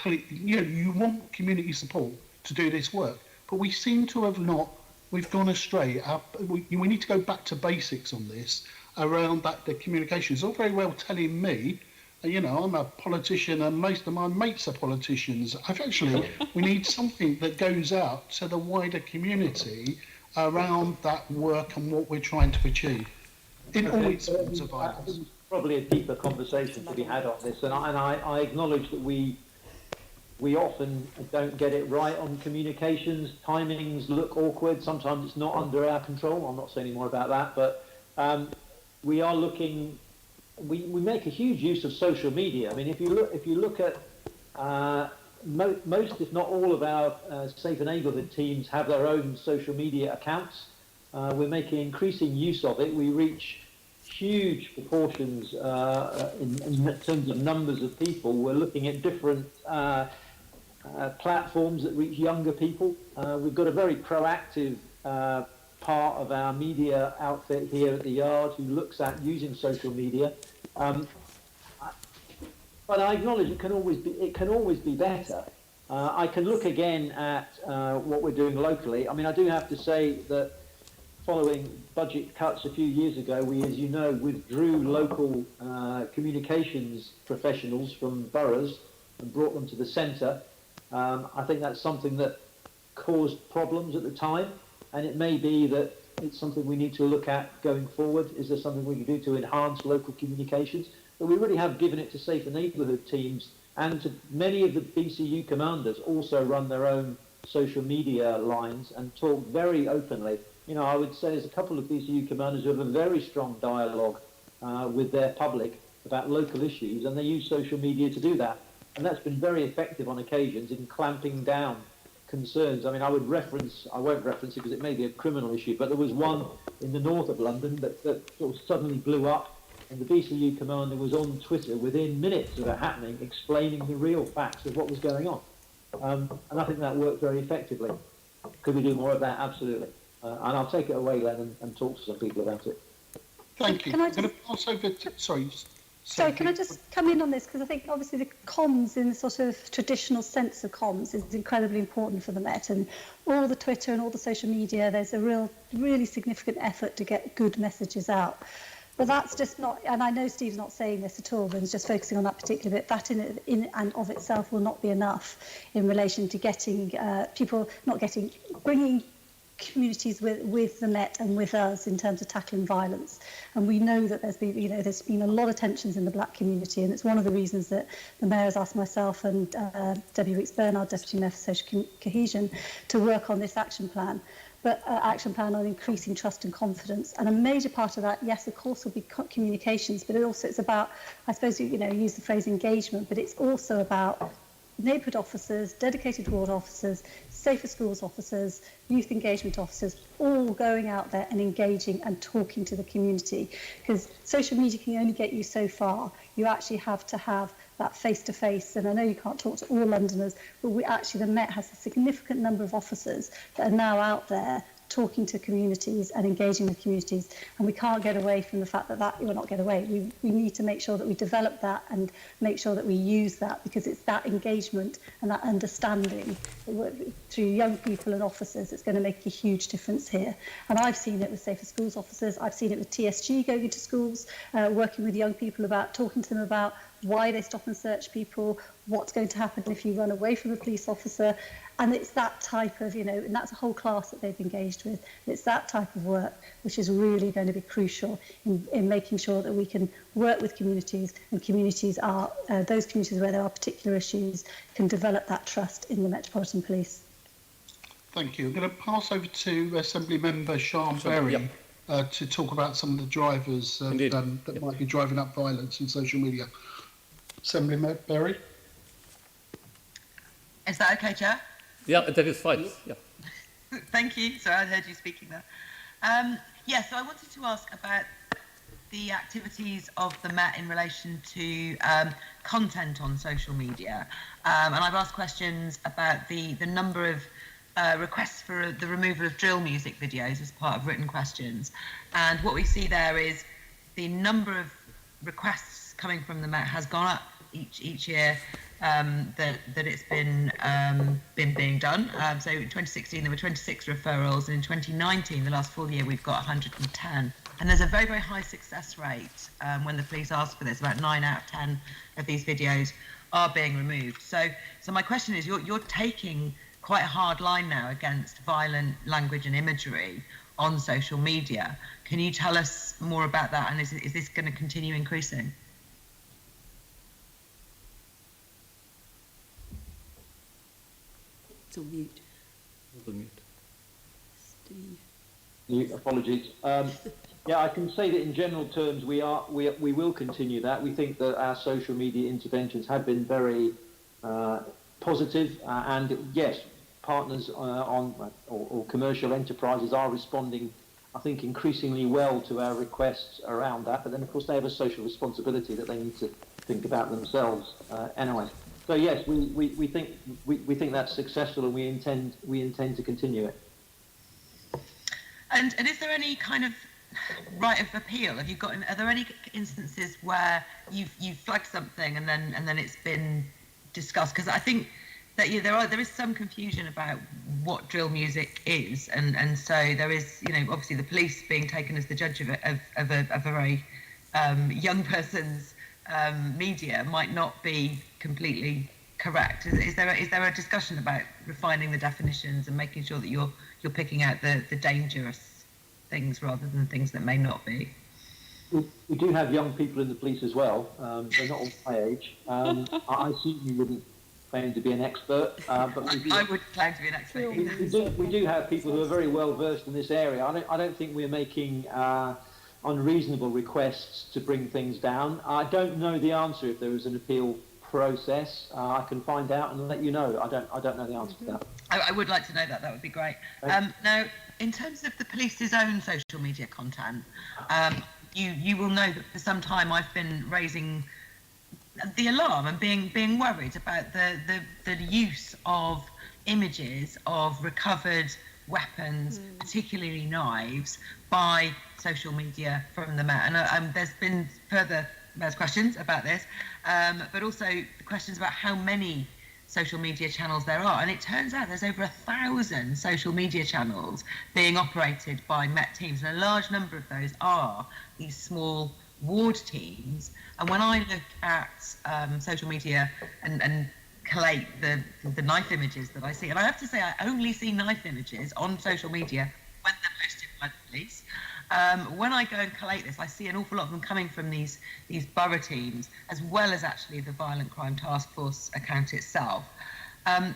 you want community support to do this work, but we seem to have not. We've gone astray. We need to go back to basics on this around the communication. It's all very well telling me, you know, I'm a politician and most of my mates are politicians. We need something that goes out to the wider community around that work and what we're trying to achieve in all its forms of violence. Probably a deeper conversation to be had on this, and I acknowledge that we often don't get it right on communications. Timings look awkward. Sometimes it's not under our control. I'm not saying any more about that, but we are looking. We make a huge use of social media. I mean, if you look at most, if not all, of our safer neighbourhood teams have their own social media accounts. We're making increasing use of it. We reach huge proportions in terms of numbers of people. We're looking at different platforms that reach younger people. We've got a very proactive part of our media outfit here at the Yard who looks at using social media. But I acknowledge it can always be better. I can look again at what we're doing locally. I mean, I do have to say that following budget cuts a few years ago, we, as you know, withdrew local communications professionals from boroughs and brought them to the centre. I think that's something that caused problems at the time, and it may be that it's something we need to look at going forward. Is there something we can do to enhance local communications? But we really have given it to safer neighbourhood teams, and to many of the BCU commanders also run their own social media lines and talk very openly. You know, I would say there's a couple of BCU commanders who have a very strong dialogue with their public about local issues, and they use social media to do that. And that's been very effective on occasions in clamping down concerns. I mean, I won't reference it because it may be a criminal issue, but there was one in the north of London that sort of suddenly blew up, and the BCU commander was on Twitter within minutes of it happening, explaining the real facts of what was going on. And I think that worked very effectively. Could we do more of that? Absolutely. And I'll take it away, Len, and talk to some people about it. Thank you. Can I I'm going to pass over to... Sorry, can I just come in on this? Because I think obviously the comms in the sort of traditional sense of comms is incredibly important for the Met, and all the Twitter and all the social media, there's a really significant effort to get good messages out. But that's just not, and I know Steve's not saying this at all, but he's just focusing on that particular bit. That in and of itself will not be enough in relation to getting bringing communities with the Met and with us in terms of tackling violence. And we know that there's been a lot of tensions in the black community, and it's one of the reasons that the Mayor has asked myself and Debbie Weeks-Bernard, Deputy Mayor for Social Cohesion, to work on this action plan. But action plan on increasing trust and confidence. And a major part of that, yes, of course, will be communications, but it's about, I suppose, use the phrase engagement, but it's also about neighbourhood officers, dedicated ward officers, safer schools officers, youth engagement officers, all going out there and engaging and talking to the community. Because social media can only get you so far. You actually have to have that face-to-face, and I know you can't talk to all Londoners, but the Met has a significant number of officers that are now out there talking to communities and engaging with communities, and we can't get away from the fact that we need to make sure that we develop that and make sure that we use that, because it's that engagement and that understanding through young people and officers that's going to make a huge difference here. And I've seen it with Safer Schools officers, I've seen it with TSG going into schools, working with young people talking to them about why they stop and search people, what's going to happen if you run away from a police officer. And it's that type of, and that's a whole class that they've engaged with. It's that type of work which is really going to be crucial in making sure that we can work with communities, and communities are, those communities where there are particular issues, can develop that trust in the Metropolitan Police. Thank you. I'm going to pass over to Assembly Member Sean Berry. to talk about some of the drivers that might be driving up violence in social media. Assemblyman Berry? Is that okay, Chair? Yeah, that is fine. Yeah. Thank you. Sorry, I heard you speaking there. So I wanted to ask about the activities of the Met in relation to content on social media. And I've asked questions about the number of requests for the removal of drill music videos as part of written questions. And what we see there is the number of requests coming from the Met has gone up each year that it's been being done. So in 2016 there were 26 referrals, and in 2019, the last full year, we've got 110. And there's a very, very high success rate when the police ask for this. About 9 out of 10 of these videos are being removed. So my question is, you're taking quite a hard line now against violent language and imagery on social media. Can you tell us more about that, and is this going to continue increasing? It's on mute. Steve. Apologies. Yeah, I can say that in general terms, we will continue that. We think that our social media interventions have been very positive, and yes, partners or commercial enterprises are responding, I think, increasingly well to our requests around that. But then, of course, they have a social responsibility that they need to think about themselves anyway. So yes, we think that's successful, and we intend to continue it. And is there any kind of right of appeal? Are there any instances where you've flagged something and then it's been discussed? Because I think that there is some confusion about what drill music is, and so there is, obviously the police being taken as the judge of a very young person's media might not be completely correct. Is there a discussion about refining the definitions and making sure that you're picking out the dangerous things rather than things that may not be? We do have young people in the police as well. They're not all my age. I assume you wouldn't claim to be an expert, but I would claim to be an expert. We do have people who are very well versed in this area. I don't think we're making unreasonable requests to bring things down. I don't know the answer if there is an appeal process. I can find out and let you know. I don't know the answer to that. I would like to know that. That would be great. Now, in terms of the police's own social media content, you will know that for some time I've been raising the alarm and being worried about the use of images of recovered weapons, particularly knives, by social media from the Met. And there's questions about this, but also questions about how many social media channels there are. And it turns out there's over 1,000 social media channels being operated by Met teams, and a large number of those are these small ward teams. And when I look at social media and collate the knife images that I see, and I have to say I only see knife images on social media when they're posted by the police. When I go and collate this, I see an awful lot of them coming from these borough teams, as well as actually the Violent Crime Task Force account itself.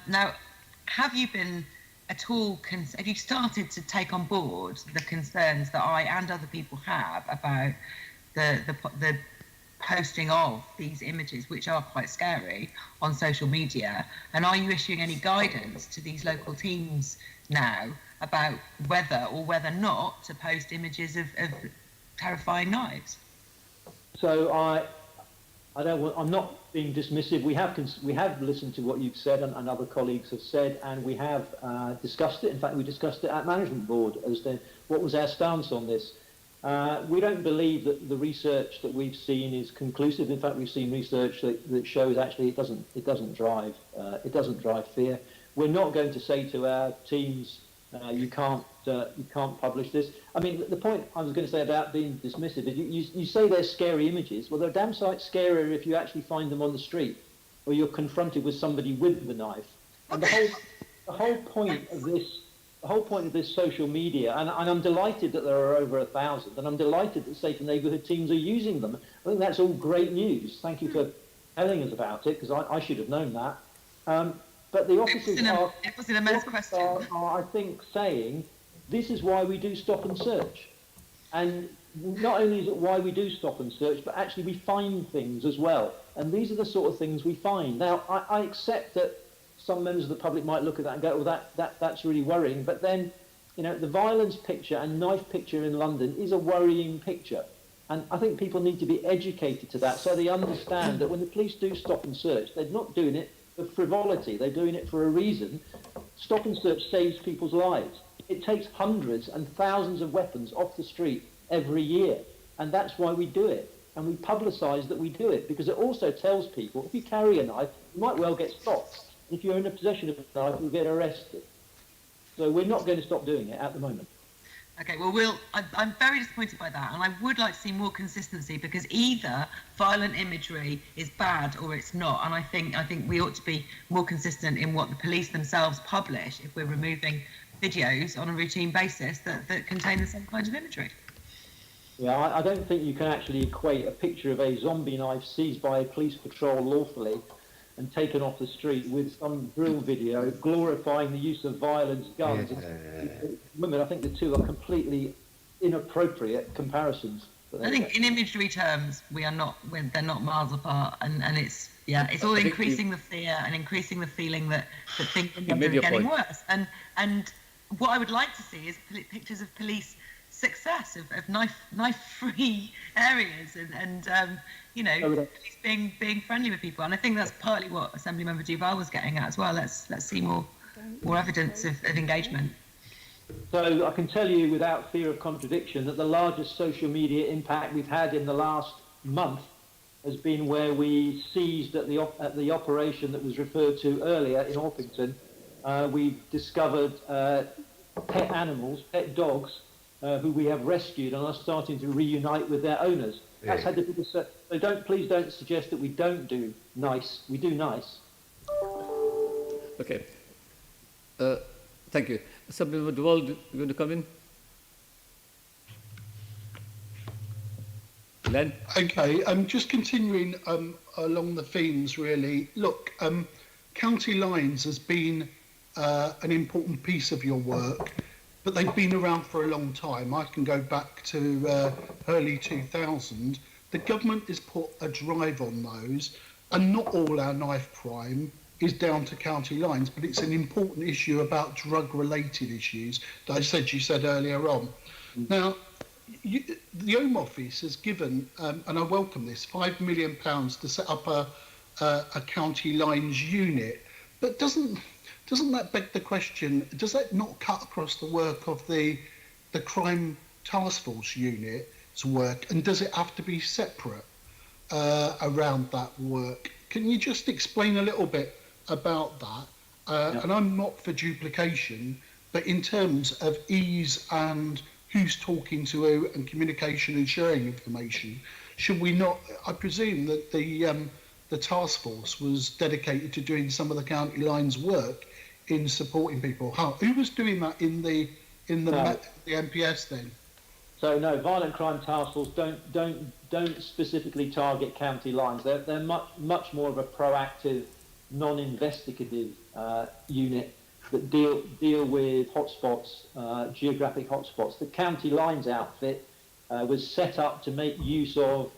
Now, have you been at all, have you started to take on board the concerns that I and other people have about the posting of these images, which are quite scary, on social media? And are you issuing any guidance to these local teams now about whether not to post images of terrifying knives? So I'm not being dismissive. We have listened to what you've said and other colleagues have said, and we have discussed it. In fact, we discussed it at management board as to what was our stance on this. We don't believe that the research that we've seen is conclusive. In fact, we've seen research that shows actually it doesn't drive fear. We're not going to say to our teams, you can't publish this. I mean, the point I was going to say about being dismissive is you say they're scary images. Well, they're damn sight scarier if you actually find them on the street, or you're confronted with somebody with the knife. And the whole point of this social media, and I'm delighted that there are over 1,000, and I'm delighted that safe neighbourhood teams are using them. I think that's all great news. Thank you for telling us about it, because I should have known that. But the officers are, I think, saying this is why we do stop and search. And not only is it why we do stop and search, but actually we find things as well. And these are the sort of things we find. Now, I accept that some members of the public might look at that and go, well, that's really worrying. But then, you know, the violence picture and knife picture in London is a worrying picture. And I think people need to be educated to that so they understand that when the police do stop and search, they're not doing it for frivolity. They're doing it for a reason. Stop and search saves people's lives. It takes hundreds and thousands of weapons off the street every year. And that's why we do it. And we publicise that we do it because it also tells people if you carry a knife, you might well get stopped. If you're in a possession of a knife, you'll get arrested. So we're not going to stop doing it at the moment. Okay, well, I'm very disappointed by that, and I would like to see more consistency because either violent imagery is bad or it's not, and I think we ought to be more consistent in what the police themselves publish if we're removing videos on a routine basis that contain the same kind of imagery. Yeah, I don't think you can actually equate a picture of a zombie knife seized by a police patrol lawfully and taken off the street with some drill video glorifying the use of violence, guns, and women. I think the two are completely inappropriate comparisons. I think in imagery terms, they're not miles apart, and it's all increasing the fear and increasing the feeling that things are getting worse. And what I would like to see is pictures of police success of knife-free areas and police being friendly with people, and I think that's partly what Assemblymember Duval was getting at as well. Let's see more evidence of engagement. So I can tell you without fear of contradiction that the largest social media impact we've had in the last month has been where we seized at the operation that was referred to earlier in Orpington. We've discovered pet animals, pet dogs, who we have rescued and are starting to reunite with their owners. That's had to be so please don't suggest that we don't do nice. We do nice. Okay. Thank you. Assemblymember Duval, you going to come in? Len? Okay, just continuing along the themes, really. Look, county lines has been an important piece of your work, but they've been around for a long time. I can go back to early 2000. The government has put a drive on those, and not all our knife crime is down to county lines, but it's an important issue about drug-related issues that you said earlier on. Now, the Home Office has given, and I welcome this, £5 million to set up a county lines unit, but doesn't that beg the question, does that not cut across the work of the crime task force unit's work, and does it have to be separate around that work? Can you just explain a little bit about that? And I'm not for duplication, but in terms of ease and who's talking to who and communication and sharing information, should we not, I presume that the task force was dedicated to doing some of the county lines work in supporting people. Who was doing that in the MPS then? So no, violent crime task force don't specifically target county lines. They're much more of a proactive, non-investigative unit that deal with hotspots, geographic hotspots. The county lines outfit was set up to make use of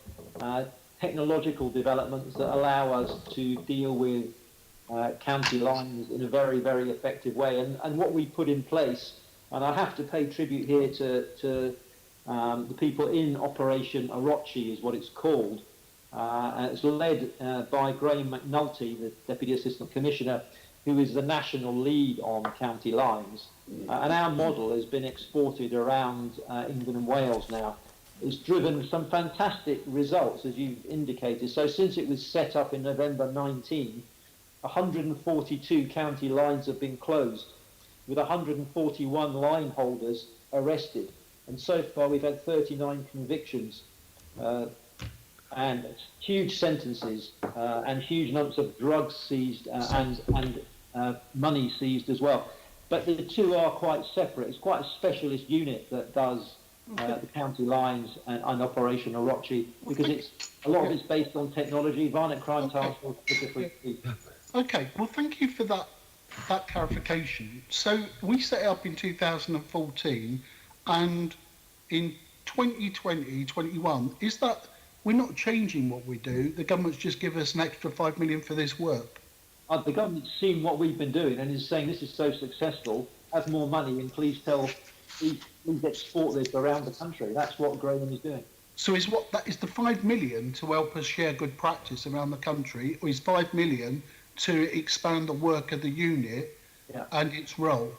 technological developments that allow us to deal with county lines in a very, very effective way. And what we put in place, and I have to pay tribute here to the people in Operation Orochi is what it's called. And it's led by Graham McNulty, the Deputy Assistant Commissioner, who is the national lead on county lines. And our model has been exported around England and Wales now. It's driven some fantastic results, as you've indicated. So since it was set up in November 19, 142 county lines have been closed, with 141 line holders arrested. And so far we've had 39 convictions and huge sentences and huge numbers of drugs seized and money seized as well. But the two are quite separate. It's quite a specialist unit that does the county lines and Operation Orochi, because a lot of it's based on technology. Violent crime task force specifically. Okay, well, thank you for that clarification. So we set it up in 2014, and in 2020, 21, is that we're not changing what we do? The government's just give us an extra 5 million for this work. The government's seen what we've been doing and is saying this is so successful, have more money and please export this around the country. That's what Graham is doing. So is the 5 million to help us share good practice around the country, or is 5 million to expand the work of the unit and its role?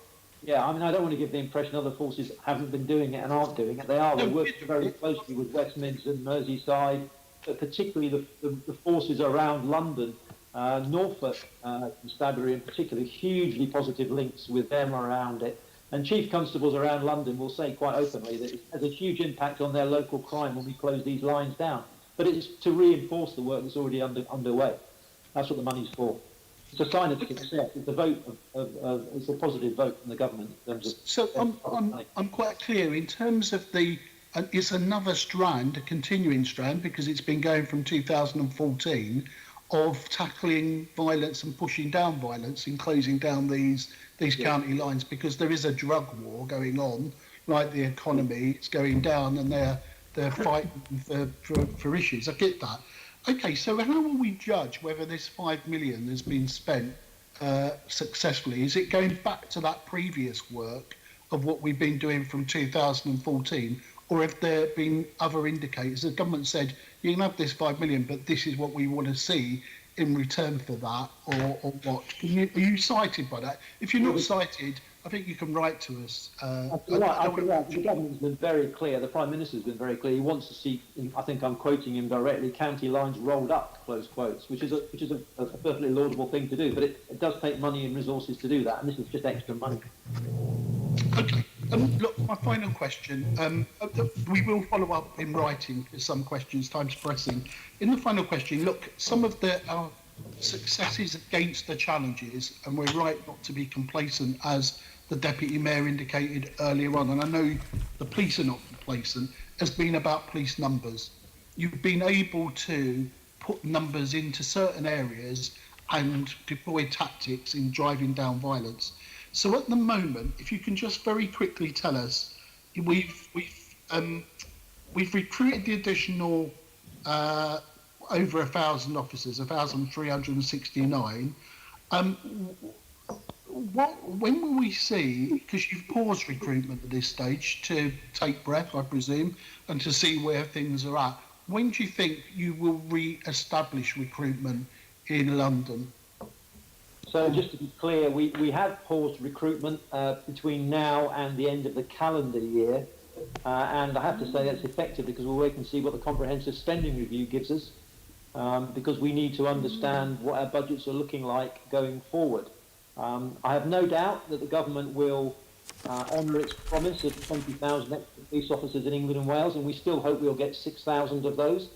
Yeah, I mean, I don't want to give the impression other forces haven't been doing it and aren't doing it. They are. We're working very closely with West Midlands and Merseyside, but particularly the forces around London, Norfolk, Constabulary in particular, hugely positive links with them around it. And chief constables around London will say quite openly that it has a huge impact on their local crime when we close these lines down. But it's to reinforce the work that's already underway. That's what the money's for. It's a sign of success. It's a vote it's a positive vote from the government in terms of. So I'm quite clear in terms of it's another strand, a continuing strand, because it's been going from 2014 of tackling violence and pushing down violence and closing down these county lines, because there is a drug war going on, like the economy, it's going down, and they're fighting for issues. I get that. Okay, so how will we judge whether this 5 million has been spent successfully? Is it going back to that previous work of what we've been doing from 2014, or have there been other indicators? The government said you can have this 5 million, but this is what we want to see in return for that, or what? Are you cited by that? If you're not cited, I think you can write to us. The government's been very clear. The Prime Minister's been very clear. He wants to see, I think I'm quoting him directly, county lines rolled up, close quotes, which is a perfectly laudable thing to do. But it does take money and resources to do that, and this is just extra money. Okay. Look, my final question. We will follow up in writing for some questions. Time's pressing. In the final question, look, some of our successes against the challenges, and we're right not to be complacent, as the Deputy Mayor indicated earlier on, and I know the police are not complacent, has been about police numbers. You've been able to put numbers into certain areas and deploy tactics in driving down violence. So at the moment, if you can just very quickly tell us, we've recruited the additional over 1,000 officers, 1,369. When will we see, because you've paused recruitment at this stage to take breath, I presume, and to see where things are at, when do you think you will re-establish recruitment in London? So just to be clear, we have paused recruitment between now and the end of the calendar year. And I have to say that's effective because we'll wait and see what the comprehensive spending review gives us, because we need to understand what our budgets are looking like going forward. I have no doubt that the government will honour its promise of 20,000 extra police officers in England and Wales, and we still hope we'll get 6,000 of those.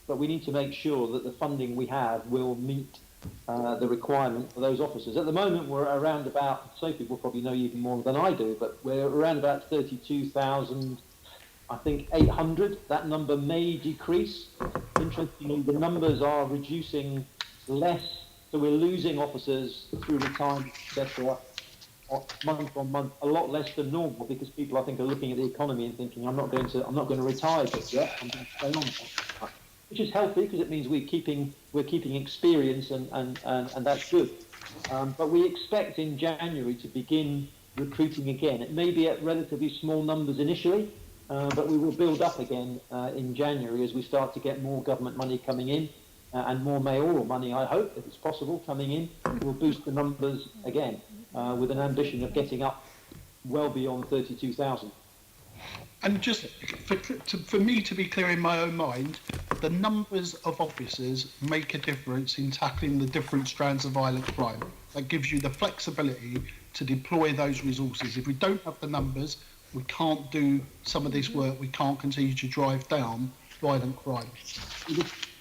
But we need to make sure that the funding we have will meet the requirement for those officers. At the moment, we're around about, Sophie will probably know even more than I do, but we're around about 32,000, I think 800. That number may decrease. Interestingly, the numbers are reducing less, so we're losing officers through retirement, etc., month on month, a lot less than normal, because people, I think, are looking at the economy and thinking, I'm not going to retire just yet. I'm going to stay on. Which is healthy because it means we're keeping experience and that's good. But we expect in January to begin recruiting again. It may be at relatively small numbers initially, but we will build up again in January as we start to get more government money coming in and more mayoral money, I hope, if it's possible, coming in. We'll boost the numbers again with an ambition of getting up well beyond 32,000. And just for me to be clear in my own mind, the numbers of officers make a difference in tackling the different strands of violent crime. That gives you the flexibility to deploy those resources. If we don't have the numbers, we can't do some of this work. We can't continue to drive down violent crime.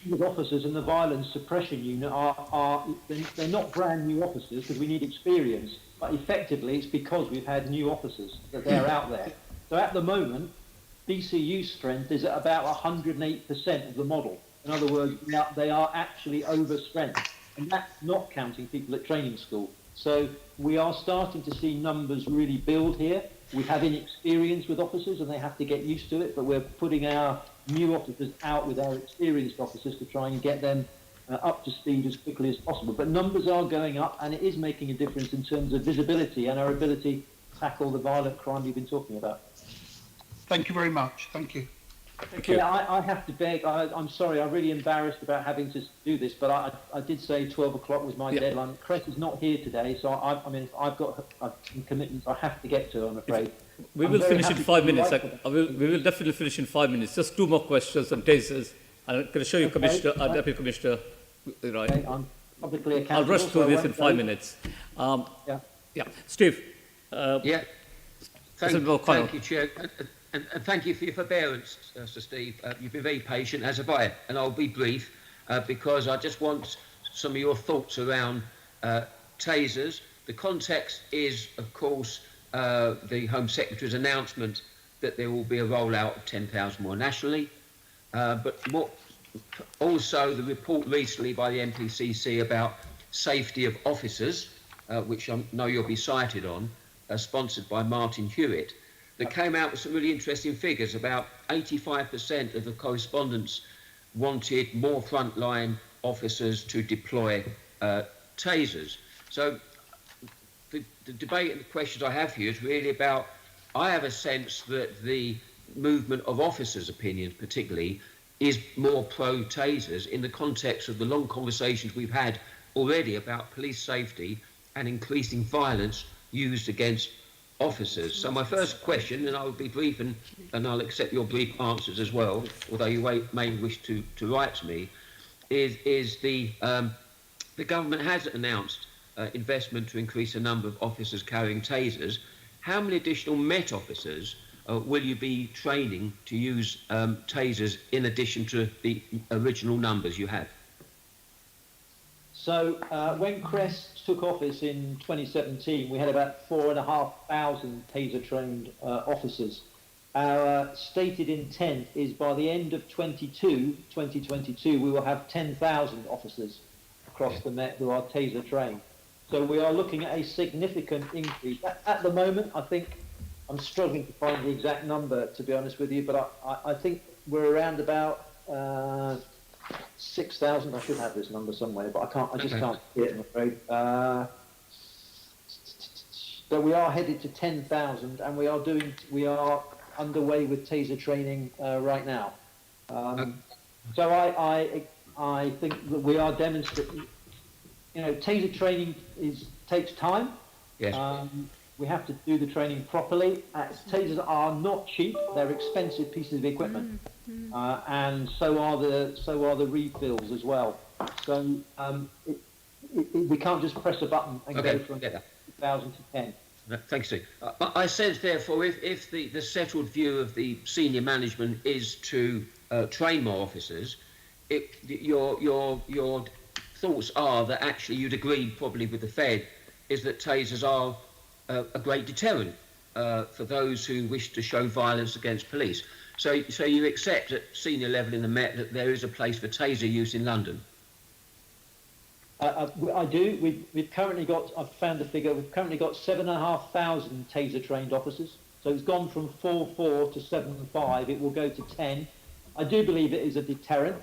The officers in the violence suppression unit they're not brand new officers because we need experience, but effectively it's because we've had new officers that they're out there. So at the moment, BCU strength is at about 108% of the model. In other words, they are actually over strength, and that's not counting people at training school. So we are starting to see numbers really build here, We have inexperience with officers and they have to get used to it, but we're putting our new officers out with our experienced officers to try and get them up to speed as quickly as possible. But numbers are going up, and it is making a difference in terms of visibility and our ability to tackle the violent crime we've been talking about. Thank you very much. Thank you. Thank you. Yeah, I have to beg. I'm sorry. I'm really embarrassed about having to do this, but I did say 12 o'clock was my deadline. Chris is not here today, so I mean, I've got some commitments I have to get to, I'm afraid. We will finish in 5 minutes. We will definitely finish in 5 minutes. Just 2 more questions and tasers. I'm going to show you, Commissioner, Deputy Commissioner. Right. Okay, I'm publicly accountable. I'll rush through this in 5 minutes. Yeah. Steve. Thank you, Chair. And thank you for your forbearance, Sir Steve. You've been very patient, as have I. And I'll be brief because I just want some of your thoughts around tasers. The context is, of course, the Home Secretary's announcement that there will be a rollout of 10,000 more nationally. But also the report recently by the MPCC about safety of officers, which I know you'll be cited on, sponsored by Martin Hewitt, that came out with some really interesting figures. About 85% of the correspondents wanted more frontline officers to deploy tasers. So the debate and the questions I have here is really about, I have a sense that the movement of officers' opinions particularly is more pro-tasers in the context of the long conversations we've had already about police safety and increasing violence used against officers. So my first question, and I will be brief and I'll accept your brief answers as well, although you may wish to write to me, is the government has announced investment to increase the number of officers carrying tasers. How many additional Met officers will you be training to use tasers in addition to the original numbers you have? So when Crest took office in 2017, we had about 4,500 taser-trained officers. Our stated intent is by the end of 2022, we will have 10,000 officers across the Met who are taser-trained. So we are looking at a significant increase. At the moment, I think, I'm struggling to find the exact number, to be honest with you, but I think we're around about 6,000. I should have this number somewhere, but I just can't see it, I'm afraid. But we are headed to 10,000, and we are underway with taser training right now. So I think that we are demonstrating. You know, taser training takes time. Yes. We have to do the training properly. Tasers are not cheap; they're expensive pieces of equipment, and so are the refills as well. So we can't just press a button and go from 1,000 to 10. Thanks, Steve. I sense, therefore, if the settled view of the senior management is to train more officers, your thoughts are that actually you'd agree probably with the Fed is that tasers are a great deterrent for those who wish to show violence against police. So you accept at senior level in the Met that there is a place for taser use in London? I do. We've currently got, I've found the figure, we've currently got 7,500 taser-trained officers. So it's gone from 4,400 to 7,500. It will go to 10. I do believe it is a deterrent.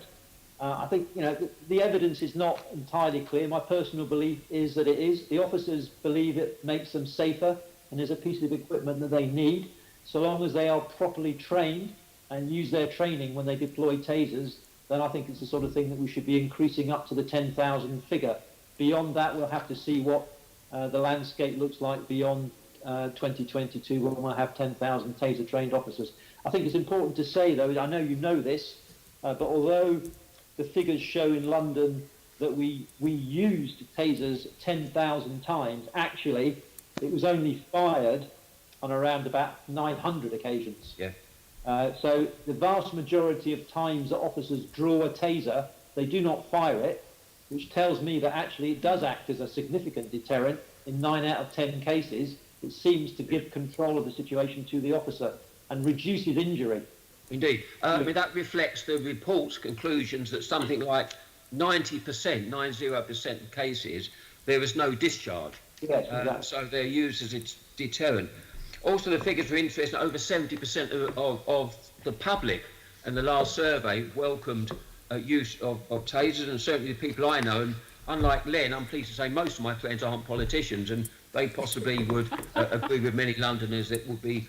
I think, you know, the evidence is not entirely clear. My personal belief is that it is. The officers believe it makes them safer and is a piece of equipment that they need. So long as they are properly trained and use their training when they deploy tasers, then I think it's the sort of thing that we should be increasing up to the 10,000 figure. Beyond that, we'll have to see what the landscape looks like beyond 2022 when we'll have 10,000 taser-trained officers. I think it's important to say, though, I know you know this, but although the figures show in London that we used tasers 10,000 times, actually, it was only fired on around about 900 occasions. Yeah. So the vast majority of times that officers draw a taser, they do not fire it, which tells me that actually it does act as a significant deterrent. In 9 out of 10 cases, it seems to give control of the situation to the officer and reduces injury. Indeed. I mean, that reflects the report's conclusions that something like 90% of cases, there is no discharge. Yes, exactly. So they're used as a deterrent. Also, the figures are interesting. Over 70% of the public in the last survey welcomed use of tasers, and certainly the people I know, and unlike Len, I'm pleased to say most of my friends aren't politicians, and they possibly would agree with many Londoners that would be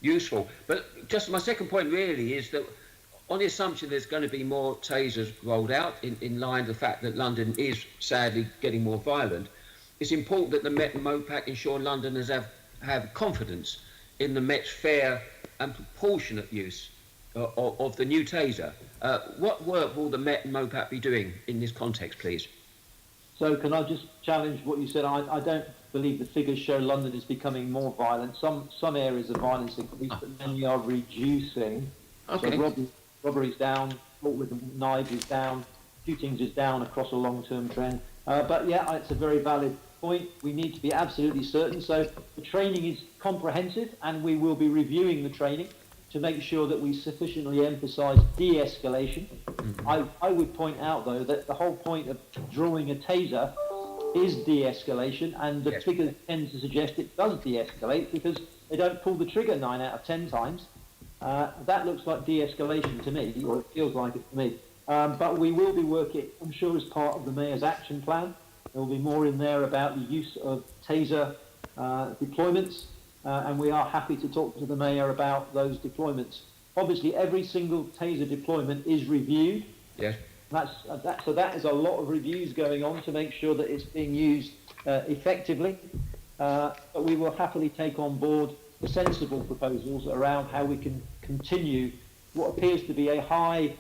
useful. But just my second point really is that on the assumption there's going to be more tasers rolled out in line with the fact that London is sadly getting more violent, it's important that the Met and MOPAC ensure Londoners have confidence in the Met's fair and proportionate use of the new taser. What work will the Met and MOPAC be doing in this context, please? So can I just challenge what you said? I don't believe the figures show London is becoming more violent. Some areas of violence increase, but many are reducing. Okay. So robbery's down, assault with knives is down, shootings is down across a long-term trend. But yeah, it's a very valid point. We need to be absolutely certain. So the training is comprehensive, and we will be reviewing the training to make sure that we sufficiently emphasise de-escalation. I would point out, though, that the whole point of drawing a taser is de-escalation, and the figures tend to suggest it does de-escalate because they don't pull the trigger 9 out of 10 times. That looks like de-escalation to me, or it feels like it to me. But we will be working, I'm sure, as part of the Mayor's action plan. There will be more in there about the use of taser deployments, and we are happy to talk to the Mayor about those deployments. Obviously, every single taser deployment is reviewed. Yes. So that is a lot of reviews going on to make sure that it's being used effectively. But we will happily take on board the sensible proposals around how we can continue what appears to be a high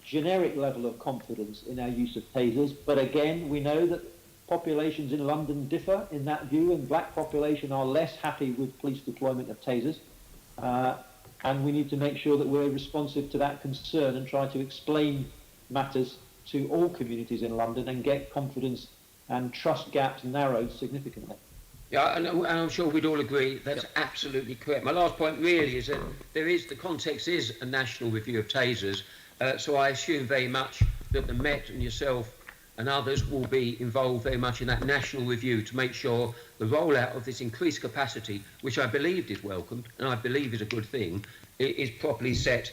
generic level of confidence in our use of tasers. But again, we know that populations in London differ in that view, and black population are less happy with police deployment of tasers. And we need to make sure that we're responsive to that concern and try to explain matters to all communities in London and get confidence and trust gaps narrowed significantly. Yeah, and I'm sure we'd all agree that's absolutely correct. My last point really is that the context is a national review of tasers, so I assume very much that the Met and yourself and others will be involved very much in that national review to make sure the rollout of this increased capacity, which I believe is welcomed and I believe is a good thing, is properly set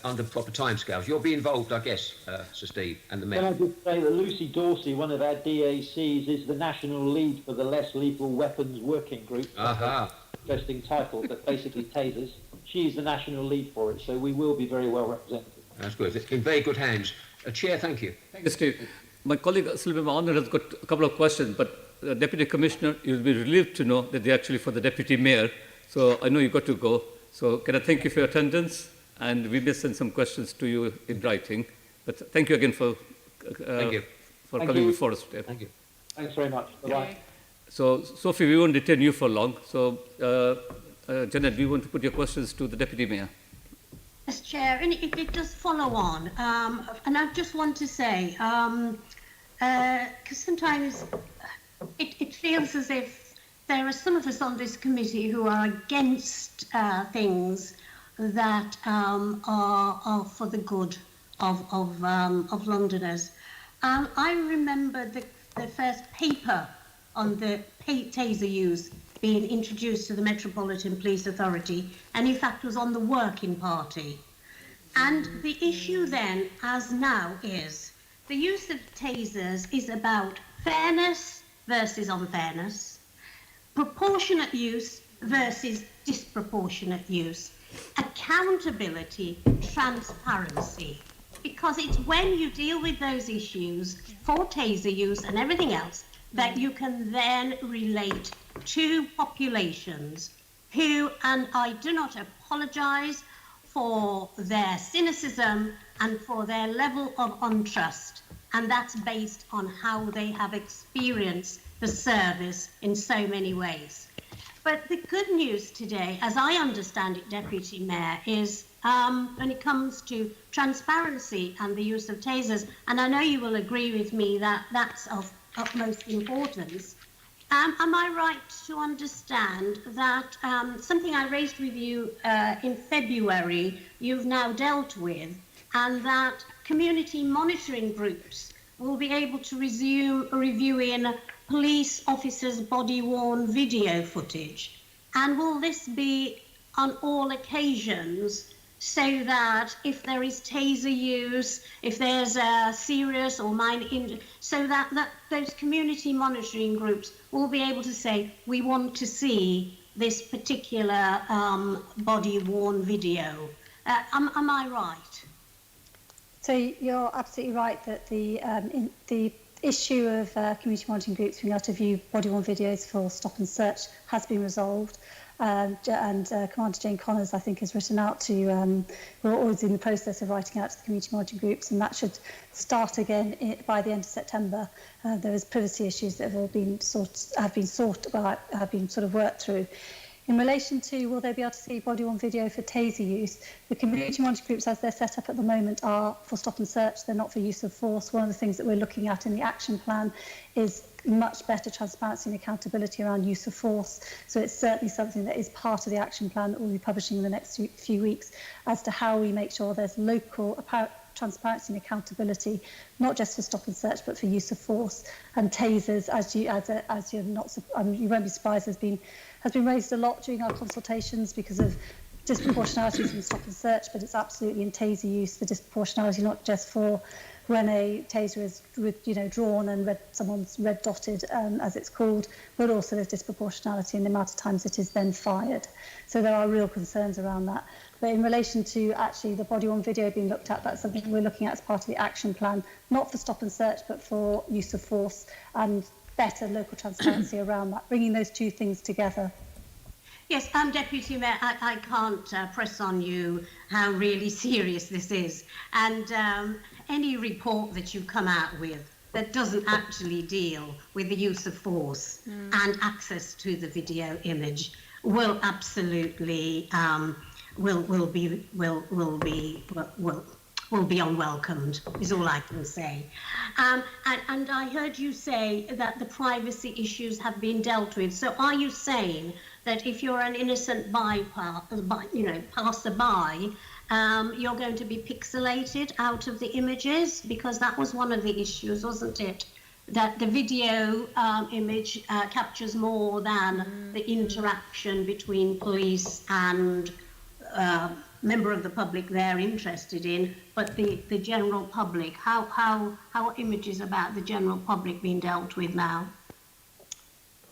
under proper timescales. You'll be involved, I guess, Sir Steve, and the Met. Can I just say that Lucy Dorsey, one of our DACs, is the national lead for the Less Lethal Weapons Working Group. Aha. Interesting title, but basically tasers. She's the national lead for it, so we will be very well represented. That's good. In very good hands. Chair, thank you. Thank you, Steve. My colleague Sylvia Mahoney has got a couple of questions, but Deputy Commissioner, you'll be relieved to know that they're actually for the Deputy Mayor. So I know you've got to go. So can I thank you for your attendance? And we may send some questions to you in writing. But thank you again for coming before us today. Thank you. Thanks very much. Bye-bye. So, Sophie, we won't detain you for long. So, Janet, do you want to put your questions to the Deputy Mayor? Yes, Chair, and it does follow on. And I just want to say, because sometimes it feels as if there are some of us on this committee who are against things that are for the good of Londoners. I remember the first paper on the taser use being introduced to the Metropolitan Police Authority, and in fact was on the Working Party. And the issue then, as now, is the use of tasers is about fairness versus unfairness, proportionate use versus disproportionate use, accountability, transparency. Because it's when you deal with those issues for taser use and everything else that you can then relate to populations who, and I do not apologise for their cynicism and for their level of untrust, and that's based on how they have experienced the service in so many ways. But the good news today, as I understand it, Deputy Mayor, is when it comes to transparency and the use of tasers, and I know you will agree with me that that's of utmost importance. Am I right to understand that something I raised with you in February you've now dealt with, and that community monitoring groups will be able to resume reviewing police officers' body-worn video footage, And will this be on all occasions, so that if there is taser use, if there's a serious or minor injury, so that those community monitoring groups will be able to say, we want to see this particular body-worn video. Am I right? So you're absolutely right that the issue of community monitoring groups being able to view body-worn videos for stop and search has been resolved. And Commander Jane Connors, I think, has written out to, we're always in the process of writing out to the community monitoring groups, and that should start again by the end of September. There is privacy issues that have all been have been sort of worked through. In relation to will they be able to see body-worn video for taser use, the community monitoring groups as they're set up at the moment are for stop and search, they're not for use of force. One of the things that we're looking at in the action plan is much better transparency and accountability around use of force. So it's certainly something that is part of the action plan that we'll be publishing in the next few weeks as to how we make sure there's local transparency and accountability, not just for stop and search, but for use of force. And tasers, you won't be surprised, has been raised a lot during our consultations because of disproportionalities in stop and search, but it's absolutely in taser use, the disproportionality, not just for when a taser is drawn and someone's red dotted, as it's called, but also there's disproportionality in the amount of times it is then fired. So there are real concerns around that. But in relation to actually the body-worn video being looked at, that's something we're looking at as part of the action plan, not for stop and search, but for use of force and better local transparency around that, bringing those two things together. Yes, Deputy Mayor, I can't press on you how really serious this is. And any report that you come out with that doesn't actually deal with the use of force and access to the video image will absolutely will be unwelcomed, is all I can say. And I heard you say that the privacy issues have been dealt with. So are you saying that if you're an innocent passerby, you're going to be pixelated out of the images? Because that was one of the issues, wasn't it? That the video image captures more than the interaction between police and member of the public they're interested in, but the general public. How are images about the general public being dealt with now?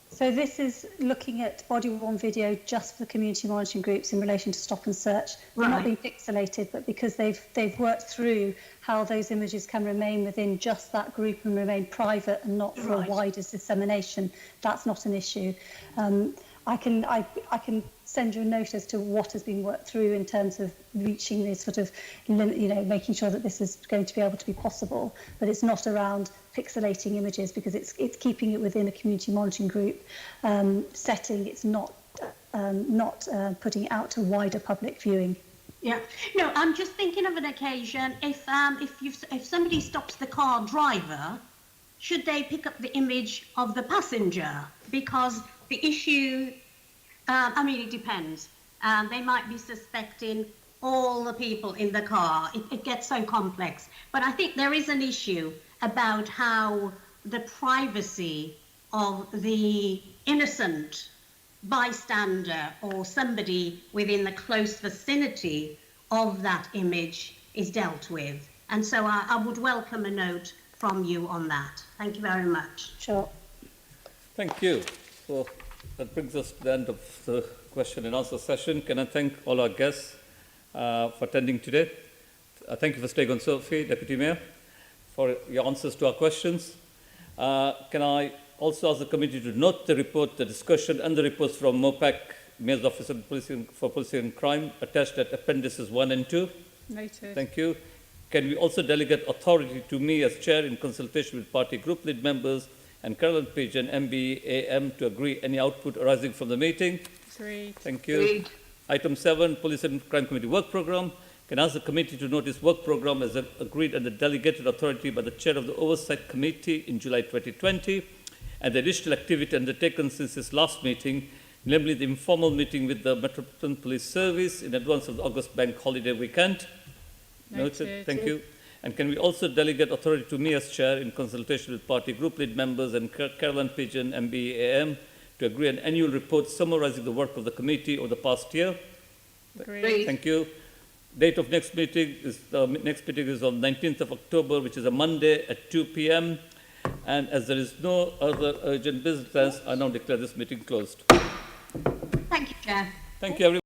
So this is looking at body-worn video just for community monitoring groups in relation to stop and search. They're not being pixelated, but because they've worked through how those images can remain within just that group and remain private and not for a wider dissemination, that's not an issue. I can send you a note as to what has been worked through in terms of reaching this sort of, making sure that this is going to be able to be possible. But it's not around pixelating images because it's keeping it within a community monitoring group setting. It's not putting it out to wider public viewing. Yeah, no, I'm just thinking of an occasion if somebody stops the car driver, should they pick up the image of the passenger? Because the issue, it depends. They might be suspecting all the people in the car. It gets so complex. But I think there is an issue about how the privacy of the innocent bystander or somebody within the close vicinity of that image is dealt with. And so I would welcome a note from you on that. Thank you very much. Sure. Thank you. So that brings us to the end of the question and answer session. Can I thank all our guests for attending today? Thank you for staying on, Sophie, Deputy Mayor, for your answers to our questions. Can I also ask the committee to note the report, the discussion and the reports from MOPAC, Mayor's Office for Policing and Crime, attached at Appendices 1 and 2? Noted. Thank you. Can we also delegate authority to me as Chair in consultation with party group lead members and Carolyn Pigeon, MBAM, to agree any output arising from the meeting? Agreed. Thank you. Agreed. Item 7, Police and Crime Committee Work Programme. Can I ask the committee to note this work programme as agreed under delegated authority by the Chair of the Oversight Committee in July 2020, and the additional activity undertaken since his last meeting, namely the informal meeting with the Metropolitan Police Service in advance of the August Bank holiday weekend? Noted. Thank you. And can we also delegate authority to me as Chair in consultation with party group lead members and Carolyn Pigeon, MBAM, to agree an annual report summarizing the work of the committee over the past year. Agreed. Thank you. Date of next meeting is on 19th of October, which is a Monday at 2 p.m. And as there is no other urgent business, I now declare this meeting closed. Thank you, Chair. Thank you, everyone.